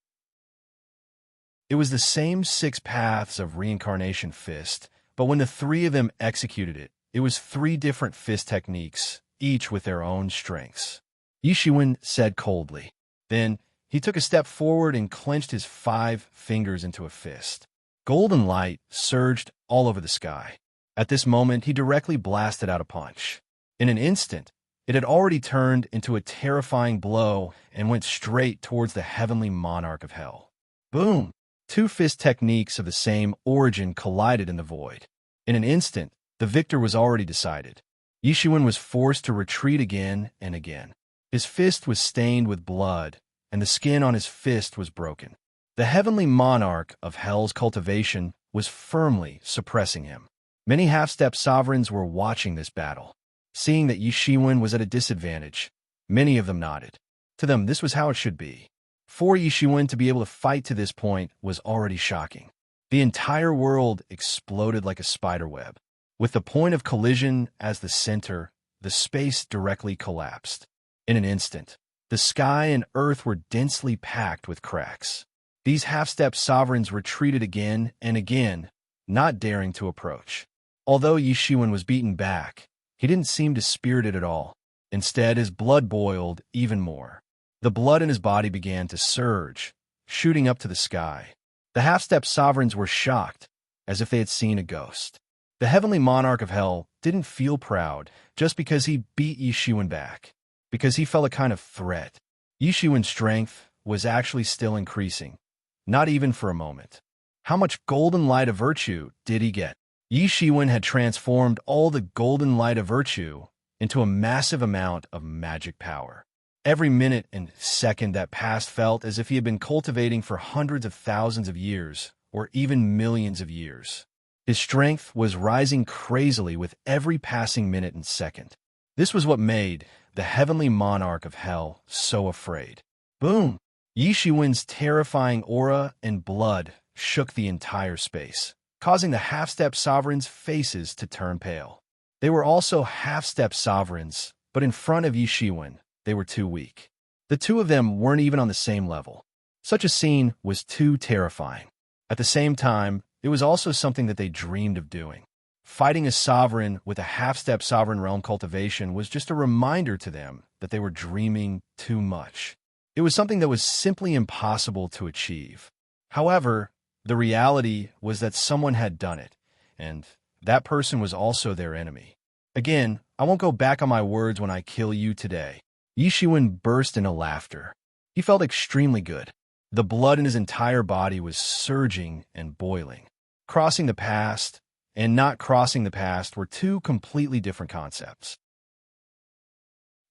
It was the same 6 paths of reincarnation fist, but when the 3 of them executed it, it was 3 different fist techniques, each with their own strengths. Yishuin said coldly. Then he took a step forward and clenched his 5 fingers into a fist. Golden light surged all over the sky. At this moment, he directly blasted out a punch. In an instant, it had already turned into a terrifying blow and went straight towards the heavenly monarch of hell. Boom! 2 fist techniques of the same origin collided in the void. In an instant, the victor was already decided. Yishuin was forced to retreat again and again. His fist was stained with blood, and the skin on his fist was broken. The heavenly monarch of hell's cultivation was firmly suppressing him. Many half-step sovereigns were watching this battle. Seeing that Yishuin was at a disadvantage, many of them nodded. To them, this was how it should be. For Yishuin to be able to fight to this point was already shocking. The entire world exploded like a spiderweb. With the point of collision as the center, the space directly collapsed. In an instant, the sky and earth were densely packed with cracks. These half-step sovereigns retreated again and again, not daring to approach. Although Yishuin was beaten back, he didn't seem dispirited at all. Instead, his blood boiled even more. The blood in his body began to surge, shooting up to the sky. The half-step sovereigns were shocked, as if they had seen a ghost. The heavenly monarch of hell didn't feel proud just because he beat Yishuin back, because he felt a kind of threat. Yishuin's strength was actually still increasing, not even for a moment. How much golden light of virtue did he get? Yishuin had transformed all the golden light of virtue into a massive amount of magic power. Every minute and second that passed felt as if he had been cultivating for hundreds of thousands of years, or even millions of years. His strength was rising crazily with every passing minute and second. This was what made the heavenly monarch of hell so afraid. Boom! Yishuin's terrifying aura and blood shook the entire space, causing the half-step sovereigns' faces to turn pale. They were also half-step sovereigns, but in front of Yishuin, they were too weak. The two of them weren't even on the same level. Such a scene was too terrifying. At the same time, it was also something that they dreamed of doing. Fighting a sovereign with a half-step sovereign realm cultivation was just a reminder to them that they were dreaming too much. It was something that was simply impossible to achieve. However, the reality was that someone had done it, and that person was also their enemy. Again, I won't go back on my words when I kill you today. Yishuin burst into laughter. He felt extremely good. The blood in his entire body was surging and boiling. Crossing the past and not crossing the past were two completely different concepts.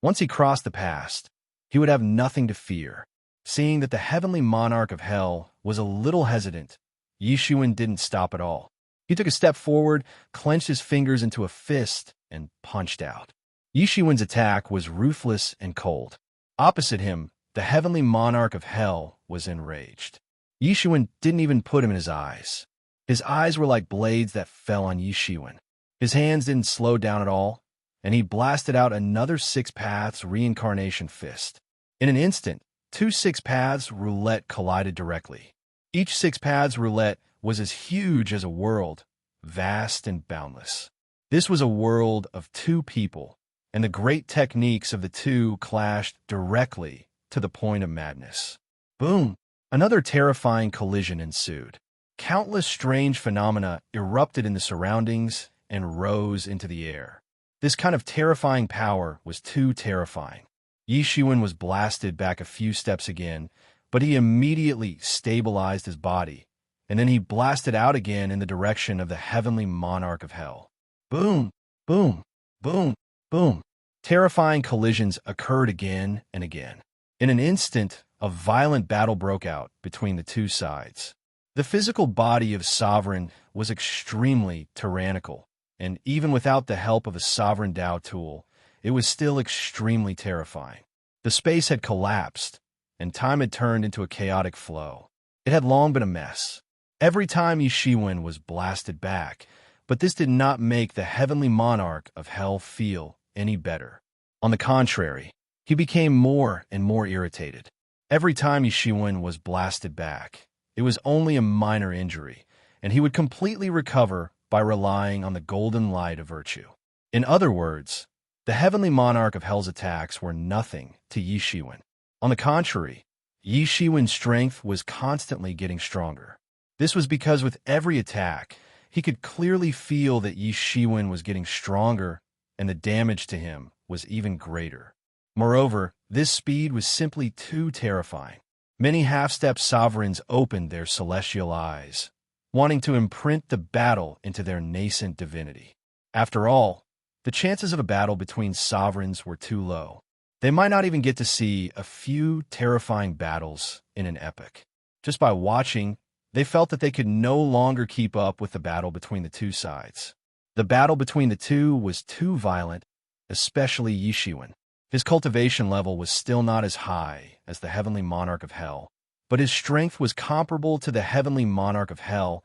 Once he crossed the past, he would have nothing to fear. Seeing that the heavenly monarch of hell was a little hesitant, Yishuin didn't stop at all. He took a step forward, clenched his fingers into a fist, and punched out. Yishuin's attack was ruthless and cold. Opposite him, the heavenly monarch of hell was enraged. Yishuin didn't even put him in his eyes. His eyes were like blades that fell on Yishuin. His hands didn't slow down at all, and he blasted out another 6 paths reincarnation fist. In an instant, 2 6 paths roulette collided directly. Each 6 paths roulette was as huge as a world, vast and boundless. This was a world of 2 people, and the great techniques of the two clashed directly to the point of madness. Boom! Another terrifying collision ensued. Countless strange phenomena erupted in the surroundings and rose into the air. This kind of terrifying power was too terrifying. Yishuin was blasted back a few steps again, but he immediately stabilized his body, and then he blasted out again in the direction of the heavenly monarch of hell. Boom! Boom! Boom! Boom! Terrifying collisions occurred again and again. In an instant, a violent battle broke out between the two sides. The physical body of Sovereign was extremely tyrannical, and even without the help of a Sovereign Dao tool, it was still extremely terrifying. The space had collapsed, and time had turned into a chaotic flow. It had long been a mess. Every time Yishuin was blasted back, but this did not make the heavenly monarch of hell feel any better. On the contrary, he became more and more irritated. Every time Yishuin was blasted back, it was only a minor injury, and he would completely recover by relying on the golden light of virtue. In other words, The heavenly monarch of Hell's attacks were nothing to Yi Shiwen. On the contrary, Yi Shiwen's strength was constantly getting stronger. This was because with every attack, he could clearly feel that Yi Shiwen was getting stronger and the damage to him was even greater. Moreover, this speed was simply too terrifying. Many half-step sovereigns opened their celestial eyes, wanting to imprint the battle into their nascent divinity. After all, the chances of a battle between sovereigns were too low. They might not even get to see a few terrifying battles in an epic. Just by watching, they felt that they could no longer keep up with the battle between the two sides. The battle between the two was too violent, especially Yi Shiwen. His cultivation level was still not as high as the heavenly monarch of Hell, but his strength was comparable to the heavenly monarch of Hell,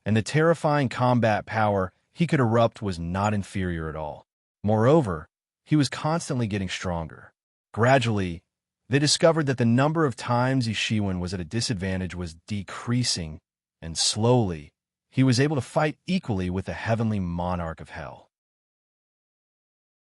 and the terrifying combat power he could erupt was not inferior at all. Moreover, he was constantly getting stronger. Gradually, they discovered that the number of times Yi Shiwen was at a disadvantage was decreasing, and slowly, he was able to fight equally with the heavenly monarch of Hell.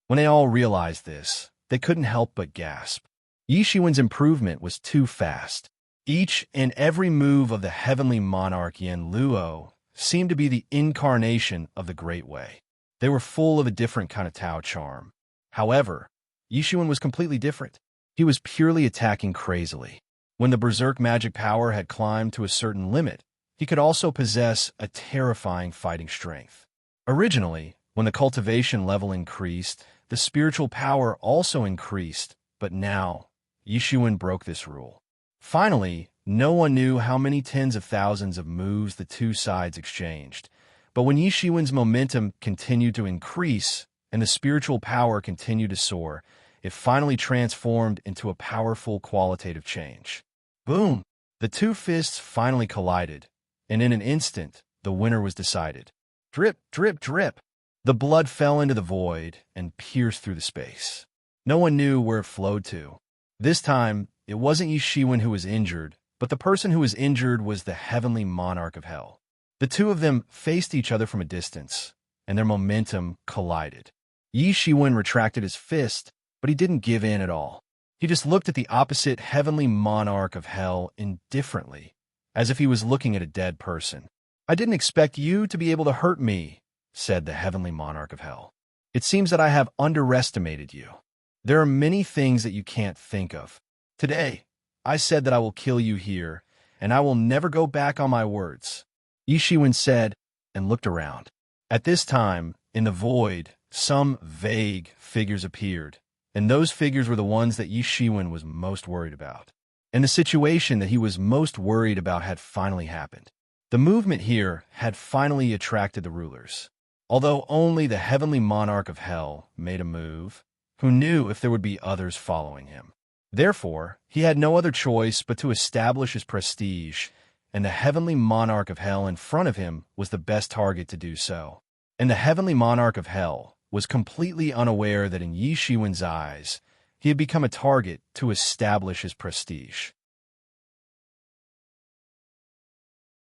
When they all realized this, they couldn't help but gasp. Yi Shiwen's improvement was too fast. Each and every move of the heavenly monarch Yen Luo seemed to be the incarnation of the Great Way. They were full of a different kind of Tao charm. However, Yi Shiwen was completely different. He was purely attacking crazily. When the berserk magic power had climbed to a certain limit, he could also possess a terrifying fighting strength. Originally, when the cultivation level increased, the spiritual power also increased, but now, Yi Shiwen broke this rule. Finally, no one knew how many tens of thousands of moves the two sides exchanged. But when Yi Shiwen's momentum continued to increase and the spiritual power continued to soar, it finally transformed into a powerful qualitative change. Boom! The two fists finally collided, and in an instant, the winner was decided. Drip, drip, drip! The blood fell into the void and pierced through the space. No one knew where it flowed to. This time, it wasn't Yi Shiwen who was injured, but the person who was injured was the heavenly monarch of Hell. The two of them faced each other from a distance, and their momentum collided. Yi Shiwen retracted his fist, but he didn't give in at all. He just looked at the opposite heavenly monarch of Hell indifferently, as if he was looking at a dead person. "I didn't expect you to be able to hurt me," said the heavenly monarch of Hell. "It seems that I have underestimated you. There are many things that you can't think of. Today, I said that I will kill you here, and I will never go back on my words." Yi Shiwen said, and looked around. At this time, in the void, some vague figures appeared, and those figures were the ones that Yi Shiwen was most worried about. And the situation that he was most worried about had finally happened. The movement here had finally attracted the rulers. Although only the heavenly monarch of Hell made a move, who knew if there would be others following him. Therefore, he had no other choice but to establish his prestige, and the heavenly monarch of Hell in front of him was the best target to do so. And the heavenly monarch of Hell was completely unaware that in Yi Shiwen's eyes, he had become a target to establish his prestige.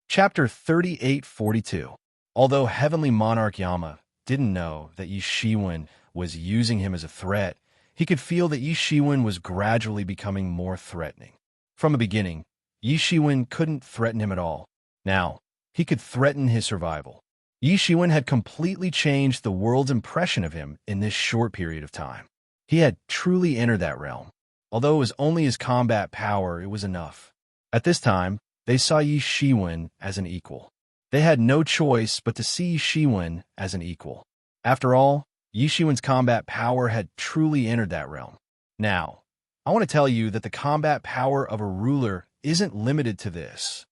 Chapter 3842. Although heavenly monarch Yama didn't know that Yi Shiwen was using him as a threat, he could feel that Yi Shiwen was gradually becoming more threatening. From the beginning, Yi Shiwen couldn't threaten him at all. Now, he could threaten his survival. Yi Shiwen had completely changed the world's impression of him in this short period of time. He had truly entered that realm. Although it was only his combat power, it was enough. At this time, they saw Yi Shiwen as an equal. They had no choice but to see Yi Shiwen as an equal. After all, Yi Shiwen's combat power had truly entered that realm. Now, I want to tell you that the combat power of a ruler isn't limited to this.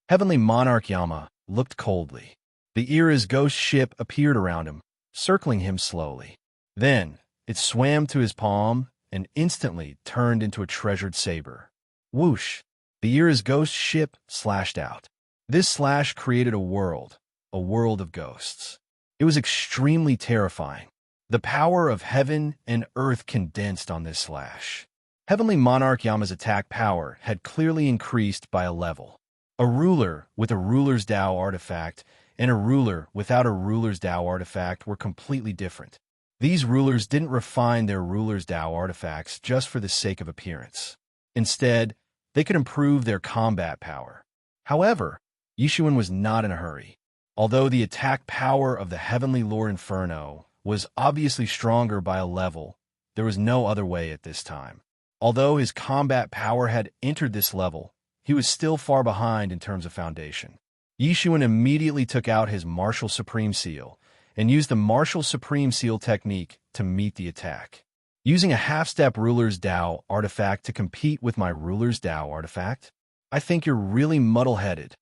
Heavenly Monarch Yama looked coldly. The Era's ghost ship appeared around him, circling him slowly. Then, it swam to his palm and instantly turned into a treasured saber. Whoosh! The Era's ghost ship slashed out. This slash created a world of ghosts. It was extremely terrifying. The power of heaven and earth condensed on this slash. Heavenly Monarch Yama's attack power had clearly increased by a level. A ruler with a ruler's Tao artifact and a ruler without a ruler's Tao artifact were completely different. These rulers didn't refine their ruler's Tao artifacts just for the sake of appearance. Instead, they could improve their combat power. However, Yishuan was not in a hurry. Although the attack power of the Heavenly Lord Inferno was obviously stronger by a level, there was no other way at this time. Although his combat power had entered this level, he was still far behind in terms of foundation. Yishuan immediately took out his Martial Supreme Seal and used the Martial Supreme Seal technique to meet the attack. Using a half-step Ruler's Tao artifact to compete with my Ruler's Tao artifact? I think you're really muddle-headed.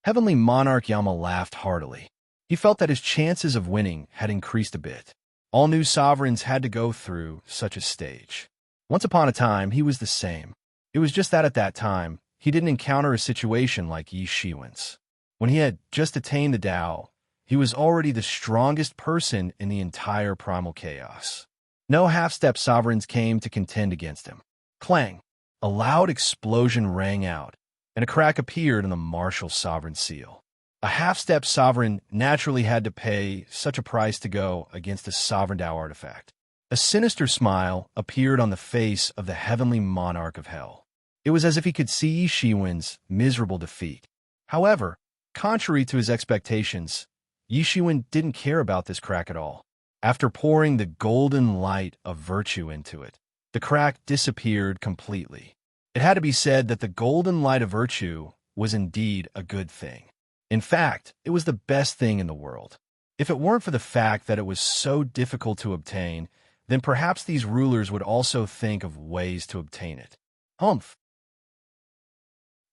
Heavenly Monarch Yama laughed heartily. He felt that his chances of winning had increased a bit. All new sovereigns had to go through such a stage. Once upon a time, he was the same. It was just that at that time, he didn't encounter a situation like Yi Shiwen's. When he had just attained the Tao, he was already the strongest person in the entire primal chaos. No half-step sovereigns came to contend against him. Clang! A loud explosion rang out, and a crack appeared in the martial sovereign seal. A half-step sovereign naturally had to pay such a price to go against a sovereign Tao artifact. A sinister smile appeared on the face of the heavenly monarch of hell. It was as if he could see Yi Shiwen's miserable defeat. However, contrary to his expectations, Yi Shiwen didn't care about this crack at all. After pouring the golden light of virtue into it, the crack disappeared completely. It had to be said that the golden light of virtue was indeed a good thing. In fact, it was the best thing in the world. If it weren't for the fact that it was so difficult to obtain, then perhaps these rulers would also think of ways to obtain it. Humph!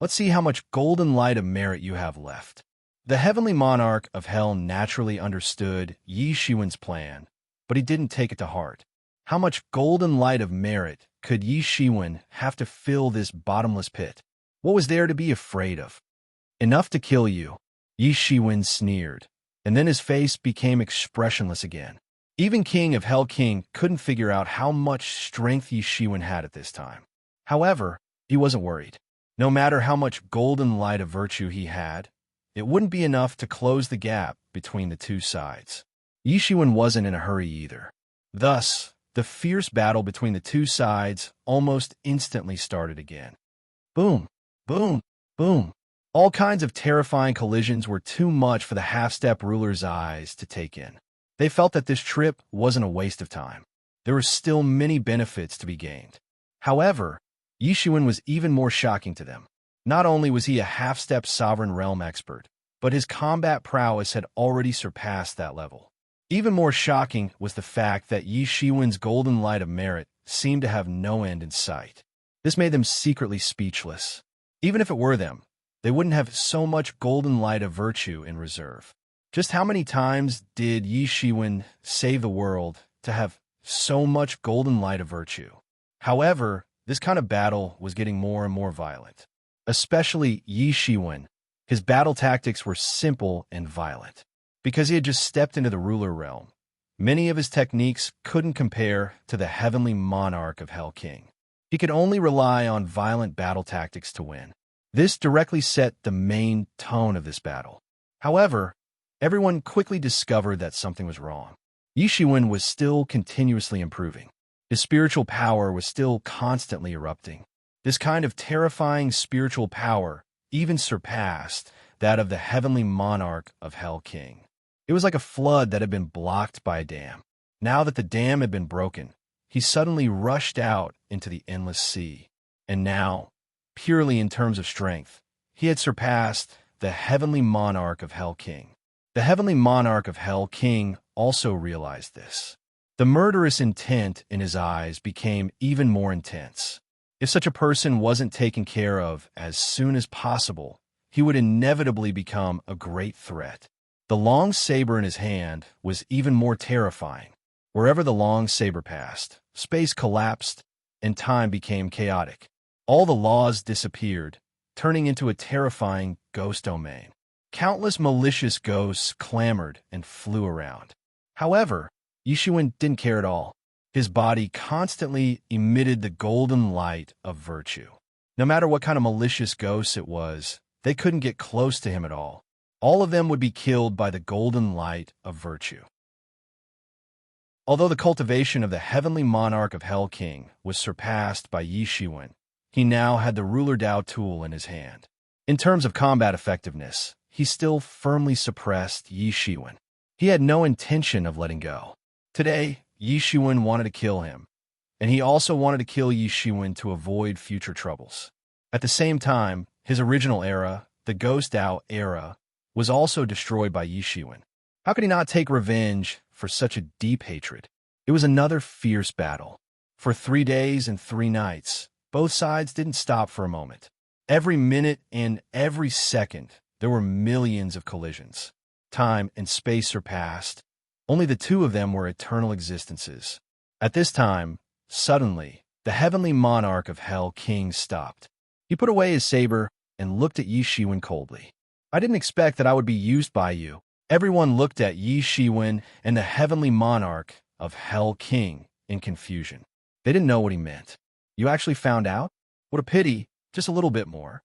Let's see how much golden light of merit you have left. The heavenly monarch of hell naturally understood Yi Shiwen's plan, but he didn't take it to heart. How much golden light of merit could Yi Shiwen have to fill this bottomless pit? What was there to be afraid of? Enough to kill you, Yi Shiwen sneered, and then his face became expressionless again. Even King of Hell King couldn't figure out how much strength Yi Shiwen had at this time. However, he wasn't worried. No matter how much golden light of virtue he had, it wouldn't be enough to close the gap between the two sides. Yi Shiwen wasn't in a hurry either. Thus, the fierce battle between the two sides almost instantly started again. Boom, boom, boom. All kinds of terrifying collisions were too much for the half-step ruler's eyes to take in. They felt that this trip wasn't a waste of time. There were still many benefits to be gained. However, Yi Shiwen was even more shocking to them. Not only was he a half-step sovereign realm expert, but his combat prowess had already surpassed that level. Even more shocking was the fact that Yi Shiwen's golden light of merit seemed to have no end in sight. This made them secretly speechless. Even if it were them, they wouldn't have so much golden light of virtue in reserve. Just how many times did Yi Shiwen save the world to have so much golden light of virtue? However, this kind of battle was getting more and more violent. Especially Yi Shiwen. His battle tactics were simple and violent. Because he had just stepped into the ruler realm, many of his techniques couldn't compare to the heavenly monarch of Hell King. He could only rely on violent battle tactics to win. This directly set the main tone of this battle. However, everyone quickly discovered that something was wrong. Yi Shiwen was still continuously improving. His spiritual power was still constantly erupting. This kind of terrifying spiritual power even surpassed that of the heavenly monarch of Hell King. It was like a flood that had been blocked by a dam. Now that the dam had been broken, he suddenly rushed out into the endless sea. And now, purely in terms of strength, he had surpassed the heavenly monarch of Hell King. The heavenly monarch of Hell King also realized this. The murderous intent in his eyes became even more intense. If such a person wasn't taken care of as soon as possible, he would inevitably become a great threat. The long saber in his hand was even more terrifying. Wherever the long saber passed, space collapsed and time became chaotic. All the laws disappeared, turning into a terrifying ghost domain. Countless malicious ghosts clamored and flew around. However, Yi Shiwen didn't care at all. His body constantly emitted the golden light of virtue. No matter what kind of malicious ghost it was, they couldn't get close to him at all. All of them would be killed by the golden light of virtue. Although the cultivation of the heavenly monarch of Hell King was surpassed by Yi Shiwen, he now had the ruler Dao tool in his hand. In terms of combat effectiveness, he still firmly suppressed Yi Shiwen. He had no intention of letting go. Today, Yi Shiwen wanted to kill him, and he also wanted to kill Yi Shiwen to avoid future troubles. At the same time, his original era, the Ghost Dao era, was also destroyed by Yi Shiwen. How could he not take revenge for such a deep hatred? It was another fierce battle. For 3 days and 3 nights, both sides didn't stop for a moment. Every minute and every second, there were millions of collisions. Time and space surpassed. Only the two of them were eternal existences. At this time, suddenly, the heavenly monarch of Hell King stopped. He put away his saber and looked at Yi Shiwen coldly. I didn't expect that I would be used by you. Everyone looked at Yi Shiwen and the heavenly monarch of Hell King in confusion. They didn't know what he meant. You actually found out? What a pity, just a little bit more.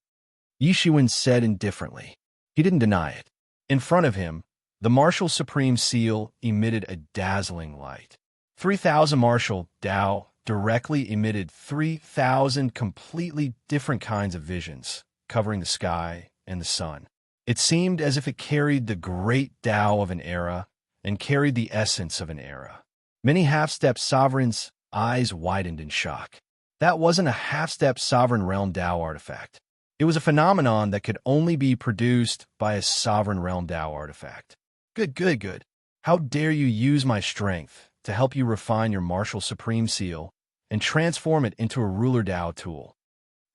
Yi Shiwen said indifferently. He didn't deny it. In front of him, the martial supreme seal emitted a dazzling light. 3,000 martial Dao directly emitted 3,000 completely different kinds of visions, covering the sky and the sun. It seemed as if it carried the great Dao of an era and carried the essence of an era. Many half-step sovereigns' eyes widened in shock. That wasn't a half-step sovereign realm Dao artifact. It was a phenomenon that could only be produced by a sovereign realm Dao artifact. Good. How dare you use my strength to help you refine your martial supreme seal and transform it into a ruler Dao tool?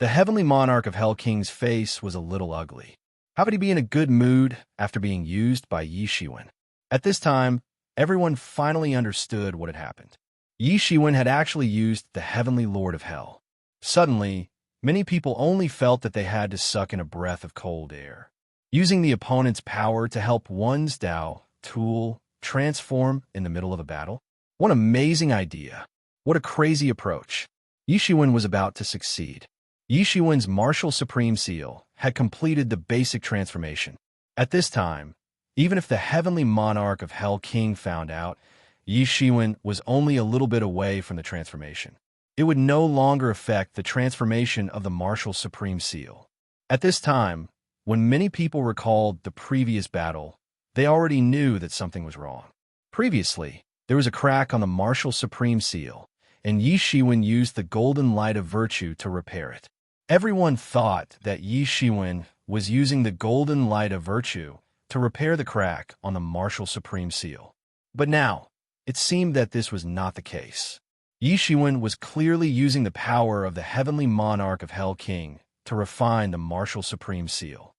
The heavenly monarch of Hell King's face was a little ugly. How could he be in a good mood after being used by Yi Shiwen? At this time, everyone finally understood what had happened. Yi Shiwen had actually used the heavenly lord of hell. Suddenly, many people only felt that they had to suck in a breath of cold air. Using the opponent's power to help one's Dao tool transform in the middle of a battle? What an amazing idea. What a crazy approach. Yi Shiwen was about to succeed. Yi Shiwen's martial supreme seal had completed the basic transformation. At this time, even if the heavenly monarch of Hell King found out, Yi Shiwen was only a little bit away from the transformation. It would no longer affect the transformation of the martial supreme seal. At this time, when many people recalled the previous battle, they already knew that something was wrong. Previously, there was a crack on the martial supreme seal, and Yi Shiwen used the golden light of virtue to repair it. Everyone thought that Yi Shiwen was using the golden light of virtue to repair the crack on the martial supreme seal. But now, it seemed that this was not the case. Yi Shiwen was clearly using the power of the heavenly monarch of Hell King to refine the martial supreme seal.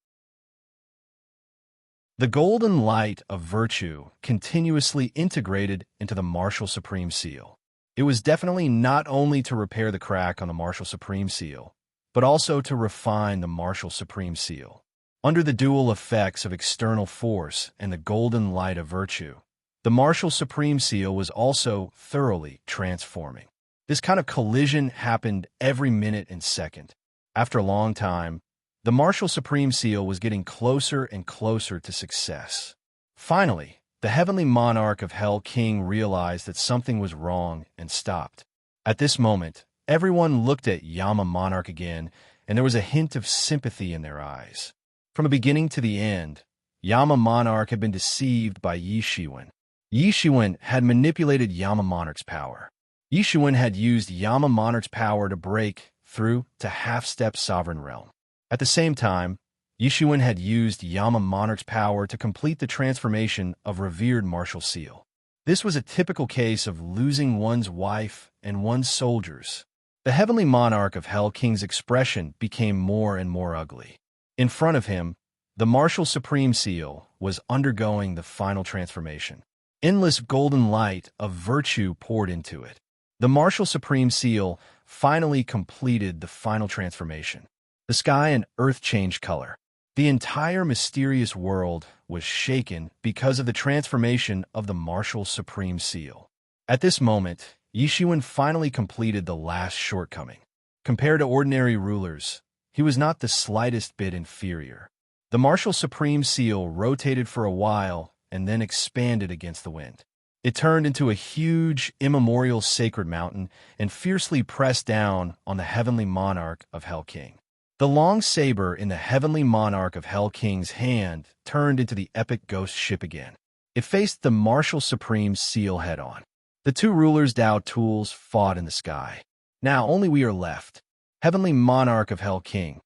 The golden light of virtue continuously integrated into the martial supreme seal. It was definitely not only to repair the crack on the martial supreme seal, but also to refine the martial supreme seal. Under the dual effects of external force and the golden light of virtue, the martial supreme seal was also thoroughly transforming. This kind of collision happened every minute and second. After a long time, the martial supreme seal was getting closer and closer to success. Finally, the heavenly monarch of Hell King realized that something was wrong and stopped. At this moment, everyone looked at Yama Monarch again, and there was a hint of sympathy in their eyes. From the beginning to the end, Yama Monarch had been deceived by Yi Shiwen. Yi Shiwen had manipulated Yama Monarch's power. Yi Shiwen had used Yama Monarch's power to break through to half-step sovereign realm. At the same time, Yi Shiwen had used Yama Monarch's power to complete the transformation of revered martial seal. This was a typical case of losing one's wife and one's soldiers. The heavenly monarch of Hell King's expression became more and more ugly. In front of him, the martial supreme seal was undergoing the final transformation. Endless golden light of virtue poured into it. The martial supreme seal finally completed the final transformation. The sky and earth changed color. The entire mysterious world was shaken because of the transformation of the martial supreme seal. At this moment, Yi Shiwen finally completed the last shortcoming. Compared to ordinary rulers, he was not the slightest bit inferior. The martial supreme seal rotated for a while and then expanded against the wind. It turned into a huge, immemorial sacred mountain and fiercely pressed down on the heavenly monarch of Hell King. The long saber in the heavenly monarch of Hell King's hand turned into the epic ghost ship again. It faced the martial supreme seal head-on. The two rulers' Tao tools fought in the sky. Now only we are left. Heavenly monarch of Hell King,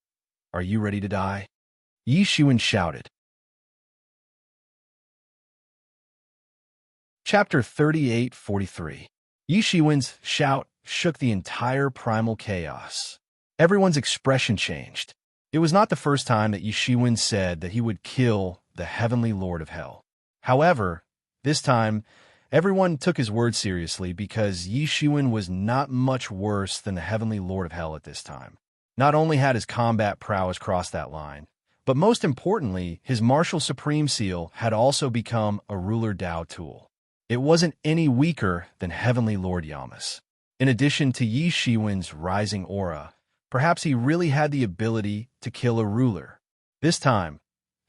are you ready to die? Yi Shiwen shouted. Chapter 38:43. Yi Shiwen's shout shook the entire primal chaos. Everyone's expression changed. It was not the first time that Yi Shiwen said that he would kill the heavenly lord of hell. However, this time, everyone took his word seriously because Yi Shiwen was not much worse than the heavenly lord of hell at this time. Not only had his combat prowess crossed that line, but most importantly, his martial supreme seal had also become a ruler Tao tool. It wasn't any weaker than heavenly lord Yama's. In addition to Yi Shiwen's rising aura, perhaps he really had the ability to kill a ruler. This time,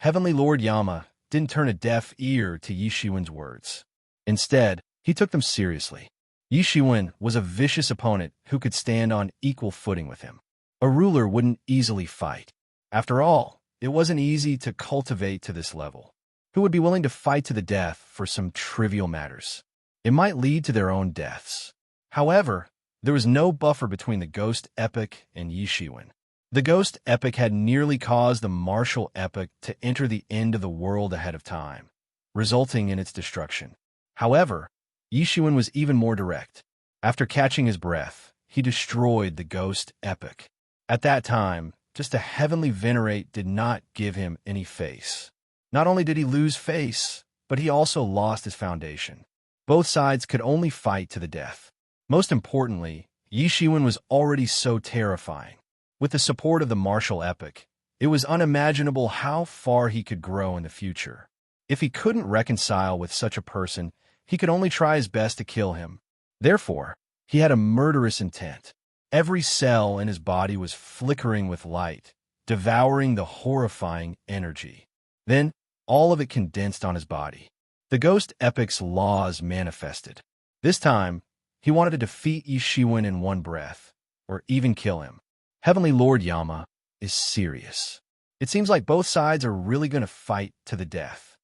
heavenly lord Yama didn't turn a deaf ear to Yi Shiwen's words. Instead, he took them seriously. Yi Shiwen was a vicious opponent who could stand on equal footing with him. A ruler wouldn't easily fight. After all, it wasn't easy to cultivate to this level. Who would be willing to fight to the death for some trivial matters? It might lead to their own deaths. However, there was no buffer between the Ghost Epic and Yi Shiwen. The Ghost Epic had nearly caused the Martial Epic to enter the end of the world ahead of time, resulting in its destruction. However, Yi Shiwen was even more direct. After catching his breath, he destroyed the Ghost Epic. At that time, just a heavenly venerate did not give him any face. Not only did he lose face, but he also lost his foundation. Both sides could only fight to the death. Most importantly, Yi Shiwen was already so terrifying. With the support of the martial epic, it was unimaginable how far he could grow in the future. If he couldn't reconcile with such a person, he could only try his best to kill him. Therefore, he had a murderous intent. Every cell in his body was flickering with light, devouring the horrifying energy. Then, all of it condensed on his body. The Ghost Epic's laws manifested. This time, he wanted to defeat Yi Shiwen in one breath, or even kill him. Heavenly Lord Yama is serious. It seems like both sides are really going to fight to the death.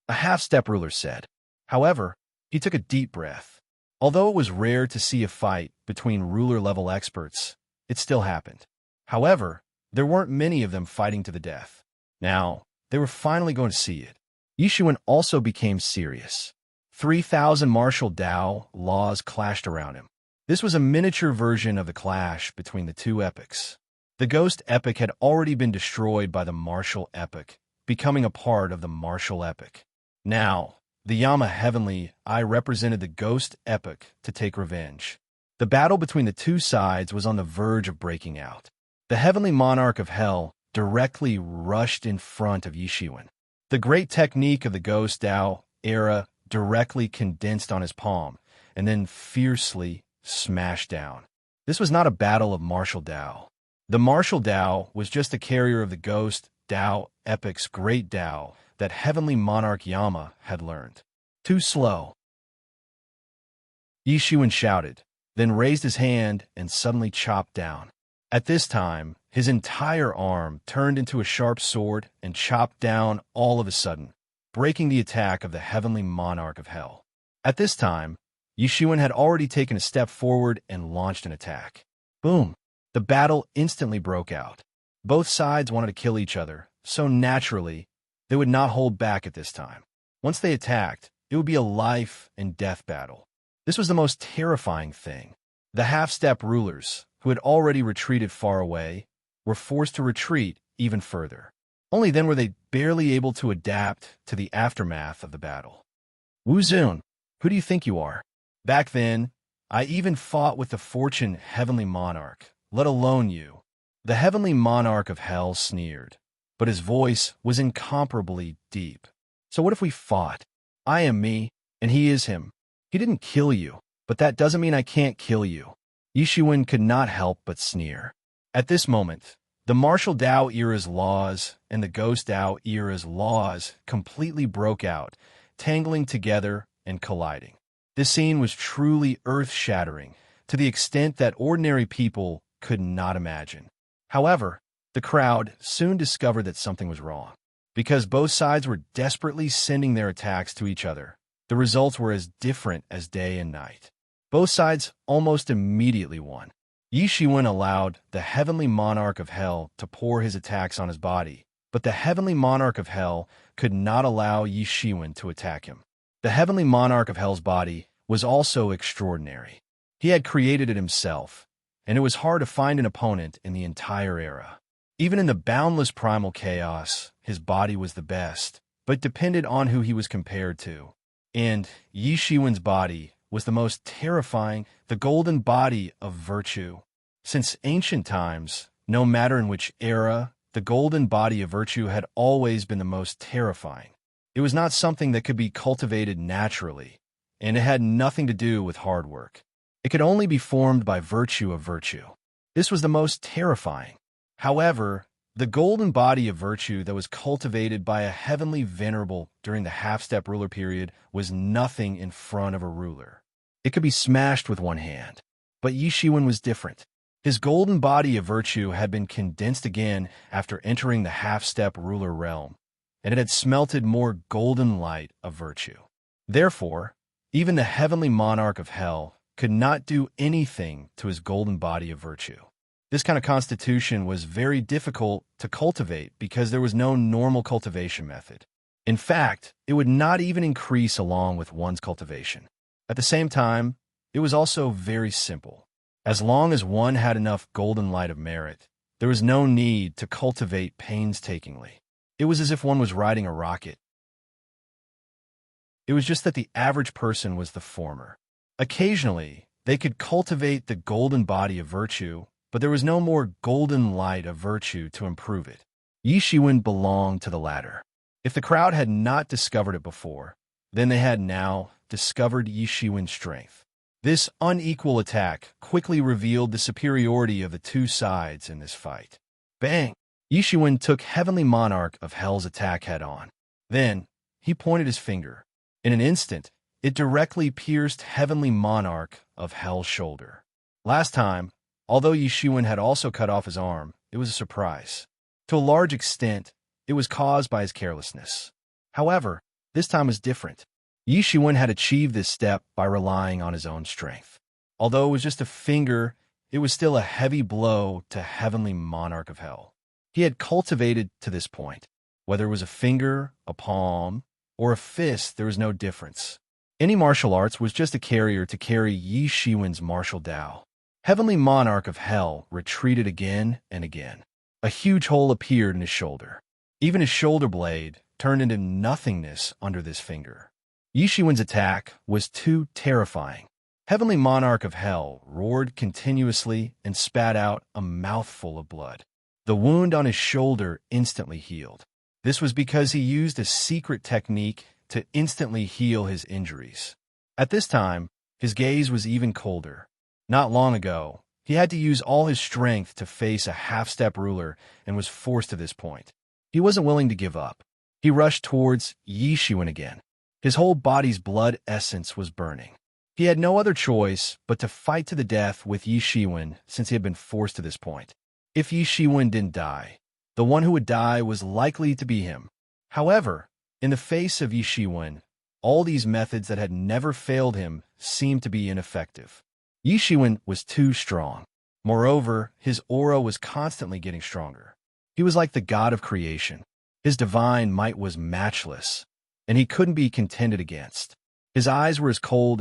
A half-step ruler said. However, he took a deep breath. Although it was rare to see a fight between ruler-level experts, it still happened. However, there weren't many of them fighting to the death. Now, they were finally going to see it. Yi Shiwen also became serious. 3,000 martial Tao laws clashed around him. This was a miniature version of the clash between the two epics. The Ghost Epic had already been destroyed by the Martial Epic, becoming a part of the Martial Epic. Now, the Yama Heavenly Eye represented the Ghost Epic to take revenge. The battle between the two sides was on the verge of breaking out. The Heavenly Monarch of Hell directly rushed in front of Yi Shiwen. The great technique of the Ghost Tao era directly condensed on his palm, and then fiercely smashed down. This was not a battle of martial Tao. The martial Tao was just a carrier of the Ghost Tao Epic's great Tao that Heavenly Monarch Yama had learned. Too slow. Yi Shiwen shouted, then raised his hand and suddenly chopped down. At this time, his entire arm turned into a sharp sword and chopped down all of a sudden, breaking the attack of the Heavenly Monarch of Hell. At this time, Yi Shiwen had already taken a step forward and launched an attack. Boom! The battle instantly broke out. Both sides wanted to kill each other, so naturally, they would not hold back at this time. Once they attacked, it would be a life and death battle. This was the most terrifying thing. The half-step rulers, who had already retreated far away, were forced to retreat even further. Only then were they barely able to adapt to the aftermath of the battle. Wu Zun, who do you think you are? Back then, I even fought with the Fortune Heavenly Monarch, let alone you. The Heavenly Monarch of Hell sneered, but his voice was incomparably deep. So what if we fought? I am me, and he is him. He didn't kill you, but that doesn't mean I can't kill you. Yi Shiwen could not help but sneer. At this moment, the Martial Tao era's laws and the Ghost Tao era's laws completely broke out, tangling together and colliding. This scene was truly earth-shattering, to the extent that ordinary people could not imagine. However, the crowd soon discovered that something was wrong. Because both sides were desperately sending their attacks to each other, the results were as different as day and night. Both sides almost immediately won. Yi Shiwen allowed the heavenly monarch of hell to pour his attacks on his body, but the heavenly monarch of hell could not allow Yi Shiwen to attack him. The heavenly monarch of hell's body was also extraordinary. He had created it himself, and it was hard to find an opponent in the entire era. Even in the boundless primal chaos, his body was the best, but depended on who he was compared to. And Yi Shiwen's body was the most terrifying, the golden body of virtue. Since ancient times, no matter in which era, the golden body of virtue had always been the most terrifying. It was not something that could be cultivated naturally, and it had nothing to do with hard work. It could only be formed by virtue of virtue. This was the most terrifying. However, the golden body of virtue that was cultivated by a heavenly venerable during the half-step ruler period was nothing in front of a ruler. It could be smashed with one hand. But Yi Shiwen was different. His golden body of virtue had been condensed again after entering the half-step ruler realm, and it had smelted more golden light of virtue. Therefore, even the heavenly monarch of hell could not do anything to his golden body of virtue. This kind of constitution was very difficult to cultivate because there was no normal cultivation method. In fact, it would not even increase along with one's cultivation. At the same time, it was also very simple. As long as one had enough golden light of merit, there was no need to cultivate painstakingly. It was as if one was riding a rocket. It was just that the average person was the former. Occasionally, they could cultivate the golden body of virtue, but there was no more golden light of virtue to improve it. Yi Shiwen belonged to the latter. If the crowd had not discovered it before, then they had now discovered Yi Shiwen's strength. This unequal attack quickly revealed the superiority of the two sides in this fight. Bang! Yi Shiwen took Heavenly Monarch of Hell's attack head-on. Then, he pointed his finger. In an instant, it directly pierced Heavenly Monarch of Hell's shoulder. Last time, although Yi Shiwen had also cut off his arm, it was a surprise. To a large extent, it was caused by his carelessness. However, this time was different. Yi Shiwen had achieved this step by relying on his own strength. Although it was just a finger, it was still a heavy blow to Heavenly Monarch of Hell. He had cultivated to this point. Whether it was a finger, a palm, or a fist, there was no difference. Any martial arts was just a carrier to carry Yi Shiwen's martial Tao. Heavenly Monarch of Hell retreated again and again. A huge hole appeared in his shoulder. Even his shoulder blade turned into nothingness under this finger. Yi Shiwen's attack was too terrifying. Heavenly Monarch of Hell roared continuously and spat out a mouthful of blood. The wound on his shoulder instantly healed. This was because he used a secret technique to instantly heal his injuries. At this time, his gaze was even colder. Not long ago, he had to use all his strength to face a half-step ruler and was forced to this point. He wasn't willing to give up. He rushed towards Yi Shiwen again. His whole body's blood essence was burning. He had no other choice but to fight to the death with Yi Shiwen since he had been forced to this point. If Yi Shiwen didn't die, the one who would die was likely to be him. However, in the face of Yi Shiwen, all these methods that had never failed him seemed to be ineffective. Yi Shiwen was too strong. Moreover, his aura was constantly getting stronger. He was like the god of creation. His divine might was matchless, and he couldn't be contended against. His eyes were as cold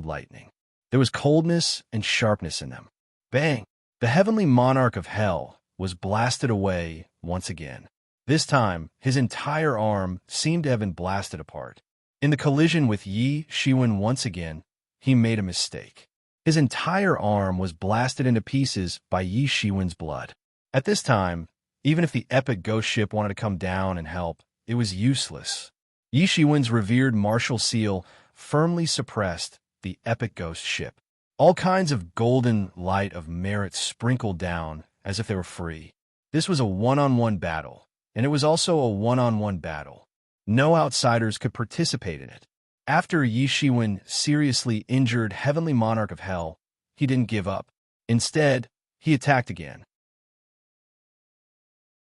lightning. There was coldness and sharpness in them. Bang! The Heavenly Monarch of Hell was blasted away once again. This time, his entire arm seemed to have been blasted apart. In the collision with Yi Shiwen once again, he made a mistake. His entire arm was blasted into pieces by Yi Shiwen's blood. At this time, even if the epic ghost ship wanted to come down and help, it was useless. Yi Shiwen's revered martial seal firmly suppressed the epic ghost ship. All kinds of golden light of merit sprinkled down as if they were free. This was a one-on-one battle, and it was also a one-on-one battle. No outsiders could participate in it. After Yi Shiwen seriously injured Heavenly Monarch of Hell, he didn't give up. Instead, he attacked again.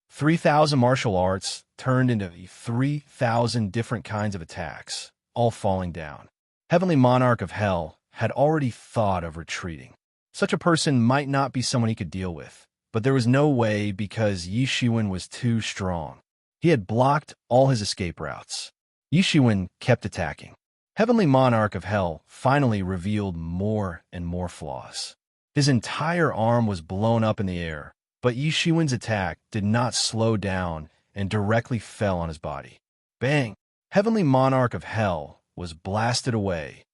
3,000 martial arts turned into 3,000 different kinds of attacks, all falling down. Heavenly Monarch of Hell had already thought of retreating. Such a person might not be someone he could deal with, but there was no way because Yi Shiwen was too strong. He had blocked all his escape routes. Yi Shiwen kept attacking. Heavenly Monarch of Hell finally revealed more and more flaws. His entire arm was blown up in the air, but Yi Shiwen's attack did not slow down and directly fell on his body. Bang! Heavenly Monarch of Hell was blasted away,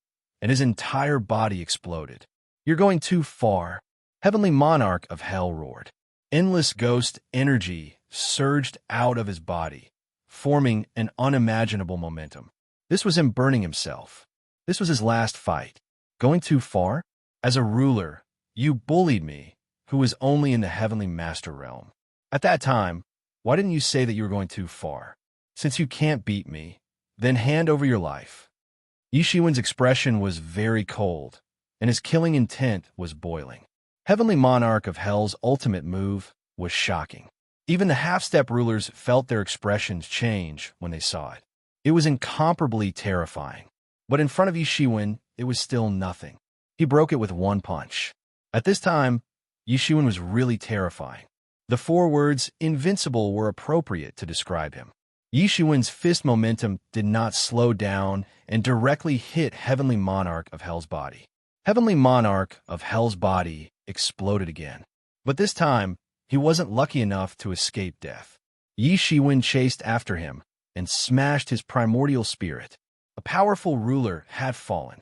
and his entire body exploded. "You're going too far," Heavenly Monarch of Hell roared. Endless ghost energy surged out of his body, forming an unimaginable momentum. This was him burning himself. This was his last fight. Going too far? As a ruler, you bullied me, who was only in the Heavenly Master realm. At that time, why didn't you say that you were going too far? Since you can't beat me, then hand over your life. Yi Shiwen's expression was very cold, and his killing intent was boiling. Heavenly Monarch of Hell's ultimate move was shocking. Even the half-step rulers felt their expressions change when they saw it. It was incomparably terrifying. But in front of Yi Shiwen, it was still nothing. He broke it with one punch. At this time, Yi Shiwen was really terrifying. The 4 words invincible were appropriate to describe him. Yi Shiwen's fist momentum did not slow down and directly hit Heavenly Monarch of Hell's body. Heavenly Monarch of Hell's body exploded again. But this time, he wasn't lucky enough to escape death. Yi Shiwen chased after him and smashed his primordial spirit. A powerful ruler had fallen.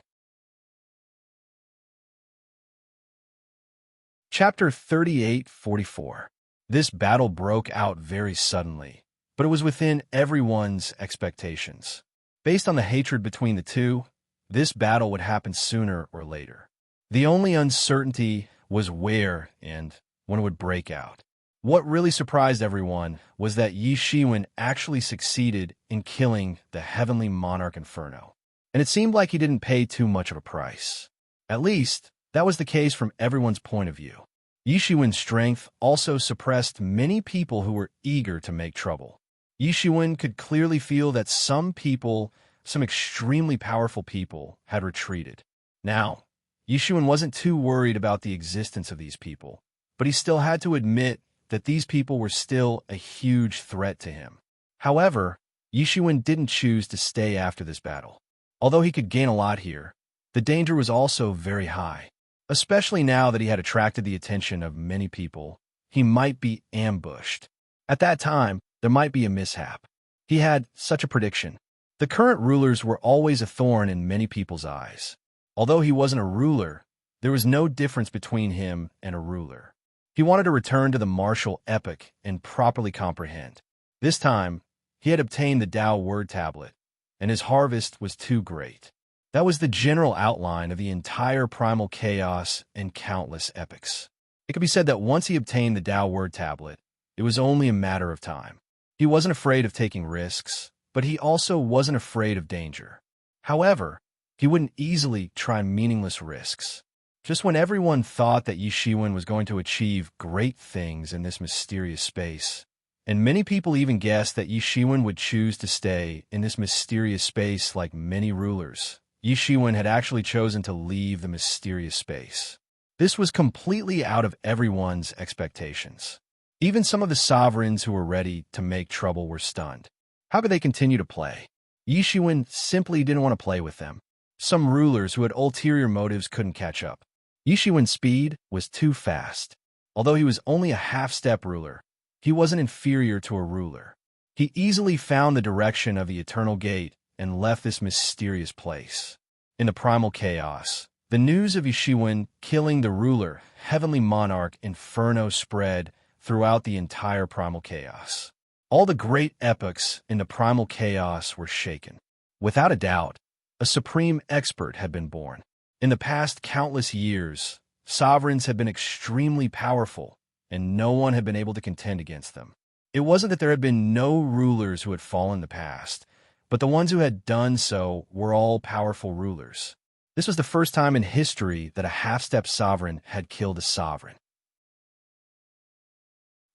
Chapter 38:44. This battle broke out very suddenly, but it was within everyone's expectations. Based on the hatred between the two, this battle would happen sooner or later. The only uncertainty was where and when it would break out. What really surprised everyone was that Yi Shiwen actually succeeded in killing the Heavenly Monarch Inferno, and it seemed like he didn't pay too much of a price. At least, that was the case from everyone's point of view. Yi Shiwen's strength also suppressed many people who were eager to make trouble. Yi Shiwen could clearly feel that some people, some extremely powerful people, had retreated. Now, Yi Shiwen wasn't too worried about the existence of these people, but he still had to admit that these people were still a huge threat to him. However, Yi Shiwen didn't choose to stay after this battle. Although he could gain a lot here, the danger was also very high. Especially now that he had attracted the attention of many people, he might be ambushed. At that time, there might be a mishap. He had such a prediction. The current rulers were always a thorn in many people's eyes. Although he wasn't a ruler, there was no difference between him and a ruler. He wanted to return to the martial epic and properly comprehend. This time, he had obtained the Tao word tablet, and his harvest was too great. That was the general outline of the entire primal chaos and countless epics. It could be said that once he obtained the Tao word tablet, it was only a matter of time. He wasn't afraid of taking risks, but he also wasn't afraid of danger. However, he wouldn't easily try meaningless risks. Just when everyone thought that Yi Shiwen was going to achieve great things in this mysterious space, and many people even guessed that Yi Shiwen would choose to stay in this mysterious space like many rulers, Yi Shiwen had actually chosen to leave the mysterious space. This was completely out of everyone's expectations. Even some of the sovereigns who were ready to make trouble were stunned. How could they continue to play? Yi Shiwen simply didn't want to play with them. Some rulers who had ulterior motives couldn't catch up. Yi Shiwen's speed was too fast. Although he was only a half-step ruler, he wasn't inferior to a ruler. He easily found the direction of the Eternal Gate and left this mysterious place. In the primal chaos, the news of Yi Shiwen killing the ruler, Heavenly Monarch Inferno spread throughout the entire primal chaos. All the great epochs in the primal chaos were shaken. Without a doubt, a supreme expert had been born. In the past countless years, sovereigns had been extremely powerful, and no one had been able to contend against them. It wasn't that there had been no rulers who had fallen in the past, but the ones who had done so were all powerful rulers. This was the first time in history that a half-step sovereign had killed a sovereign.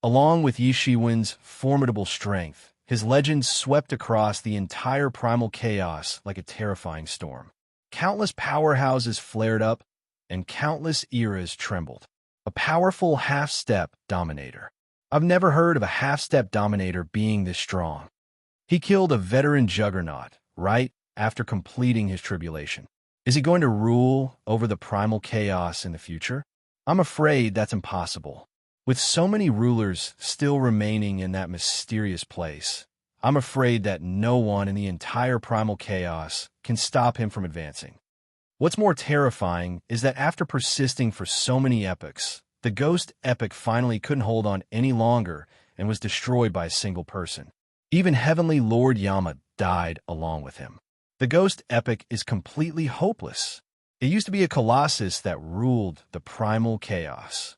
Along with Yi Shiwen's formidable strength, his legend swept across the entire primal chaos like a terrifying storm. Countless powerhouses flared up, and countless eras trembled. A powerful half-step dominator. I've never heard of a half-step dominator being this strong. He killed a veteran juggernaut right after completing his tribulation. Is he going to rule over the primal chaos in the future? I'm afraid that's impossible. With so many rulers still remaining in that mysterious place, I'm afraid that no one in the entire primal chaos can stop him from advancing. What's more terrifying is that after persisting for so many epochs, the ghost epic finally couldn't hold on any longer and was destroyed by a single person. Even Heavenly Lord Yama died along with him. The ghost epic is completely hopeless. It used to be a colossus that ruled the primal chaos.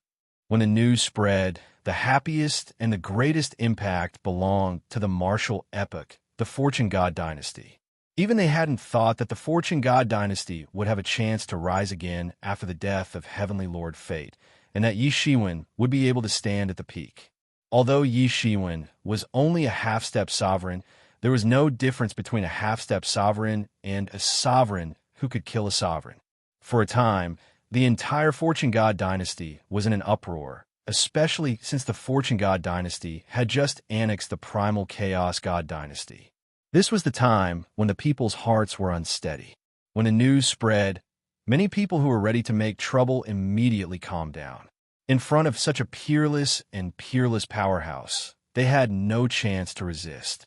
When the news spread, the happiest and the greatest impact belonged to the martial epoch, the Fortune God dynasty. Even they hadn't thought that the Fortune God dynasty would have a chance to rise again after the death of Heavenly Lord Fate, and that Yi Shiwen would be able to stand at the peak. Although Yi Shiwen was only a half-step sovereign, there was no difference between a half-step sovereign and a sovereign who could kill a sovereign. For a time, the entire Fortune God dynasty was in an uproar, especially since the Fortune God dynasty had just annexed the Primal Chaos God dynasty. This was the time when the people's hearts were unsteady. When the news spread, many people who were ready to make trouble immediately calmed down. In front of such a peerless and peerless powerhouse, they had no chance to resist.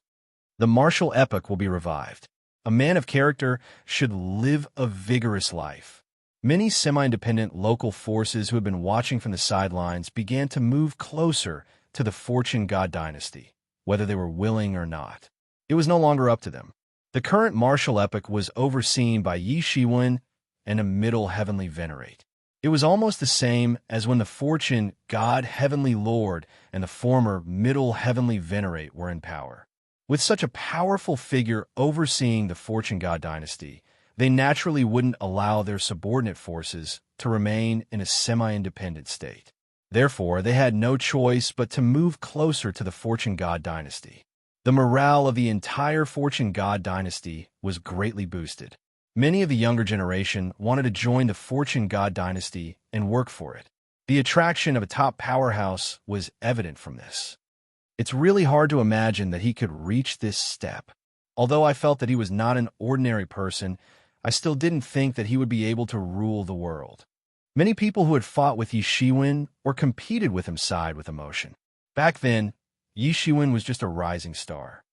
The martial epoch will be revived. A man of character should live a vigorous life. Many semi-independent local forces who had been watching from the sidelines began to move closer to the Fortune God dynasty, whether they were willing or not. It was no longer up to them. The current martial epoch was overseen by Yi Shiwen and a middle heavenly venerate. It was almost the same as when the Fortune God Heavenly Lord and the former middle heavenly venerate were in power. With such a powerful figure overseeing the Fortune God dynasty, they naturally wouldn't allow their subordinate forces to remain in a semi-independent state. Therefore, they had no choice but to move closer to the Fortune God dynasty. The morale of the entire Fortune God dynasty was greatly boosted. Many of the younger generation wanted to join the Fortune God dynasty and work for it. The attraction of a top powerhouse was evident from this. It's really hard to imagine that he could reach this step. Although I felt that he was not an ordinary person, I still didn't think that he would be able to rule the world. Many people who had fought with Yi Shiwen or competed with him sighed with emotion. Back then, Yi Shiwen was just a rising star.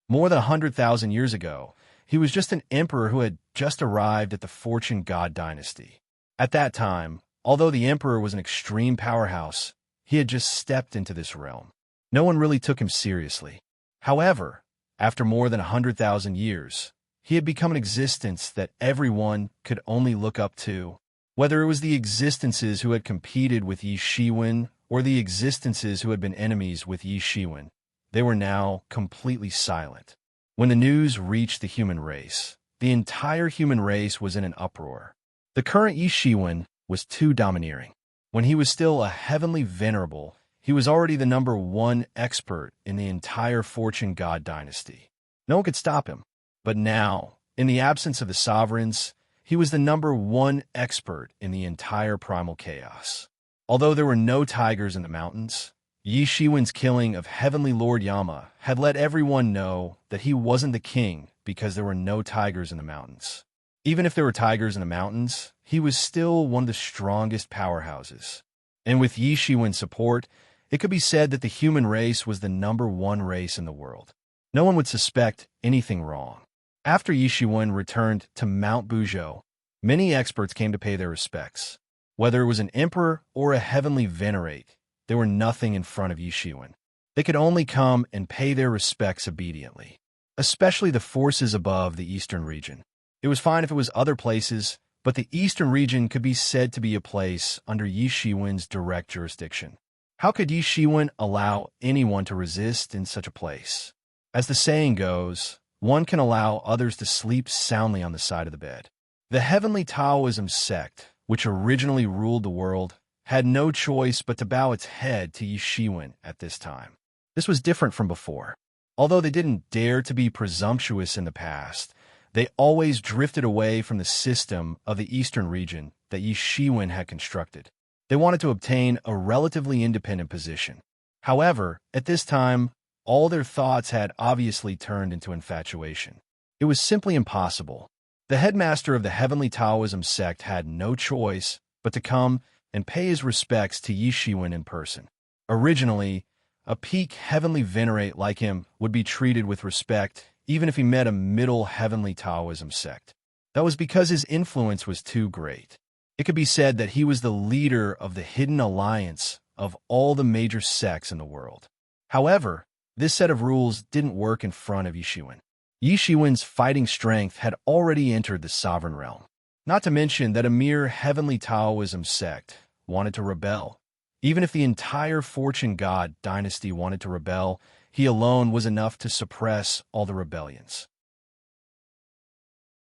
More than 100,000 years ago, he was just an emperor who had just arrived at the Fortune God dynasty. At that time, although the emperor was an extreme powerhouse, he had just stepped into this realm. No one really took him seriously. However, after more than 100,000 years, he had become an existence that everyone could only look up to. Whether it was the existences who had competed with Yi Shiwen or the existences who had been enemies with Yi Shiwen, they were now completely silent. When the news reached the human race, the entire human race was in an uproar. The current Yi Shiwen was too domineering. When he was still a heavenly venerable, he was already the #1 expert in the entire Fortune God dynasty. No one could stop him. But now, in the absence of the sovereigns, he was the #1 expert in the entire primal chaos. Although there were no tigers in the mountains, Yi Shiwen's killing of Heavenly Lord Yama had let everyone know that he wasn't the king because there were no tigers in the mountains. Even if there were tigers in the mountains, he was still one of the strongest powerhouses. And with Yi Shiwen's support, it could be said that the human race was the #1 race in the world. No one would suspect anything wrong. After Yi Shiwen returned to Mount Buzhou, many experts came to pay their respects. Whether it was an emperor or a heavenly venerate, they were nothing in front of Yi Shiwen. They could only come and pay their respects obediently, especially the forces above the eastern region. It was fine if it was other places, but the eastern region could be said to be a place under Yi Shiwen's direct jurisdiction. How could Yi Shiwen allow anyone to resist in such a place? As the saying goes, one can allow others to sleep soundly on the side of the bed. The heavenly Taoism sect, which originally ruled the world, had no choice but to bow its head to Yi Shiwen at this time. This was different from before. Although they didn't dare to be presumptuous in the past, they always drifted away from the system of the eastern region that Yi Shiwen had constructed. They wanted to obtain a relatively independent position. However, at this time, all their thoughts had obviously turned into infatuation. It was simply impossible. The headmaster of the heavenly Taoism sect had no choice but to come and pay his respects to Yi Shiwen in person. Originally, a peak heavenly venerate like him would be treated with respect even if he met a middle heavenly Taoism sect. That was because his influence was too great. It could be said that he was the leader of the hidden alliance of all the major sects in the world. However, this set of rules didn't work in front of Yi Shiwen. Yi Shiwen's fighting strength had already entered the sovereign realm. Not to mention that a mere heavenly Taoism sect wanted to rebel. Even if the entire Fortune God dynasty wanted to rebel, he alone was enough to suppress all the rebellions.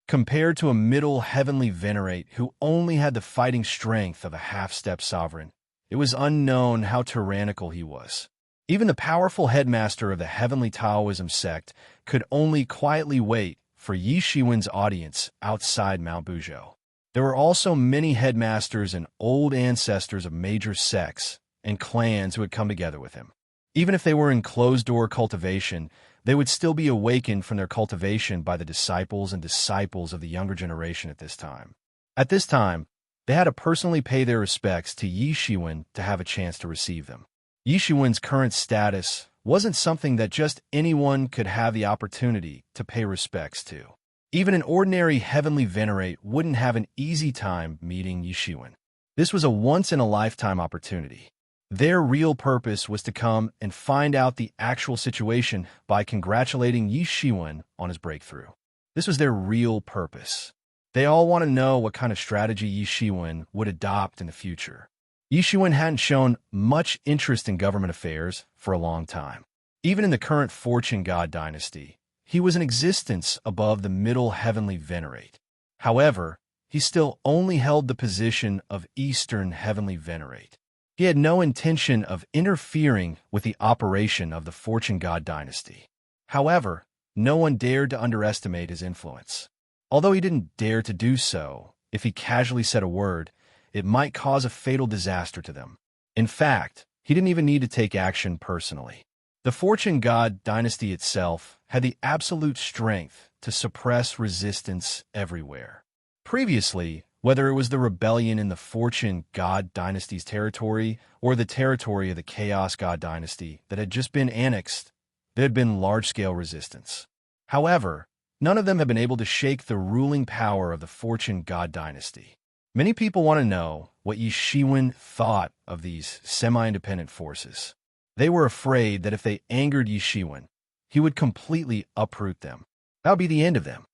Compared to a middle heavenly venerate who only had the fighting strength of a half-step sovereign, it was unknown how tyrannical he was. Even the powerful headmaster of the heavenly Taoism sect could only quietly wait for Yi Shiwen's audience outside Mount Buzhou. There were also many headmasters and old ancestors of major sects and clans who had come together with him. Even if they were in closed-door cultivation, they would still be awakened from their cultivation by the disciples and disciples of the younger generation at this time. At this time, they had to personally pay their respects to Yi Shiwen to have a chance to receive them. Yi Shiwen's current status wasn't something that just anyone could have the opportunity to pay respects to. Even an ordinary heavenly venerate wouldn't have an easy time meeting Yi Shiwen. This was a once-in-a-lifetime opportunity. Their real purpose was to come and find out the actual situation by congratulating Yi Shiwen on his breakthrough. This was their real purpose. They all want to know what kind of strategy Yi Shiwen would adopt in the future. Yi Shiwen hadn't shown much interest in government affairs for a long time. Even in the current Fortune God dynasty, he was in existence above the middle heavenly venerate. However, he still only held the position of Eastern heavenly venerate. He had no intention of interfering with the operation of the Fortune God dynasty. However, no one dared to underestimate his influence. Although he didn't dare to do so, if he casually said a word, it might cause a fatal disaster to them. In fact, he didn't even need to take action personally. The Fortune God dynasty itself had the absolute strength to suppress resistance everywhere. Previously, whether it was the rebellion in the Fortune God dynasty's territory or the territory of the Chaos God dynasty that had just been annexed, there had been large-scale resistance. However, none of them had been able to shake the ruling power of the Fortune God dynasty. Many people want to know what Yi Shiwen thought of these semi-independent forces. They were afraid that if they angered Yi Shiwen, he would completely uproot them. That would be the end of them.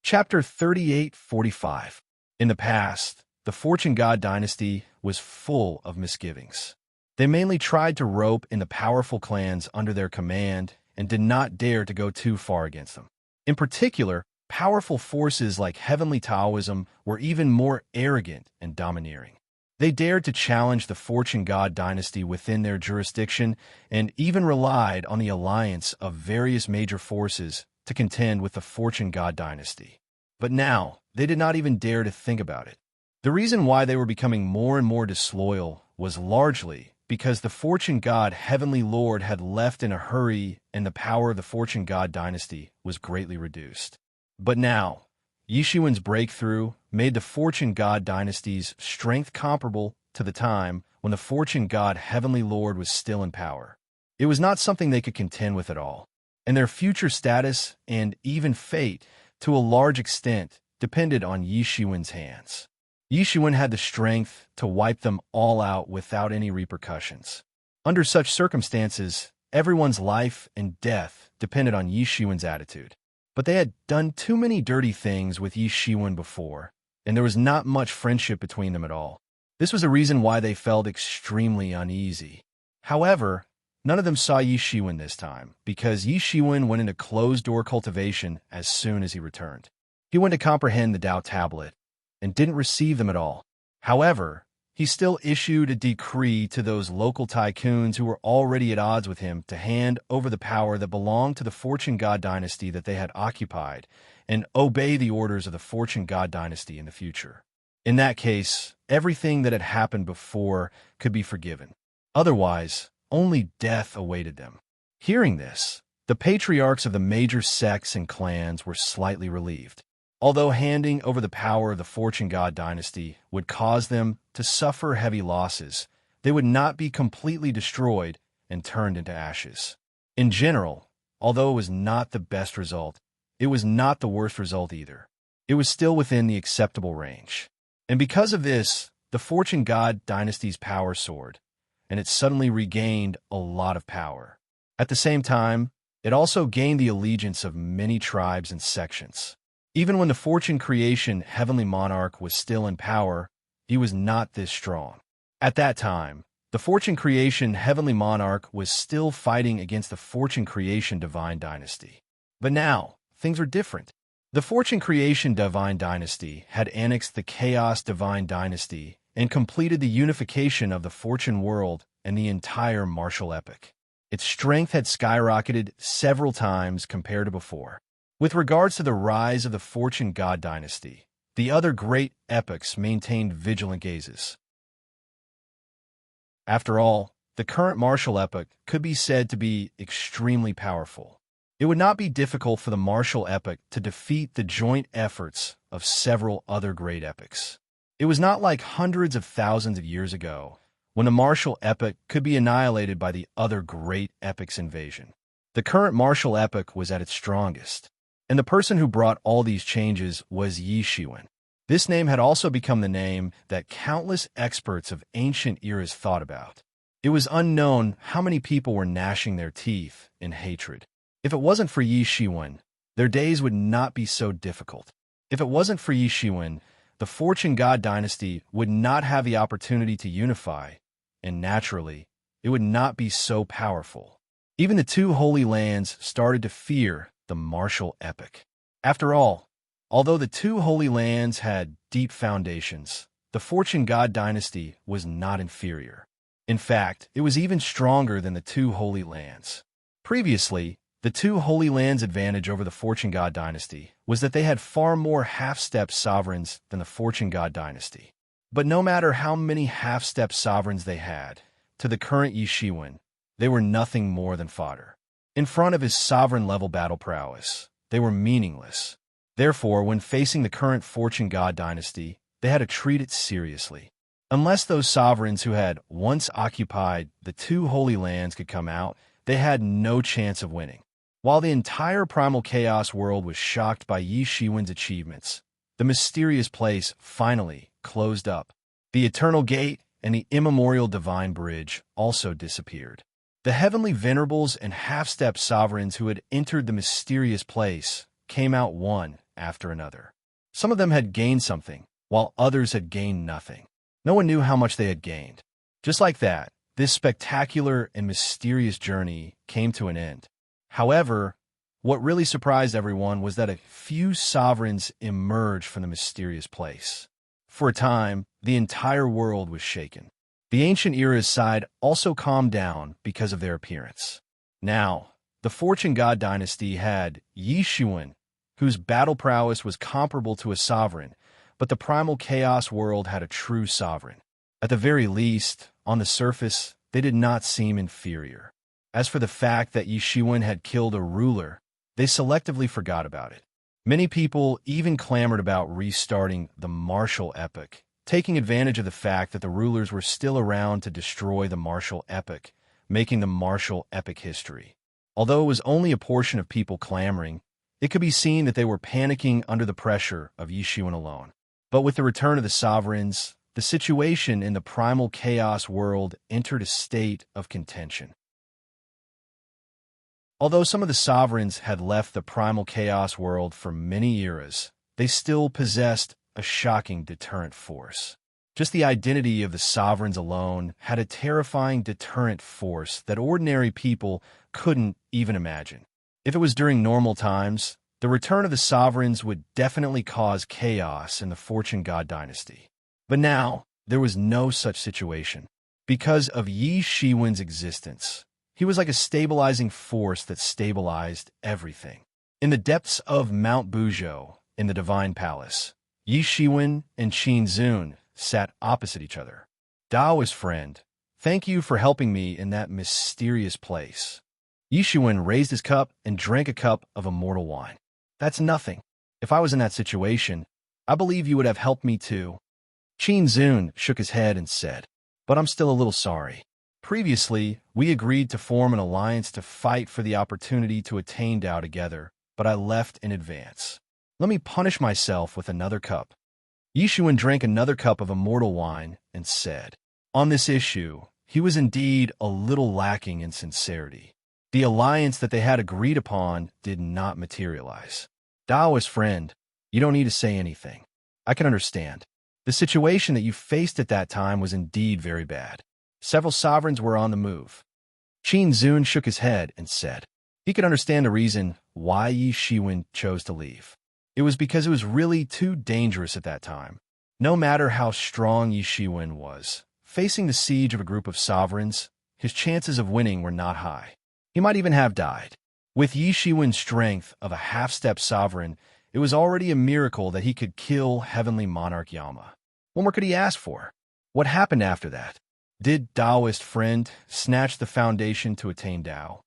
Chapter 38:45. In the past, the Fortune God dynasty was full of misgivings. They mainly tried to rope in the powerful clans under their command and did not dare to go too far against them. In particular, powerful forces like Heavenly Taoism were even more arrogant and domineering. They dared to challenge the Fortune God dynasty within their jurisdiction and even relied on the alliance of various major forces to contend with the Fortune God dynasty. But now, they did not even dare to think about it. The reason why they were becoming more and more disloyal was largely because the Fortune God Heavenly Lord had left in a hurry and the power of the Fortune God dynasty was greatly reduced. But now, Yi Shiwen's breakthrough made the Fortune God dynasty's strength comparable to the time when the Fortune God Heavenly Lord was still in power. It was not something they could contend with at all, and their future status and even fate, to a large extent, depended on Yi Shiwen's hands. Yi Shiwen had the strength to wipe them all out without any repercussions. Under such circumstances, everyone's life and death depended on Yi Shiwen's attitude. But they had done too many dirty things with Yi Shiwen before, and there was not much friendship between them at all. This was the reason why they felt extremely uneasy. However, none of them saw Yi Shiwen this time, because Yi Shiwen went into closed-door cultivation as soon as he returned. He went to comprehend the Tao tablet, and didn't receive them at all. However, he still issued a decree to those local tycoons who were already at odds with him to hand over the power that belonged to the Fortune God dynasty that they had occupied, and obey the orders of the Fortune God dynasty in the future. In that case, everything that had happened before could be forgiven. Otherwise, only death awaited them. Hearing this, the patriarchs of the major sects and clans were slightly relieved. Although handing over the power of the Fortune God dynasty would cause them to suffer heavy losses, they would not be completely destroyed and turned into ashes. In general, although it was not the best result, it was not the worst result either. It was still within the acceptable range. And because of this, the Fortune God dynasty's power soared, and it suddenly regained a lot of power. At the same time, it also gained the allegiance of many tribes and sections. Even when the Fortune Creation Heavenly Monarch was still in power, he was not this strong. At that time, the Fortune Creation Heavenly Monarch was still fighting against the Fortune Creation Divine Dynasty. But now, things are different. The Fortune Creation Divine Dynasty had annexed the Chaos Divine Dynasty and completed the unification of the Fortune world and the entire martial epic. Its strength had skyrocketed several times compared to before. With regards to the rise of the Fortune God dynasty, the other great epics maintained vigilant gazes. After all, the current martial epic could be said to be extremely powerful. It would not be difficult for the martial epic to defeat the joint efforts of several other great epics. It was not like hundreds of thousands of years ago, when the martial epic could be annihilated by the other great epic's invasion. The current martial epic was at its strongest, and the person who brought all these changes was Yi Shiwen. This name had also become the name that countless experts of ancient eras thought about. It was unknown how many people were gnashing their teeth in hatred. If it wasn't for Yi Shiwen, their days would not be so difficult. If it wasn't for Yi Shiwen, the Fortune God dynasty would not have the opportunity to unify, and naturally, it would not be so powerful. Even the two Holy Lands started to fear the martial epic. After all, although the two Holy Lands had deep foundations, the Fortune God dynasty was not inferior. In fact, it was even stronger than the two Holy Lands. Previously, the two Holy Lands' advantage over the Fortune God dynasty was that they had far more half-step sovereigns than the Fortune God dynasty. But no matter how many half-step sovereigns they had, to the current Yi Shiwen, they were nothing more than fodder. In front of his sovereign-level battle prowess, they were meaningless. Therefore, when facing the current Fortune God dynasty, they had to treat it seriously. Unless those sovereigns who had once occupied the two Holy Lands could come out, they had no chance of winning. While the entire primal chaos world was shocked by Yi Shiwen's achievements, the mysterious place finally closed up. The Eternal Gate and the immemorial Divine Bridge also disappeared. The heavenly venerables and half-step sovereigns who had entered the mysterious place came out one after another. Some of them had gained something, while others had gained nothing. No one knew how much they had gained. Just like that, this spectacular and mysterious journey came to an end. However, what really surprised everyone was that a few sovereigns emerged from the mysterious place. For a time, the entire world was shaken. The ancient era's side also calmed down because of their appearance. Now, the Fortune God dynasty had Yi Shiwen, whose battle prowess was comparable to a sovereign, but the primal chaos world had a true sovereign. At the very least, on the surface, they did not seem inferior. As for the fact that Yi Shiwen had killed a ruler, they selectively forgot about it. Many people even clamored about restarting the martial epic, taking advantage of the fact that the rulers were still around to destroy the martial epic, making the martial epic history. Although it was only a portion of people clamoring, it could be seen that they were panicking under the pressure of Yi Shiwen alone. But with the return of the sovereigns, the situation in the primal chaos world entered a state of contention. Although some of the sovereigns had left the primal chaos world for many eras, they still possessed a shocking deterrent force. Just the identity of the sovereigns alone had a terrifying deterrent force that ordinary people couldn't even imagine. If it was during normal times, the return of the sovereigns would definitely cause chaos in the Fortune God dynasty. But now, there was no such situation. Because of Yi Shiwen's existence, he was like a stabilizing force that stabilized everything. In the depths of Mount Buzhou, in the Divine Palace, Yi Shiwen and Qin Zun sat opposite each other. Daoist friend, thank you for helping me in that mysterious place. Yi Shiwen raised his cup and drank a cup of immortal wine. That's nothing. If I was in that situation, I believe you would have helped me too. Qin Zun shook his head and said, but I'm still a little sorry. Previously, we agreed to form an alliance to fight for the opportunity to attain Tao together, but I left in advance. Let me punish myself with another cup. Yi Shiwen drank another cup of immortal wine and said, on this issue, he was indeed a little lacking in sincerity. The alliance that they had agreed upon did not materialize. Daoist friend, you don't need to say anything. I can understand. The situation that you faced at that time was indeed very bad. Several sovereigns were on the move. Qin Zun shook his head and said, he could understand the reason why Yi Shiwen chose to leave. It was because it was really too dangerous at that time. No matter how strong Yi Shiwen was, facing the siege of a group of sovereigns, his chances of winning were not high. He might even have died. With Yi Shiwen's strength of a half-step sovereign, it was already a miracle that he could kill Heavenly Monarch Yama. What more could he ask for? What happened after that? Did Daoist friend snatch the foundation to attain Tao?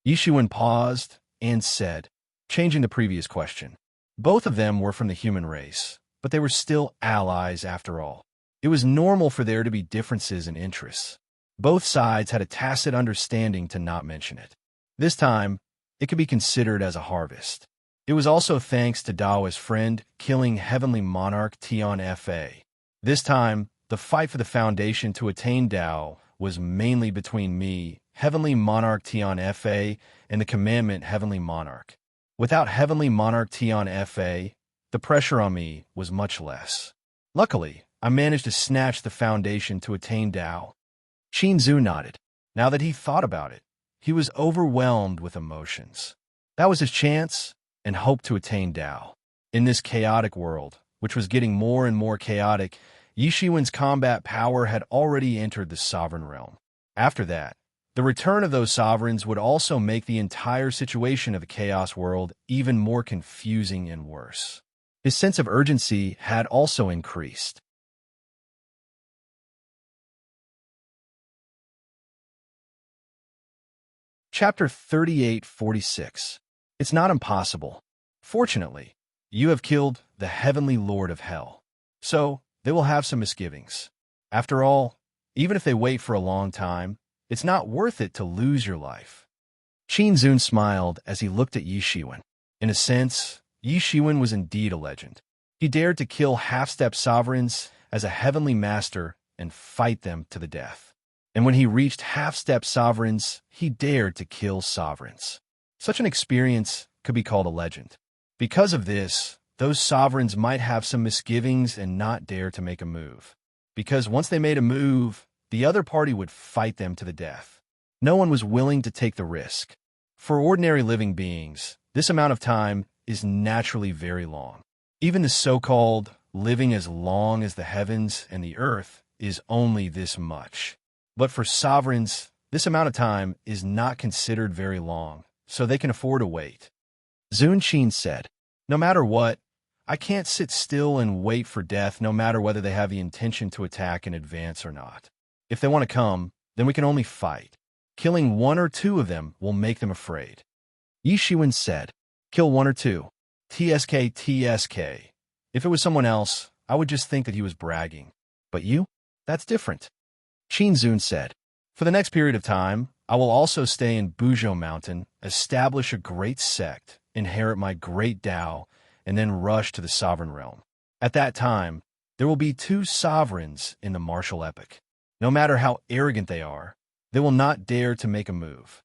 Yi Shiwen paused and said, changing the previous question. Both of them were from the human race, but they were still allies after all. It was normal for there to be differences in interests. Both sides had a tacit understanding to not mention it. This time, it could be considered as a harvest. It was also thanks to Daoist friend killing Heavenly Monarch Tian Fa. This time, the fight for the foundation to attain Tao was mainly between me, Heavenly Monarch Tian Fa, and the commandment Heavenly Monarch. Without Heavenly Monarch Tian Fa, the pressure on me was much less. Luckily, I managed to snatch the foundation to attain Tao. Qin Zhu nodded. Now that he thought about it, he was overwhelmed with emotions. That was his chance and hope to attain Tao. In this chaotic world, which was getting more and more chaotic, Yi Shiwen's combat power had already entered the sovereign realm. After that, the return of those sovereigns would also make the entire situation of the chaos world even more confusing and worse. His sense of urgency had also increased. Chapter 3846. It's not impossible. Fortunately, you have killed the Heavenly Lord of Hell. So, they will have some misgivings. After all, even if they wait for a long time, it's not worth it to lose your life. Qin Zun smiled as he looked at Yi Shiwen. In a sense, Yi Shiwen was indeed a legend. He dared to kill half-step sovereigns as a heavenly master and fight them to the death. And when he reached half-step sovereigns, he dared to kill sovereigns. Such an experience could be called a legend. Because of this, those sovereigns might have some misgivings and not dare to make a move. Because once they made a move, the other party would fight them to the death. No one was willing to take the risk. For ordinary living beings, this amount of time is naturally very long. Even the so-called living as long as the heavens and the earth is only this much. But for sovereigns, this amount of time is not considered very long, so they can afford to wait. Zun Qin said, no matter what, I can't sit still and wait for death no matter whether they have the intention to attack in advance or not. If they want to come, then we can only fight. Killing one or two of them will make them afraid. Yi Shiwen said, kill one or two. TSK. If it was someone else, I would just think that he was bragging. But you? That's different. Qin Zun said, for the next period of time, I will also stay in Buzhou Mountain, establish a great sect, inherit my great Tao, and then rush to the sovereign realm. At that time, there will be two sovereigns in the martial epoch. No matter how arrogant they will not dare to make a move.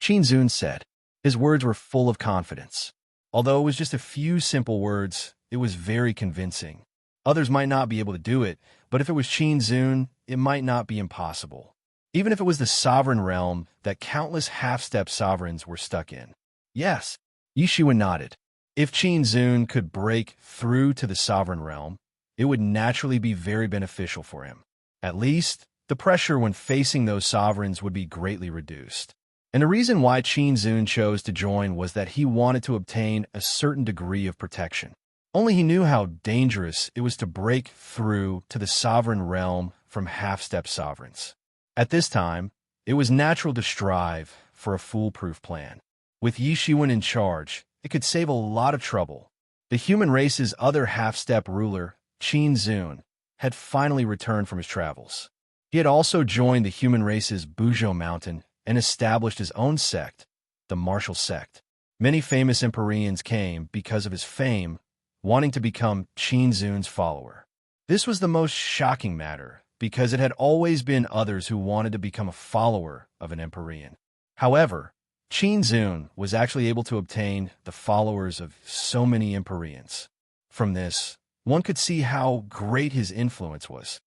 Qin Zun said. His words were full of confidence. Although it was just a few simple words, it was very convincing. Others might not be able to do it, but if it was Qin Zun, it might not be impossible. Even if it was the sovereign realm that countless half-step sovereigns were stuck in. Yes, Yi Shiwen nodded. If Qin Zun could break through to the sovereign realm, it would naturally be very beneficial for him. At least, the pressure when facing those sovereigns would be greatly reduced. And the reason why Qin Zun chose to join was that he wanted to obtain a certain degree of protection. Only he knew how dangerous it was to break through to the sovereign realm from half-step sovereigns. At this time, it was natural to strive for a foolproof plan. With Yi Shiwen in charge, it could save a lot of trouble. The human race's other half-step ruler, Qin Zun, had finally returned from his travels. He had also joined the human race's Buzhou Mountain and established his own sect, the martial sect. Many famous Empyreans came because of his fame, wanting to become Qin Zun's follower. This was the most shocking matter, because it had always been others who wanted to become a follower of an Empyrean. However, Qin Zun was actually able to obtain the followers of so many Empyreans. From this, one could see how great his influence was.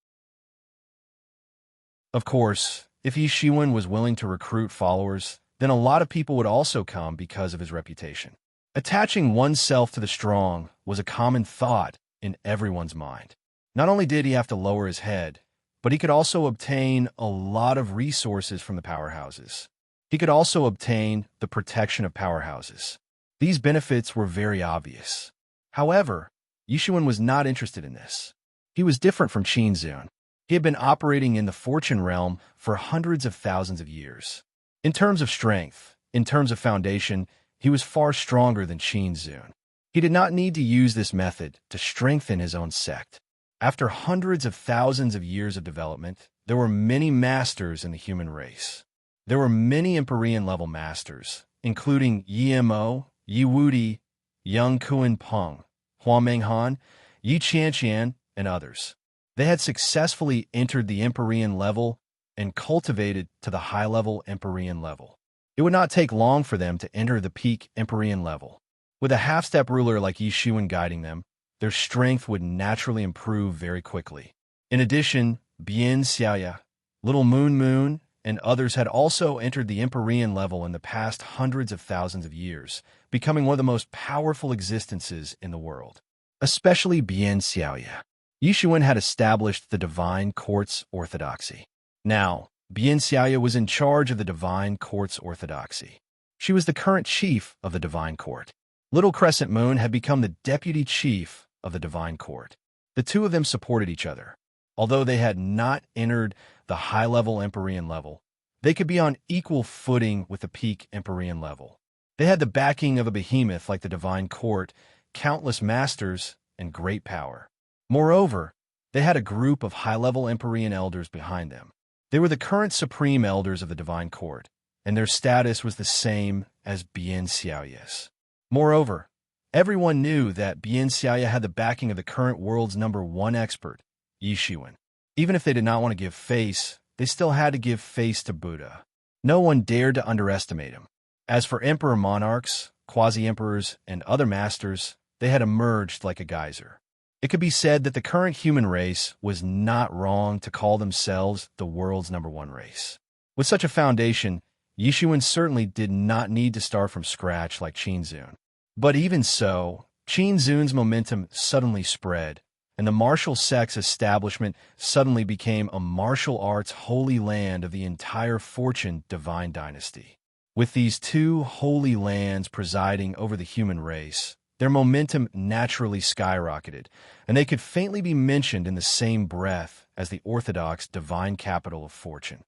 Of course, if Yi Shiwen was willing to recruit followers, then a lot of people would also come because of his reputation. Attaching oneself to the strong was a common thought in everyone's mind. Not only did he have to lower his head, but he could also obtain a lot of resources from the powerhouses. He could also obtain the protection of powerhouses. These benefits were very obvious. However, Yi Shiwen was not interested in this. He was different from Qin Zun. He had been operating in the fortune realm for hundreds of thousands of years. In terms of strength, in terms of foundation, he was far stronger than Qin Zun. He did not need to use this method to strengthen his own sect. After hundreds of thousands of years of development, there were many masters in the human race. There were many Empyrean-level masters, including Yi Mo, Yi Wudi, Yang Kuan Peng, Hua Menghan, Yi Qianqian, and others. They had successfully entered the Empyrean level and cultivated to the high-level Empyrean level. It would not take long for them to enter the peak Empyrean level. With a half-step ruler like Yi Shiwen guiding them, their strength would naturally improve very quickly. In addition, Bian Xiaoya, Little Moon, and others had also entered the Empyrean level in the past hundreds of thousands of years, becoming one of the most powerful existences in the world. Especially Bian Xiaoya. Yi Shiwen had established the Divine Court's orthodoxy. Now, Bian Xiaoya was in charge of the Divine Court's orthodoxy. She was the current chief of the Divine Court. Little Crescent Moon had become the deputy chief of the Divine Court. The two of them supported each other. Although they had not entered the high-level Empyrean level, they could be on equal footing with the peak Empyrean level. They had the backing of a behemoth like the Divine Court, countless masters, and great power. Moreover, they had a group of high-level Empyrean elders behind them. They were the current supreme elders of the Divine Court, and their status was the same as Bian Xiaoya's. Moreover, everyone knew that Bian Xiaoya had the backing of the current world's #1 expert, Yi Shiwen. Even if they did not want to give face, they still had to give face to Buddha. No one dared to underestimate him. As for emperor monarchs, quasi-emperors, and other masters, they had emerged like a geyser. It could be said that the current human race was not wrong to call themselves the world's #1 race. With such a foundation, Yi Shiwen certainly did not need to start from scratch like Qin Zun. But even so, Qin Zun's momentum suddenly spread, and the martial sect's establishment suddenly became a martial arts holy land of the entire Fortune Divine Dynasty. With these two holy lands presiding over the human race, their momentum naturally skyrocketed, and they could faintly be mentioned in the same breath as the orthodox divine capital of Fortune.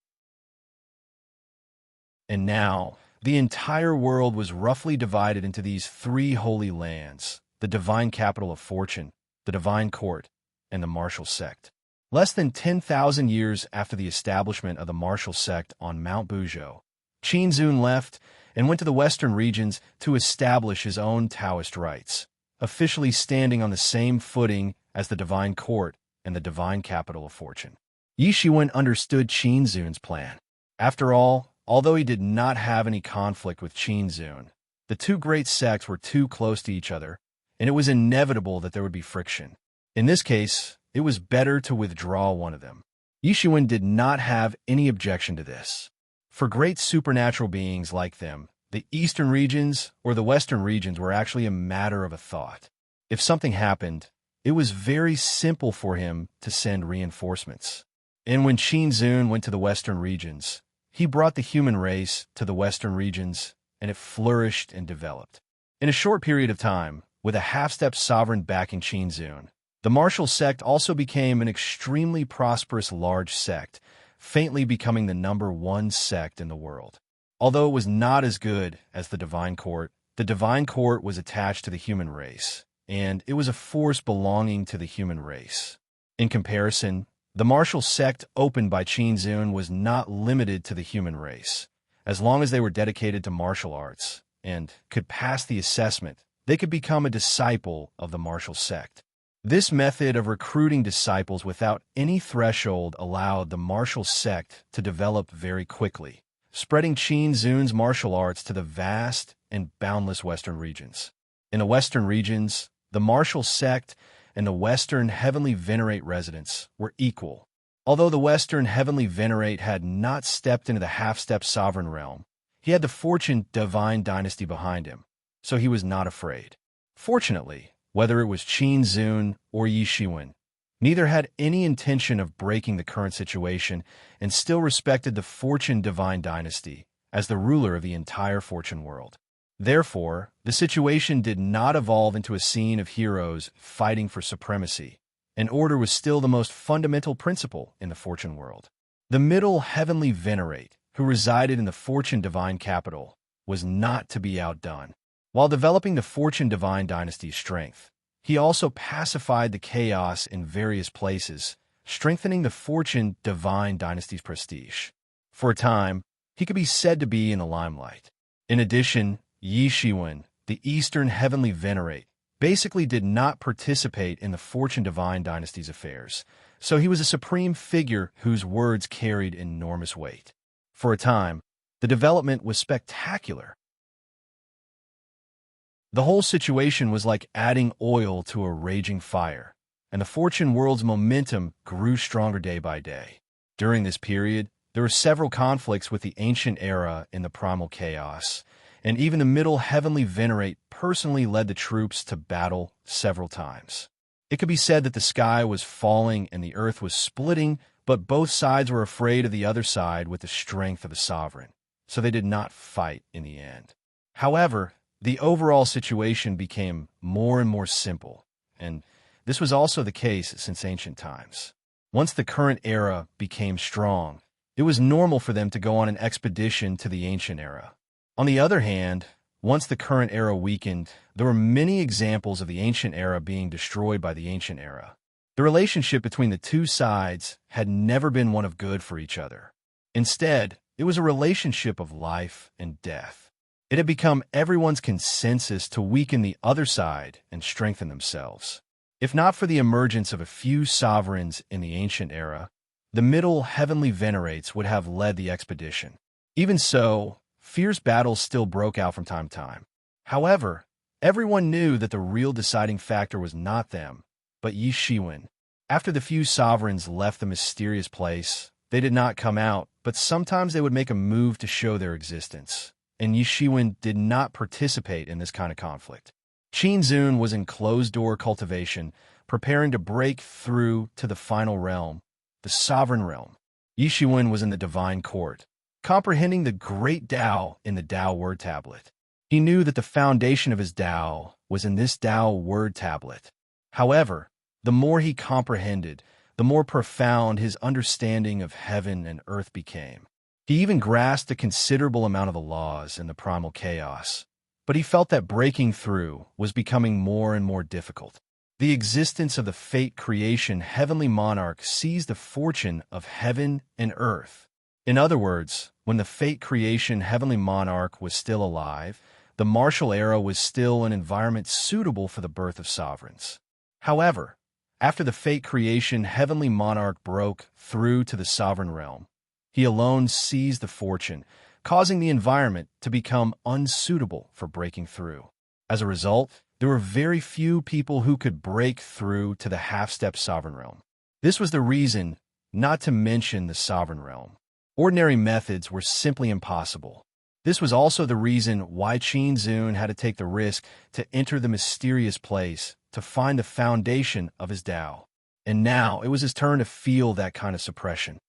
And now, the entire world was roughly divided into these three holy lands, the divine capital of Fortune, the Divine Court, and the martial sect. Less than 10,000 years after the establishment of the martial sect on Mount Buzhou, Qin Zun left and went to the western regions to establish his own Taoist rites, officially standing on the same footing as the Divine Court and the divine capital of Fortune. Yi Shiwen understood Qin Zun's plan. After all, although he did not have any conflict with Qin Zun, the two great sects were too close to each other, and it was inevitable that there would be friction. In this case, it was better to withdraw one of them. Yishuin did not have any objection to this. For great supernatural beings like them, the eastern regions or the western regions were actually a matter of a thought. If something happened, it was very simple for him to send reinforcements. And when Qin Zun went to the western regions, he brought the human race to the western regions, and it flourished and developed. In a short period of time, with a half-step sovereign backing Qin Zun, the martial sect also became an extremely prosperous large sect, faintly becoming the #1 sect in the world. Although it was not as good as the Divine Court was attached to the human race, and it was a force belonging to the human race. In comparison, the martial sect opened by Qin Zun was not limited to the human race. As long as they were dedicated to martial arts and could pass the assessment, they could become a disciple of the martial sect. This method of recruiting disciples without any threshold allowed the martial sect to develop very quickly, spreading Qin Zun's martial arts to the vast and boundless western regions. In the western regions, the martial sect and the Western Heavenly Venerate residents were equal. Although the Western Heavenly Venerate had not stepped into the half-step sovereign realm, he had the Fortune Divine Dynasty behind him, so he was not afraid. Fortunately, whether it was Qin Zun or Yishuin, neither had any intention of breaking the current situation and still respected the Fortune Divine Dynasty as the ruler of the entire Fortune world. Therefore, the situation did not evolve into a scene of heroes fighting for supremacy, and order was still the most fundamental principle in the Fortune world. The Middle Heavenly Venerate, who resided in the Fortune Divine capital, was not to be outdone. While developing the Fortune Divine Dynasty's strength, he also pacified the chaos in various places, strengthening the Fortune Divine Dynasty's prestige. For a time, he could be said to be in the limelight. In addition, Yishuin, the Eastern Heavenly Venerate, basically did not participate in the Fortune Divine Dynasty's affairs, so he was a supreme figure whose words carried enormous weight. For a time, the development was spectacular. The whole situation was like adding oil to a raging fire, and the Fortune world's momentum grew stronger day by day. During this period, there were several conflicts with the ancient era in the primal chaos, and even the Middle Heavenly Venerate personally led the troops to battle several times. It could be said that the sky was falling and the earth was splitting, but both sides were afraid of the other side with the strength of a sovereign, so they did not fight in the end. However, the overall situation became more and more simple, and this was also the case since ancient times. Once the current era became strong, it was normal for them to go on an expedition to the ancient era. On the other hand, once the current era weakened, there were many examples of the ancient era being destroyed by the ancient era. The relationship between the two sides had never been one of good for each other. Instead, it was a relationship of life and death. It had become everyone's consensus to weaken the other side and strengthen themselves. If not for the emergence of a few sovereigns in the ancient era, the Middle Heavenly Venerates would have led the expedition. Even so, fierce battles still broke out from time to time. However, everyone knew that the real deciding factor was not them, but Yishuin. After the few sovereigns left the mysterious place, they did not come out, but sometimes they would make a move to show their existence, and Yishuin did not participate in this kind of conflict. Qin Zun was in closed-door cultivation, preparing to break through to the final realm, the sovereign realm. Yishuin was in the divine court, comprehending the great Tao in the Tao word tablet. He knew that the foundation of his Tao was in this Tao word tablet. However, the more he comprehended, the more profound his understanding of heaven and earth became. He even grasped a considerable amount of the laws in the primal chaos, but he felt that breaking through was becoming more and more difficult. The existence of the fate creation heavenly monarch sees the fortune of heaven and earth. In other words, when the fate creation heavenly monarch was still alive, the martial era was still an environment suitable for the birth of sovereigns. However, after the fate creation heavenly monarch broke through to the sovereign realm, he alone seized the fortune, causing the environment to become unsuitable for breaking through. As a result, There were very few people who could break through to the half-step sovereign realm. This was the reason, not to mention the sovereign realm. Ordinary methods were simply impossible. This was also the reason why Qin Zun had to take the risk to enter the mysterious place to find the foundation of his Tao. And now it was his turn to feel that kind of suppression.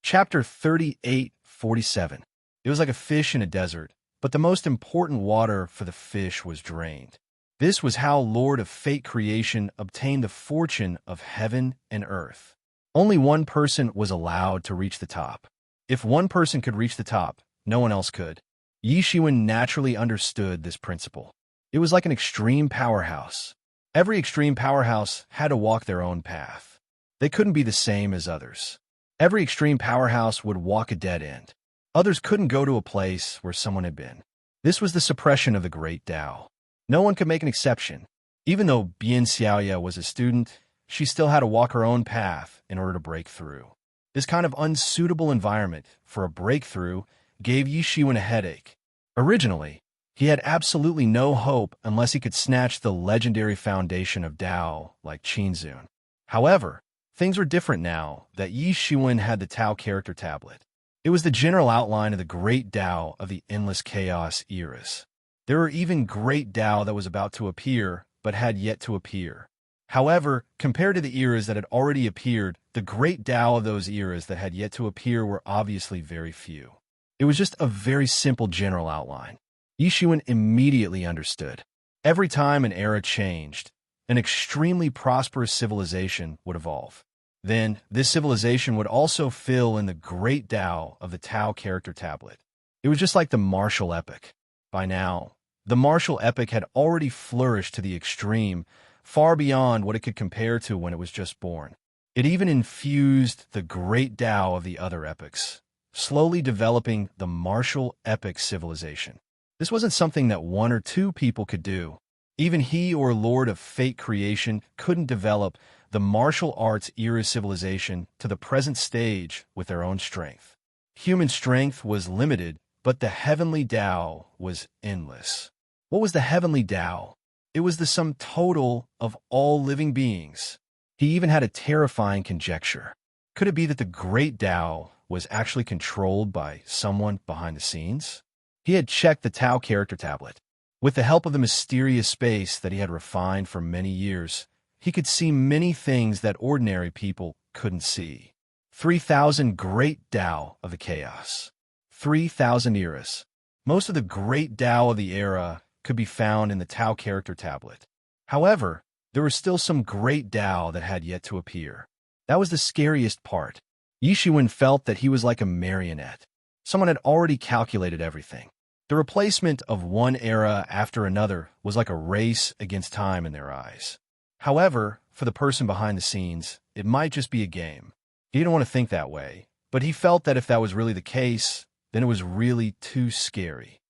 Chapter 38:47. It was like a fish in a desert, but the most important water for the fish was drained. This was how Lord of Fate Creation obtained the fortune of heaven and earth. Only one person was allowed to reach the top. If one person could reach the top, no one else could. Yi Shiwen naturally understood this principle. It was like an extreme powerhouse. Every extreme powerhouse had to walk their own path. They couldn't be the same as others. Every extreme powerhouse would walk a dead end. Others couldn't go to a place where someone had been. This was the suppression of the great Tao. No one could make an exception. Even though Bian Xiaoya was a student, she still had to walk her own path in order to break through. This kind of unsuitable environment for a breakthrough gave Yi Shiwen a headache. Originally, he had absolutely no hope unless he could snatch the legendary foundation of Tao like Qin Zun. However, things were different now that Yi Shiwen had the Tao character tablet. It was the general outline of the great Tao of the endless chaos eras. There were even great Tao that was about to appear, but had yet to appear. However, compared to the eras that had already appeared, the great Tao of those eras that had yet to appear were obviously very few. It was just a very simple general outline. Yi Shiwen immediately understood. Every time an era changed, an extremely prosperous civilization would evolve. Then, this civilization would also fill in the great Tao of the Tao character tablet. It was just like the martial epic. By now, the martial epic had already flourished to the extreme, far beyond what it could compare to when it was just born. It even infused the great Tao of the other epics, slowly developing the martial epic civilization. This wasn't something that one or two people could do. Even he or Lord of Fate Creation couldn't develop the martial arts era civilization to the present stage with their own strength. Human strength was limited, but the heavenly Tao was endless. What was the heavenly Tao? It was the sum total of all living beings. He even had a terrifying conjecture. Could it be that the great Tao was actually controlled by someone behind the scenes? He had checked the Tao character tablet. With the help of the mysterious space that he had refined for many years, he could see many things that ordinary people couldn't see. 3,000 great Tao of the chaos. 3,000 eras. Most of the great Tao of the era could be found in the Tao character tablet. However, there were still some great Tao that had yet to appear. That was the scariest part. Yi Shiwen felt that he was like a marionette. Someone had already calculated everything. The replacement of one era after another was like a race against time in their eyes. However, for the person behind the scenes, it might just be a game. He didn't want to think that way, but he felt that if that was really the case, then it was really too scary.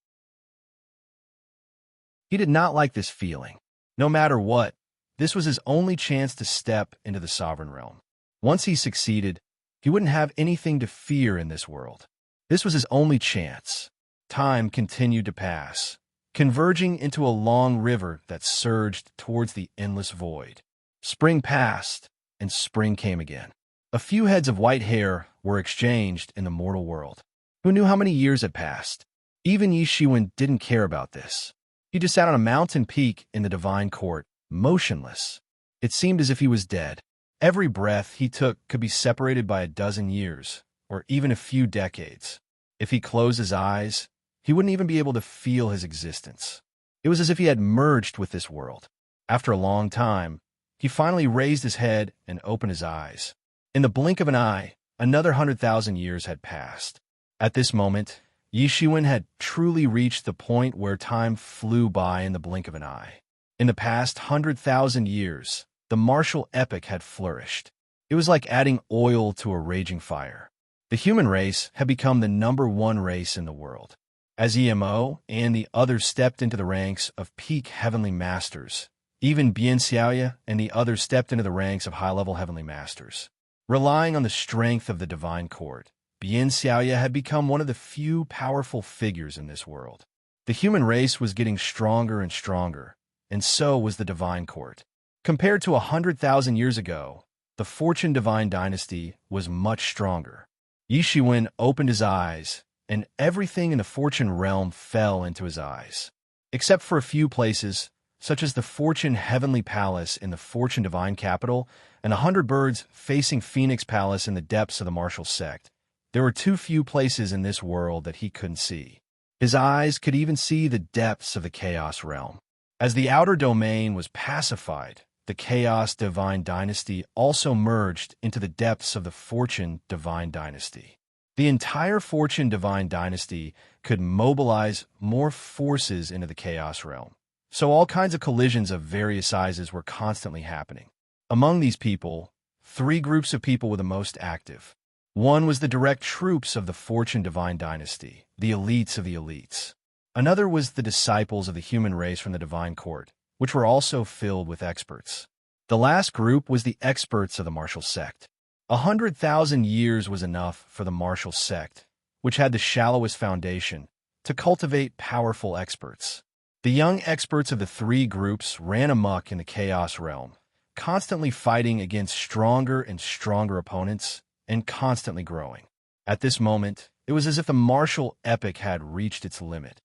He did not like this feeling. No matter what, this was his only chance to step into the sovereign realm. Once he succeeded, he wouldn't have anything to fear in this world. This was his only chance. Time continued to pass, converging into a long river that surged towards the endless void. Spring passed, and spring came again. A few heads of white hair were exchanged in the mortal world. Who knew how many years had passed? Even Yi Shiwen didn't care about this. He just sat on a mountain peak in the divine court, motionless. It seemed as if he was dead. Every breath he took could be separated by a dozen years, or even a few decades. If he closed his eyes, he wouldn't even be able to feel his existence. It was as if he had merged with this world. After a long time, he finally raised his head and opened his eyes. In the blink of an eye, another 100,000 years had passed. At this moment, Yi Shiwen had truly reached the point where time flew by in the blink of an eye. In the past 100,000 years, the martial epic had flourished. It was like adding oil to a raging fire. The human race had become the #1 race in the world. As EMO and the others stepped into the ranks of peak heavenly masters, even Bian Xiaoya and the others stepped into the ranks of high-level heavenly masters. Relying on the strength of the divine court, Bien Xiaoya had become one of the few powerful figures in this world. The human race was getting stronger and stronger, and so was the divine court. Compared to 100,000 years ago, the Fortune Divine Dynasty was much stronger. Yi Shiwen opened his eyes, and everything in the Fortune realm fell into his eyes. Except for a few places, such as the Fortune Heavenly Palace in the Fortune Divine Capital and 100 Birds facing Phoenix Palace in the depths of the martial sect. There were too few places in this world that he couldn't see. His eyes could even see the depths of the Chaos Realm. As the outer domain was pacified, the Chaos Divine Dynasty also merged into the depths of the Fortune Divine Dynasty. The entire Fortune Divine Dynasty could mobilize more forces into the Chaos Realm. So all kinds of collisions of various sizes were constantly happening. Among these people, 3 groups of people were the most active. One was the direct troops of the Fortune Divine Dynasty, the elites of the elites. Another was the disciples of the human race from the Divine Court, which were also filled with experts. The last group was the experts of the martial sect. 100,000 years was enough for the martial sect, which had the shallowest foundation, to cultivate powerful experts. The young experts of the 3 groups ran amok in the Chaos Realm, constantly fighting against stronger and stronger opponents, and constantly growing. At this moment, it was as if the martial epic had reached its limit.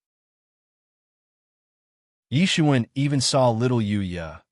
Yi Shiwen even saw little Yuya,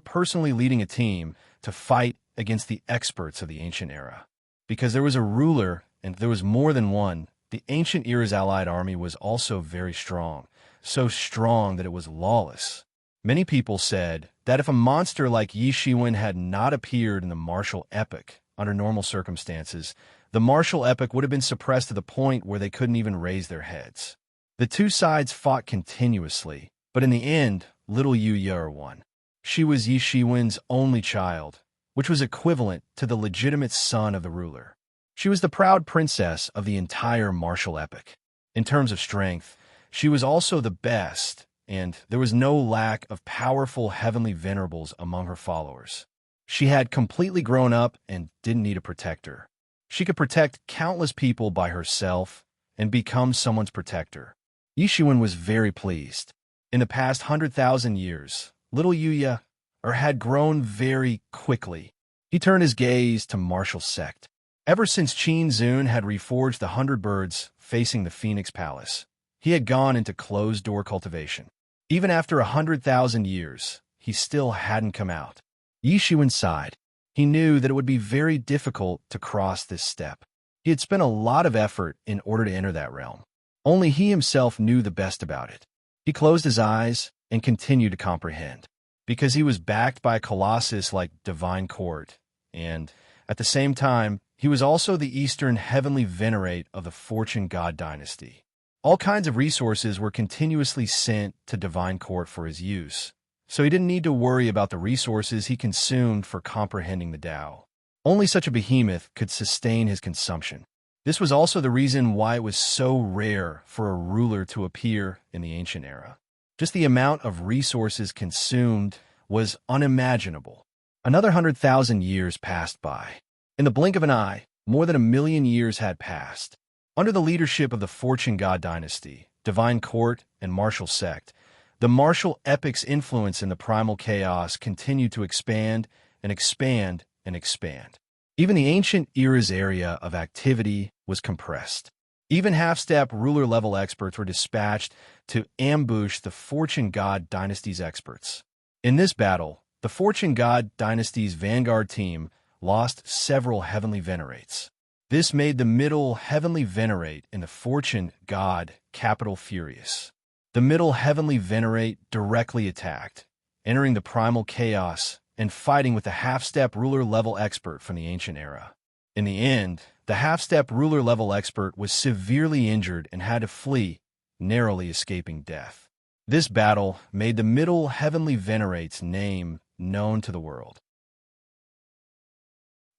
personally leading a team to fight against the experts of the ancient era. Because there was a ruler, and there was more than one, the ancient era's allied army was also very strong, so strong that it was lawless. Many people said that if a monster like Yi Shiwen had not appeared in the martial epic under normal circumstances, the martial epic would have been suppressed to the point where they couldn't even raise their heads. The 2 sides fought continuously, but in the end, little Yuya won. She was Yi Shiwen's only child, which was equivalent to the legitimate son of the ruler. She was the proud princess of the entire martial epic. In terms of strength, she was also the best, and there was no lack of powerful heavenly venerables among her followers. She had completely grown up and didn't need a protector. She could protect countless people by herself and become someone's protector. Yi Shiwen was very pleased. In the past 100,000 years, little Yuya had grown very quickly. He turned his gaze to martial sect. Ever since Qin Zun had reforged the 100 Birds facing the Phoenix Palace, he had gone into closed-door cultivation. Even after 100,000 years, he still hadn't come out. Yi Shiwen sighed. He knew that it would be very difficult to cross this step. He had spent a lot of effort in order to enter that realm. Only he himself knew the best about it. He closed his eyes and continued to comprehend. Because he was backed by a colossus like Divine Court, and, at the same time, he was also the Eastern Heavenly Venerate of the Fortune God Dynasty. All kinds of resources were continuously sent to Divine Court for his use, so he didn't need to worry about the resources he consumed for comprehending the Tao. Only such a behemoth could sustain his consumption. This was also the reason why it was so rare for a ruler to appear in the ancient era. Just the amount of resources consumed was unimaginable. Another 100,000 years passed by. In the blink of an eye, more than 1,000,000 years had passed. Under the leadership of the Fortune God Dynasty, Divine Court, and Martial Sect, the martial epic's influence in the primal chaos continued to expand and expand and expand. Even the ancient era's area of activity was compressed. Even half-step ruler-level experts were dispatched to ambush the Fortune God Dynasty's experts. In this battle, the Fortune God Dynasty's vanguard team lost several heavenly venerates. This made the middle heavenly venerate in the Fortune God capital furious. The middle heavenly venerate directly attacked, entering the primal chaos and fighting with the half-step ruler-level expert from the ancient era. In the end, the half-step ruler-level expert was severely injured and had to flee, narrowly escaping death. This battle made the middle heavenly venerate's name known to the world.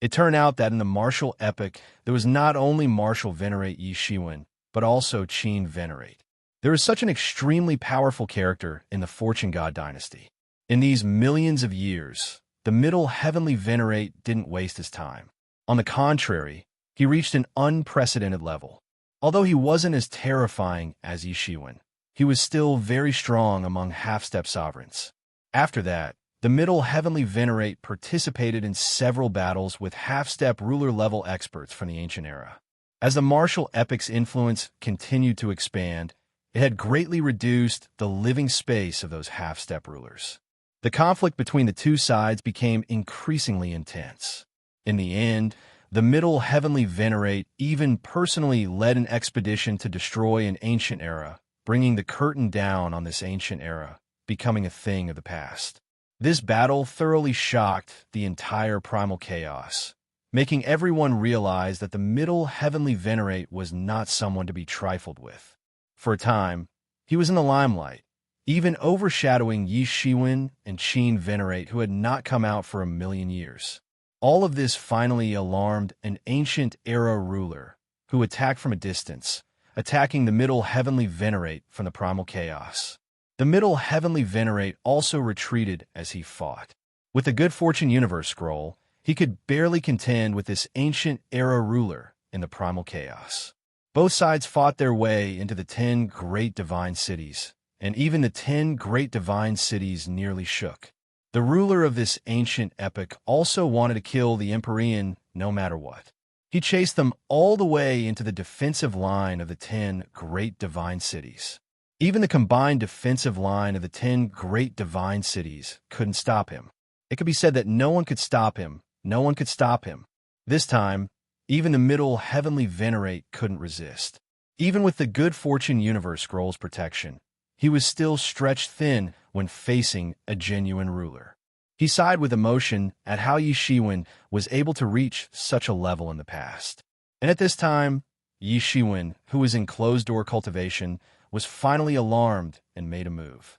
It turned out that in the martial epic, there was not only martial venerate Yi Shiwen, but also Qin venerate. There is such an extremely powerful character in the Fortune God Dynasty. In these millions of years, the middle heavenly venerate didn't waste his time. On the contrary, He reached an unprecedented level. Although he wasn't as terrifying as Yishiwen, he was still very strong among half-step sovereigns. After that, the Middle Heavenly Venerate participated in several battles with half-step ruler-level experts from the ancient era. As the martial epic's influence continued to expand, it had greatly reduced the living space of those half-step rulers. The conflict between the two sides became increasingly intense. In the end, the Middle Heavenly Venerate even personally led an expedition to destroy an ancient era, bringing the curtain down on this ancient era, becoming a thing of the past. This battle thoroughly shocked the entire primal chaos, making everyone realize that the Middle Heavenly Venerate was not someone to be trifled with. For a time, he was in the limelight, even overshadowing Yi Shiwen and Qin Venerate, who had not come out for 1,000,000 years. All of this finally alarmed an ancient era ruler, who attacked from a distance, attacking the Middle Heavenly Venerate from the primal chaos. The Middle Heavenly Venerate also retreated as he fought. With the Good Fortune Universe scroll, he could barely contend with this ancient era ruler in the primal chaos. Both sides fought their way into the 10 great divine cities, and even the 10 great divine cities nearly shook. The ruler of this ancient epic also wanted to kill the Empyrean no matter what. He chased them all the way into the defensive line of the 10 great divine cities. Even the combined defensive line of the 10 great divine cities couldn't stop him. It could be said that no one could stop him, no one could stop him. This time, even the Middle Heavenly Venerate couldn't resist. Even with the Good Fortune Universe scroll's protection, he was still stretched thin when facing a genuine ruler. He sighed with emotion at how Yi Shiwen was able to reach such a level in the past. And at this time, Yi Shiwen, who was in closed-door cultivation, was finally alarmed and made a move.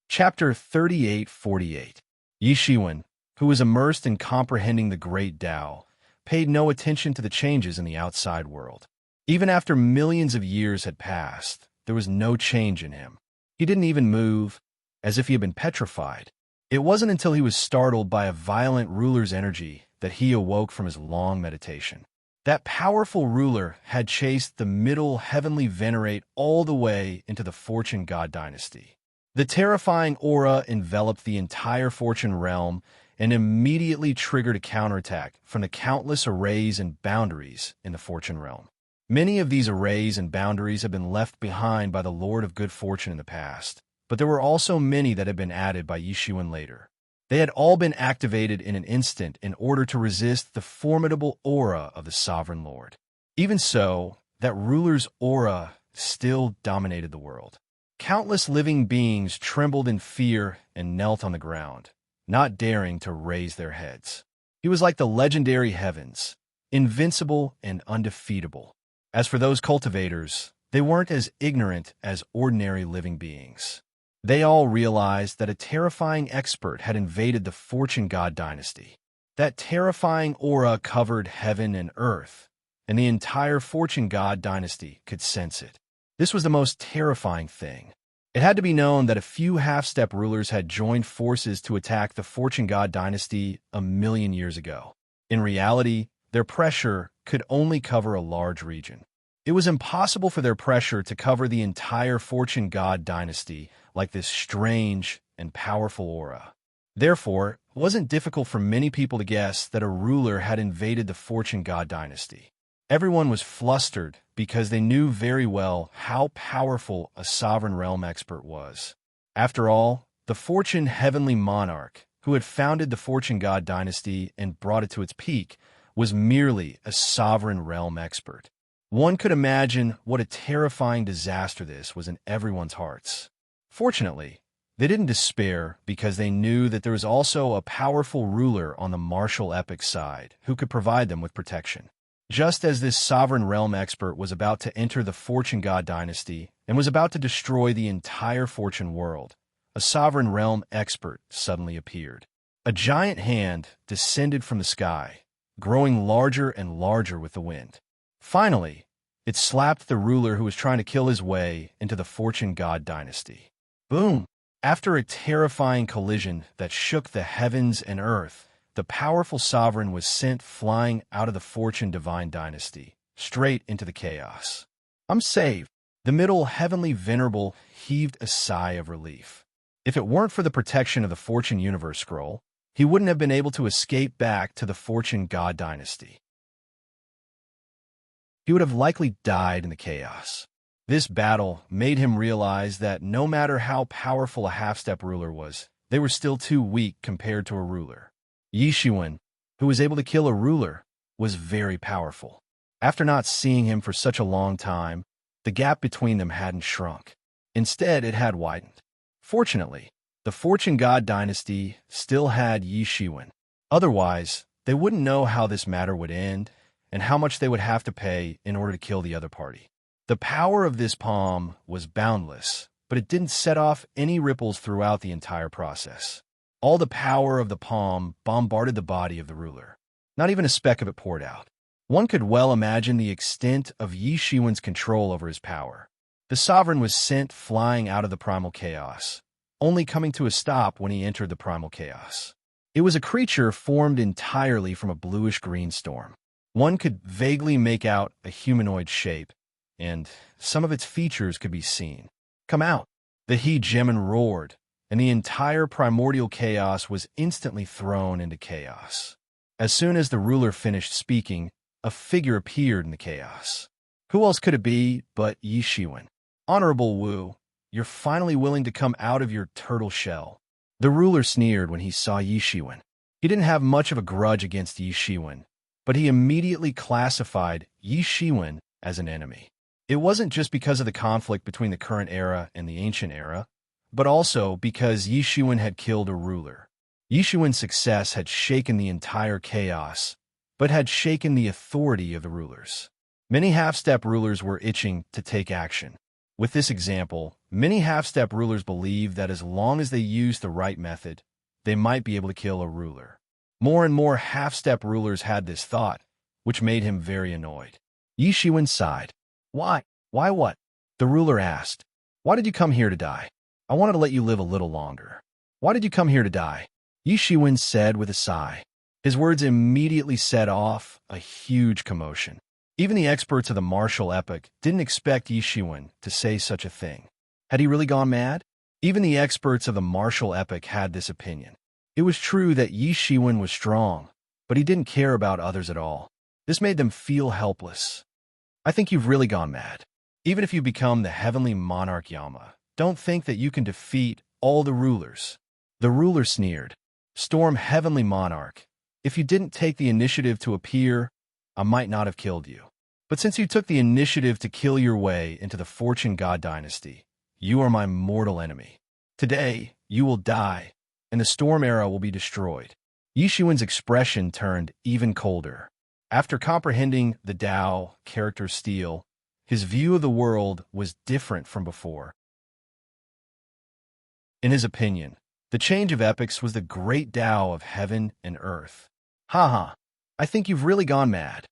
Chapter 3848. Yi Shiwen, who was immersed in comprehending the great Tao, paid no attention to the changes in the outside world. Even after millions of years had passed, there was no change in him. He didn't even move, as if he had been petrified. It wasn't until he was startled by a violent ruler's energy that he awoke from his long meditation. That powerful ruler had chased the Middle Heavenly Venerate all the way into the Fortune God dynasty. The terrifying aura enveloped the entire Fortune realm and immediately triggered a counterattack from the countless arrays and boundaries in the Fortune realm. Many of these arrays and boundaries had been left behind by the Lord of Good Fortune in the past, but there were also many that had been added by Yi Shiwen later. They had all been activated in an instant in order to resist the formidable aura of the Sovereign Lord. Even so, that ruler's aura still dominated the world. Countless living beings trembled in fear and knelt on the ground, not daring to raise their heads. He was like the legendary heavens, invincible and undefeatable. As for those cultivators, they weren't as ignorant as ordinary living beings. They all realized that a terrifying expert had invaded the Fortune God dynasty. That terrifying aura covered heaven and earth, and the entire Fortune God dynasty could sense it. This was the most terrifying thing. It had to be known that a few half-step rulers had joined forces to attack the Fortune God dynasty 1,000,000 years ago. In reality, their pressure could only cover a large region. It was impossible for their pressure to cover the entire Fortune God dynasty like this strange and powerful aura. Therefore, it wasn't difficult for many people to guess that a ruler had invaded the Fortune God dynasty. Everyone was flustered because they knew very well how powerful a sovereign realm expert was. After all, the Fortune Heavenly Monarch, who had founded the Fortune God dynasty and brought it to its peak, was merely a sovereign realm expert. One could imagine what a terrifying disaster this was in everyone's hearts. Fortunately, they didn't despair because they knew that there was also a powerful ruler on the martial epic side who could provide them with protection. Just as this sovereign realm expert was about to enter the Fortune God dynasty and was about to destroy the entire Fortune world, a sovereign realm expert suddenly appeared. A giant hand descended from the sky, growing larger and larger with the wind. Finally, it slapped the ruler who was trying to kill his way into the Fortune God dynasty. Boom! After a terrifying collision that shook the heavens and earth, the powerful sovereign was sent flying out of the Fortune Divine Dynasty, straight into the chaos. I'm saved. The middle heavenly venerable heaved a sigh of relief. If it weren't for the protection of the Fortune Universe Scroll, he wouldn't have been able to escape back to the Fortune God Dynasty. He would have likely died in the chaos. This battle made him realize that no matter how powerful a half-step ruler was, they were still too weak compared to a ruler. Yi Shiwen, who was able to kill a ruler, was very powerful. After not seeing him for such a long time, the gap between them hadn't shrunk. Instead, it had widened. Fortunately, the Fortune God Dynasty still had Yi Shiwen. Otherwise, they wouldn't know how this matter would end and how much they would have to pay in order to kill the other party. The power of this palm was boundless, but it didn't set off any ripples throughout the entire process. All the power of the palm bombarded the body of the ruler. Not even a speck of it poured out. One could well imagine the extent of Yi Shiwen's control over his power. The sovereign was sent flying out of the primal chaos, only coming to a stop when he entered the primal chaos. It was a creature formed entirely from a bluish-green storm. One could vaguely make out a humanoid shape, and some of its features could be seen. Come out! The hegemon roared, and the entire primordial chaos was instantly thrown into chaos. As soon as the ruler finished speaking, a figure appeared in the chaos. Who else could it be but Yi Shiwen? Honorable Wu, you're finally willing to come out of your turtle shell. The ruler sneered when he saw Yi Shiwen. He didn't have much of a grudge against Yi Shiwen, but he immediately classified Yi Shiwen as an enemy. It wasn't just because of the conflict between the current era and the ancient era, but also because Yi Shiwen had killed a ruler. Yi Shiwen's success had shaken the entire chaos, but had shaken the authority of the rulers. Many half-step rulers were itching to take action. With this example, many half-step rulers believed that as long as they used the right method, they might be able to kill a ruler. More and more half-step rulers had this thought, which made him very annoyed. Yi Shiwen sighed. Why? Why what? The ruler asked. Why did you come here to die? I wanted to let you live a little longer. Why did you come here to die? Yi Shiwen said with a sigh. His words immediately set off a huge commotion. Even the experts of the martial epoch didn't expect Yi Shiwen to say such a thing. Had he really gone mad? Even the experts of the martial epoch had this opinion. It was true that Yi Shiwen was strong, but he didn't care about others at all. This made them feel helpless. I think you've really gone mad. Even if you become the heavenly monarch Yama, don't think that you can defeat all the rulers. The ruler sneered. Storm heavenly monarch, if you didn't take the initiative to appear, I might not have killed you. But since you took the initiative to kill your way into the Fortune God Dynasty, you are my mortal enemy. Today, you will die, and the storm era will be destroyed. Yi Shiwen's expression turned even colder. After comprehending the Tao character steel, his view of the world was different from before. In his opinion, the change of epochs was the great Tao of heaven and earth. Ha! I think you've really gone mad.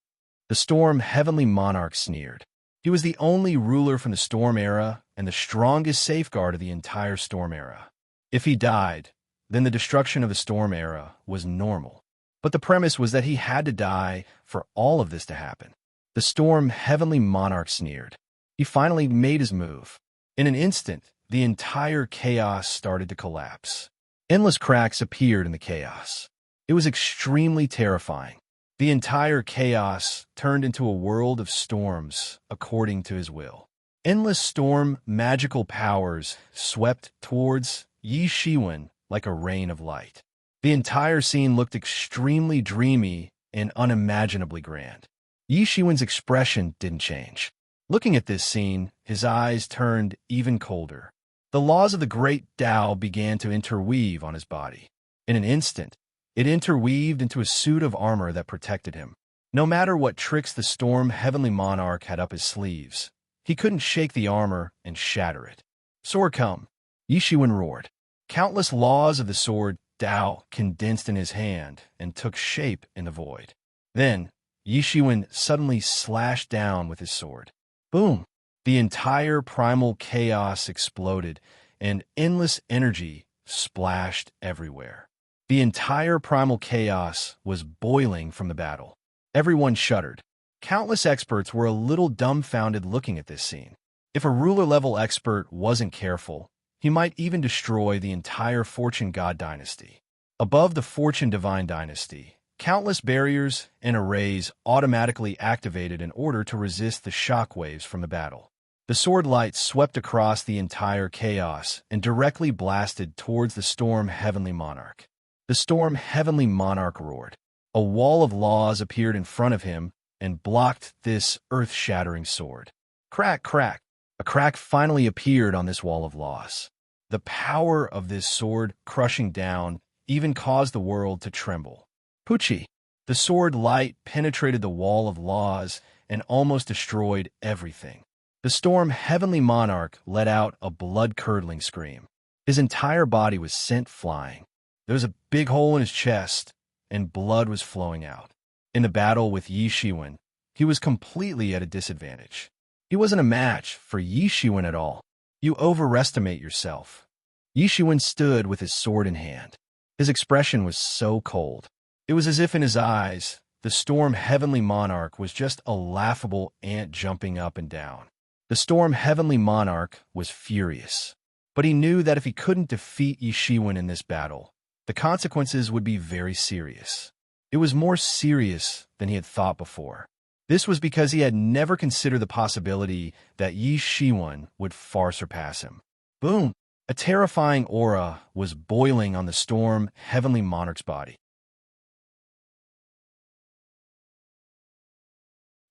The storm heavenly monarch sneered. He was the only ruler from the storm era and the strongest safeguard of the entire storm era. If he died, then the destruction of the storm era was normal. But the premise was that he had to die for all of this to happen. The storm heavenly monarch sneered. He finally made his move. In an instant, the entire chaos started to collapse. Endless cracks appeared in the chaos. It was extremely terrifying. The entire chaos turned into a world of storms according to his will. Endless storm magical powers swept towards Yi Shiwen like a rain of light. The entire scene looked extremely dreamy and unimaginably grand. Yi Shiwen's expression didn't change. Looking at this scene, his eyes turned even colder. The laws of the great Tao began to interweave on his body. In an instant, it interweaved into a suit of armor that protected him. No matter what tricks the storm heavenly monarch had up his sleeves, he couldn't shake the armor and shatter it. Sword come! Yi Shiwen roared. Countless laws of the sword Tao condensed in his hand and took shape in the void. Then, Yi Shiwen suddenly slashed down with his sword. Boom! The entire primal chaos exploded, and endless energy splashed everywhere. The entire primal chaos was boiling from the battle. Everyone shuddered. Countless experts were a little dumbfounded looking at this scene. If a ruler-level expert wasn't careful, he might even destroy the entire Fortune God dynasty. Above the Fortune Divine dynasty, countless barriers and arrays automatically activated in order to resist the shockwaves from the battle. The sword light swept across the entire chaos and directly blasted towards the Storm Heavenly Monarch. The Storm Heavenly Monarch roared. A wall of laws appeared in front of him and blocked this earth-shattering sword. Crack, crack. A crack finally appeared on this wall of laws. The power of this sword crushing down even caused the world to tremble. Poochie! The sword light penetrated the wall of laws and almost destroyed everything. The Storm Heavenly Monarch let out a blood-curdling scream. His entire body was sent flying. There was a big hole in his chest, and blood was flowing out. In the battle with Yi Shiwen, he was completely at a disadvantage. He wasn't a match for Yi Shiwen at all. You overestimate yourself. Yi Shiwen stood with his sword in hand. His expression was so cold. It was as if in his eyes, the Storm Heavenly Monarch was just a laughable ant jumping up and down. The Storm Heavenly Monarch was furious, but he knew that if he couldn't defeat Yi Shiwen in this battle, the consequences would be very serious. It was more serious than he had thought before. This was because he had never considered the possibility that Yi Shiwen would far surpass him. Boom! A terrifying aura was boiling on the Storm Heavenly Monarch's body.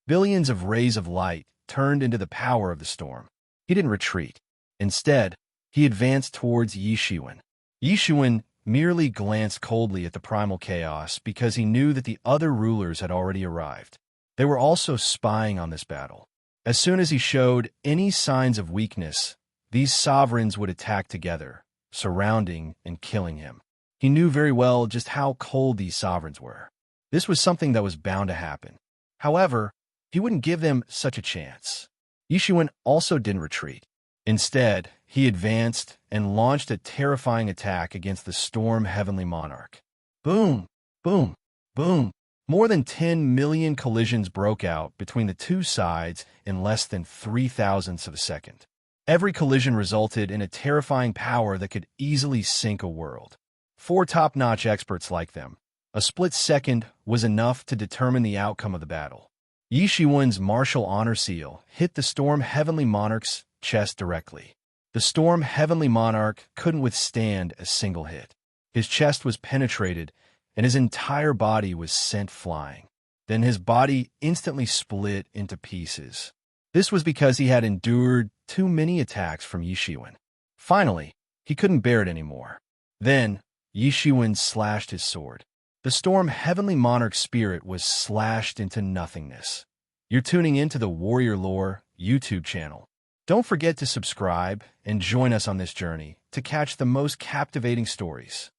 Billions of rays of light turned into the power of the storm. He didn't retreat. Instead, he advanced towards Yi Shiwen. Yi Shiwen merely glanced coldly at the primal chaos because he knew that the other rulers had already arrived. They were also spying on this battle. As soon as he showed any signs of weakness, these sovereigns would attack together, surrounding and killing him. He knew very well just how cold these sovereigns were. This was something that was bound to happen. However, he wouldn't give them such a chance. Yi Shiwen also didn't retreat. Instead, he advanced and launched a terrifying attack against the Storm Heavenly Monarch. Boom! Boom! Boom! More than 10 million collisions broke out between the two sides in less than 0.003 of a second. Every collision resulted in a terrifying power that could easily sink a world. 4 top-notch experts like them. A split second was enough to determine the outcome of the battle. Yi Shiwen's martial honor seal hit the Storm Heavenly Monarch's chest directly. The Storm Heavenly Monarch couldn't withstand a single hit. His chest was penetrated, and his entire body was sent flying. Then his body instantly split into pieces. This was because he had endured too many attacks from Yi Shiwen. Finally, he couldn't bear it anymore. Then, Yi Shiwen slashed his sword. The Storm Heavenly Monarch's spirit was slashed into nothingness. You're tuning into the Warrior Lore YouTube channel. Don't forget to subscribe and join us on this journey to catch the most captivating stories.